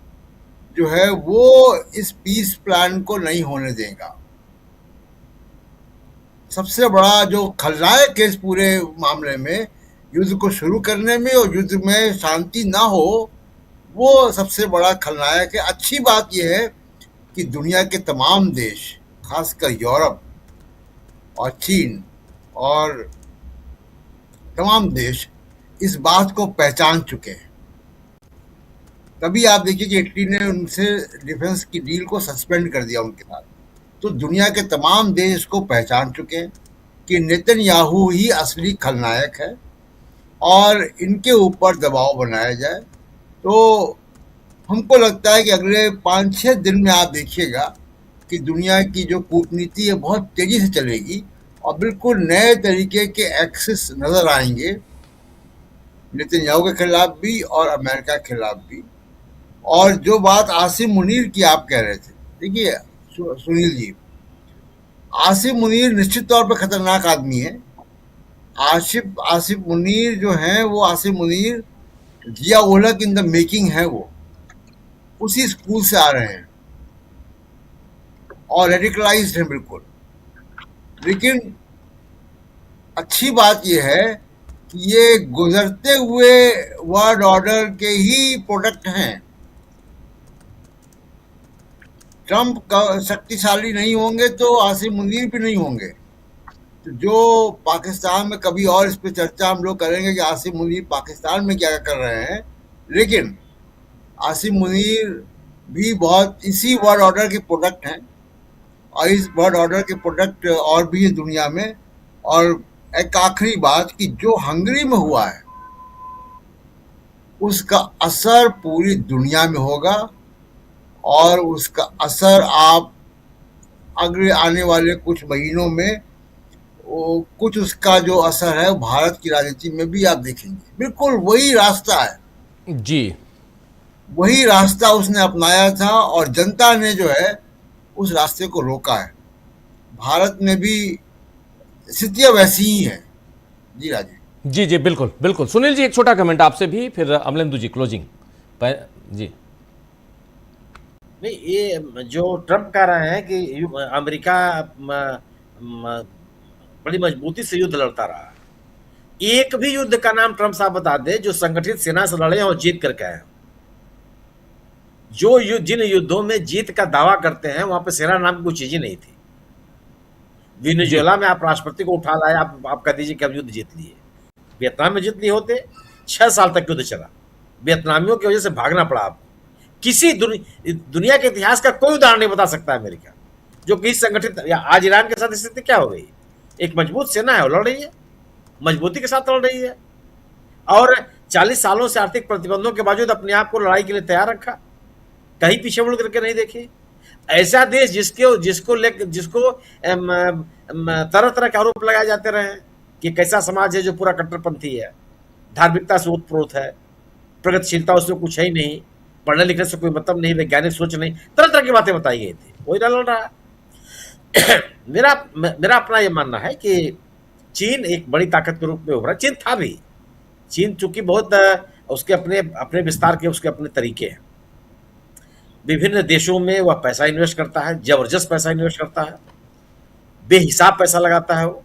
जो है वो इस पीस प्लान को नहीं होने देगा। सबसे बड़ा जो खलनायक है इस पूरे मामले में, युद्ध को शुरू करने में और युद्ध में शांति ना हो, वो सबसे बड़ा खलनायक है। अच्छी बात यह है कि दुनिया के तमाम देश, खासकर यूरोप और चीन और तमाम देश इस बात को पहचान चुके हैं। तभी आप देखिए कि इटली ने उनसे डिफेंस की डील को सस्पेंड कर दिया उनके साथ। तो दुनिया के तमाम देश इसको पहचान चुके हैं कि नेतन्याहू ही असली खलनायक है और इनके ऊपर दबाव बनाया जाए। तो हमको लगता है कि अगले 5-6 दिन में आप देखिएगा कि दुनिया की जो कूटनीति है बहुत तेजी से चलेगी और बिल्कुल नए तरीके के एक्सेस नजर आएंगे, नेतन्याहू के खिलाफ भी और अमेरिका के खिलाफ भी। और जो बात आसिम मुनीर की आप कह रहे थे, देखिए सुनील जी, आसिम मुनीर निश्चित तौर पर खतरनाक आदमी है। आसिफ मुनीर जो है वो आसिम मुनीर जिया उलहक इन द मेकिंग है। वो उसी स्कूल से आ रहे हैं और रेडिकलाइज्ड हैं बिल्कुल। लेकिन अच्छी बात यह है कि ये गुजरते हुए वर्ल्ड ऑर्डर के ही प्रोडक्ट हैं। ट्रंप शक्तिशाली नहीं होंगे तो आसिम मुनीर भी नहीं होंगे। तो जो पाकिस्तान में कभी और इस पे चर्चा हम लोग करेंगे कि आसिम मुनीर पाकिस्तान में क्या कर रहे हैं, लेकिन आसिम मुनीर भी बहुत इसी वर्ल्ड ऑर्डर के प्रोडक्ट हैं और इस वर्ल्ड ऑर्डर के प्रोडक्ट और भी है दुनिया में। और एक आखिरी बात कि जो हंगरी में हुआ है उसका असर पूरी दुनिया में होगा और उसका असर आप अगले आने वाले कुछ महीनों में कुछ उसका जो असर है भारत की राजनीति में भी आप देखेंगे। बिल्कुल वही रास्ता है जी, वही रास्ता उसने अपनाया था और जनता ने जो है उस रास्ते को रोका है। भारत में भी स्थितियां वैसी ही हैं। जी राजीव जी जी, बिल्कुल बिल्कुल। सुनील जी, एक छोटा कमेंट आपसे भी, फिर अमलेंदु जी क्लोजिंग जी। नहीं, ये जो ट्रंप कह रहे हैं कि अमेरिका बड़ी मजबूती से युद्ध लड़ता रहा, एक भी युद्ध का नाम ट्रंप साहब बता दे जो संगठित सेना से लड़े और जीत करके आए। जो जिन युद्धों में जीत का दावा करते हैं वहां पे सेना नाम की कोई चीज ही नहीं थी। वेनेजुएला में आप राष्ट्रपति को उठा लाए, आप कह दीजिए कि हम युद्ध जीत लिए। वियतनाम में जीत नहीं होते, 6 साल तक युद्ध चला, वियतनामियों की वजह से भागना पड़ा आपको। किसी दुनिया के इतिहास का कोई उदाहरण नहीं बता सकता अमेरिका जो किसी संगठित। आज ईरान के साथ स्थिति क्या हो गई? एक मजबूत सेना है, वो लड़ रही है, मजबूती के साथ लड़ रही है और 40 सालों से आर्थिक प्रतिबंधों के बावजूद अपने आप को लड़ाई के लिए तैयार रखा, कहीं पीछे मुड़ करके नहीं देखी। ऐसा देश जिसको तरह तरह के आरोप लगाए जाते रहे कि कैसा समाज है जो पूरा कट्टरपंथी है, धार्मिकता से उत्प्रोत है, प्रगतिशीलता उसमें कुछ है ही नहीं, पढ़ने लिखने से कोई मतलब नहीं, वैज्ञानिक सोच नहीं, तरह तरह की बातें बताई गई थी, वही लड़ रहा है। मेरा अपना ये मानना है कि चीन एक बड़ी ताकत के रूप में उभरा। चीन था भी, चीन चूंकि बहुत उसके अपने विस्तार के उसके अपने तरीके हैं। विभिन्न देशों में वह पैसा इन्वेस्ट करता है, जबरदस्त पैसा इन्वेस्ट करता है, बेहिसाब पैसा लगाता है। वो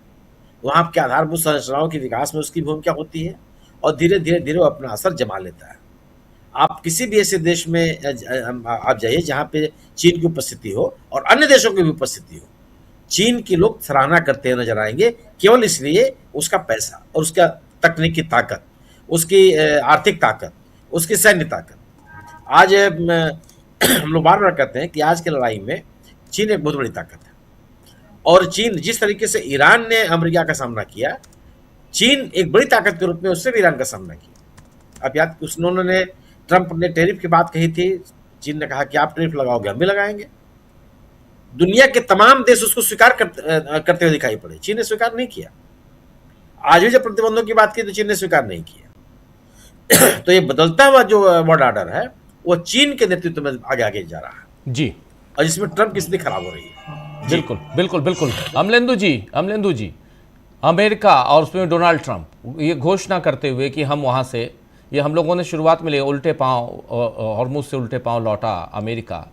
वहाँ के आधारभूत संरचनाओं के विकास में उसकी भूमिका होती है और धीरे धीरे वो अपना असर जमा लेता है। आप किसी भी ऐसे देश में आप जाइए जहाँ पे चीन की उपस्थिति हो और अन्य देशों की भी उपस्थिति हो, चीन की लोग सराहना करते हुए नजर आएंगे, केवल इसलिए उसका पैसा और उसका तकनीकी ताकत, उसकी आर्थिक ताकत, उसकी सैन्य ताकत। आज हम लोग बार बार कहते हैं कि आज की लड़ाई में चीन एक बहुत बड़ी ताकत है, और चीन जिस तरीके से ईरान ने अमेरिका का सामना किया, चीन एक बड़ी ताकत के रूप में उससे भी ईरान का सामना किया। अब याद उन्होंने ट्रंप ने टैरिफ की बात कही थी, चीन ने कहा कि आप टैरिफ लगाओगे हम भी लगाएंगे। दुनिया के तमाम देश उसको स्वीकार करते हुए दिखाई पड़े, चीन ने स्वीकार नहीं किया। आज भी जब प्रतिबंधों की बात की तो चीन ने स्वीकार नहीं किया। तो ये बदलता हुआ जो वर्ल्ड ऑर्डर है वो चीन के नेतृत्व में आगे आगे जा रहा है जी, और इसमें ट्रंप की स्थिति खराब हो रही है। बिल्कुल बिल्कुल बिल्कुल। अमलेंदु जी, अमेरिका और उसमें डोनाल्ड ट्रंप ये घोषणा करते हुए कि हम वहाँ से, ये हम लोगों ने शुरुआत में लिए उल्टे पांव, हॉर्मुज से उल्टे पांव लौटा अमेरिका,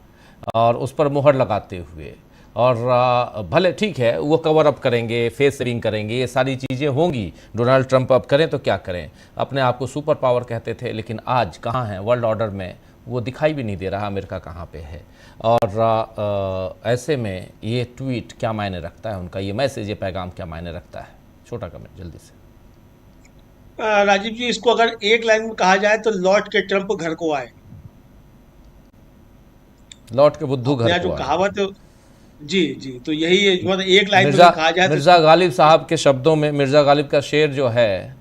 और उस पर मुहर लगाते हुए, और भले ठीक है वो कवर अप करेंगे, फेस सेविंग करेंगे, ये सारी चीज़ें होंगी। डोनाल्ड ट्रंप अब करें तो क्या करें, अपने आप को सुपर पावर कहते थे, लेकिन आज कहाँ हैं वर्ल्ड ऑर्डर में, वो दिखाई भी नहीं दे रहा अमेरिका कहाँ पे है। और ऐसे में ये ट्वीट क्या मायने रखता है उनका, ये मैसेज, ये पैगाम क्या मायने रखता है? छोटा कमेंट जल्दी से। राजीव जी, इसको अगर एक लाइन में कहा जाए तो लौट के ट्रंप घर को आए। लौट के बुद्धू घर जो को आए। कहावत जी, तो यही है, मतलब एक लाइन में कहा जाए तो मिर्जा गालिब साहब के शब्दों में, मिर्जा गालिब का शेर जो है,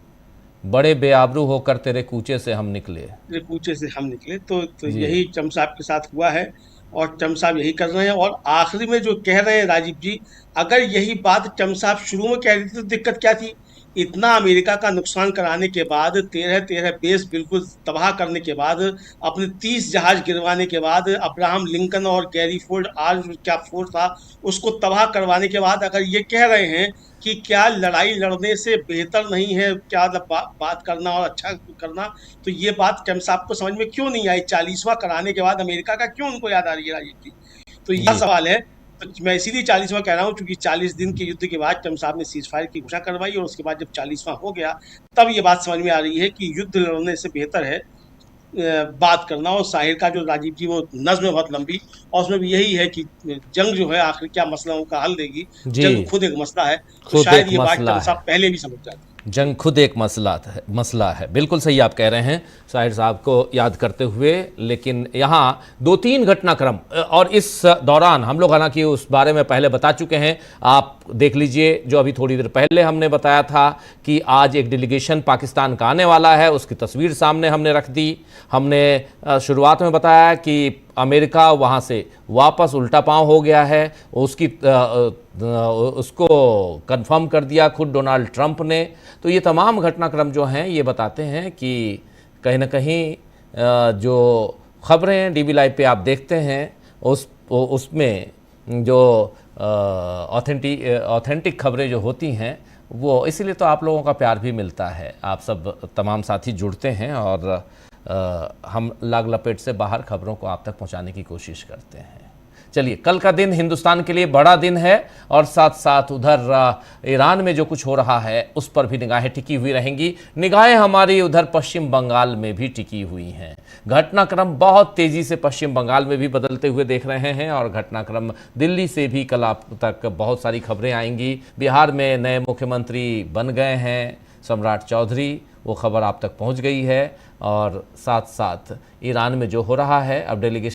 बड़े बेआबरू होकर तेरे कूचे से हम निकले, कूचे से हम निकले, तो यही ट्रंप साहब के साथ हुआ है, और ट्रंप साहब यही कर रहे हैं। और आखिरी में जो कह रहे हैं राजीव जी, अगर यही बात ट्रंप साहब शुरू में कह रही थी तो दिक्कत क्या थी? इतना अमेरिका का नुकसान कराने के बाद, 13 बेस बिल्कुल तबाह करने के बाद, अपने 30 जहाज गिरवाने के बाद, अब्राहम लिंकन और गैरी फोर्ड आज क्या फोर्ड था उसको तबाह करवाने के बाद, अगर ये कह रहे हैं कि क्या लड़ाई लड़ने से बेहतर नहीं है क्या बात करना और अच्छा करना, तो ये बात ट्रंप साहब को समझ में क्यों नहीं आई? 40वां कराने के बाद अमेरिका का क्यों उनको याद आ रही है राजीव जी? तो यह सवाल है। तो मैं इसीलिए 40वां कह रहा हूँ, क्योंकि 40 दिन के युद्ध के बाद ट्रंप साहब ने सीज फायर की घोषणा करवाई, और उसके बाद जब 40वां हो गया तब ये बात समझ में आ रही है कि युद्ध लड़ने से बेहतर है बात करना। और साहिर का जो राजीव जी वो नज्म है बहुत लंबी, और उसमें भी यही है कि जंग जो है आखिर क्या मसलों का हल देगी, जंग खुद एक मसला है। तो शायद ये बात ट्रंप साहब पहले भी समझ जाते। जंग खुद एक मसला है। बिल्कुल सही आप कह रहे हैं साहिर साहब को याद करते हुए। लेकिन यहाँ 2-3 घटनाक्रम, और इस दौरान हम लोग हालांकि उस बारे में पहले बता चुके हैं, आप देख लीजिए जो अभी थोड़ी देर पहले हमने बताया था कि आज एक डेलीगेशन पाकिस्तान का आने वाला है, उसकी तस्वीर सामने हमने रख दी। हमने शुरुआत में बताया कि अमेरिका वहाँ से वापस उल्टा पांव हो गया है, उसको कंफर्म कर दिया खुद डोनाल्ड ट्रंप ने। तो ये तमाम घटनाक्रम जो हैं ये बताते हैं कि कहीं ना कहीं जो खबरें डीबी लाइव पे आप देखते हैं उसमें जो ऑथेंटिक खबरें जो होती हैं वो, इसीलिए तो आप लोगों का प्यार भी मिलता है। आप सब तमाम साथी जुड़ते हैं और हम लाग लपेट से बाहर खबरों को आप तक पहुंचाने की कोशिश करते हैं। चलिए, कल का दिन हिंदुस्तान के लिए बड़ा दिन है, और साथ साथ उधर ईरान में जो कुछ हो रहा है उस पर भी निगाहें टिकी हुई रहेंगी। निगाहें हमारी उधर पश्चिम बंगाल में भी टिकी हुई हैं। घटनाक्रम बहुत तेज़ी से पश्चिम बंगाल में भी बदलते हुए देख रहे हैं, और घटनाक्रम दिल्ली से भी कल आप तक बहुत सारी खबरें आएंगी। बिहार में नए मुख्यमंत्री बन गए हैं सम्राट चौधरी, वो खबर आप तक पहुंच गई है। और साथ साथ ईरान में जो हो रहा है, अब डेलीगेशन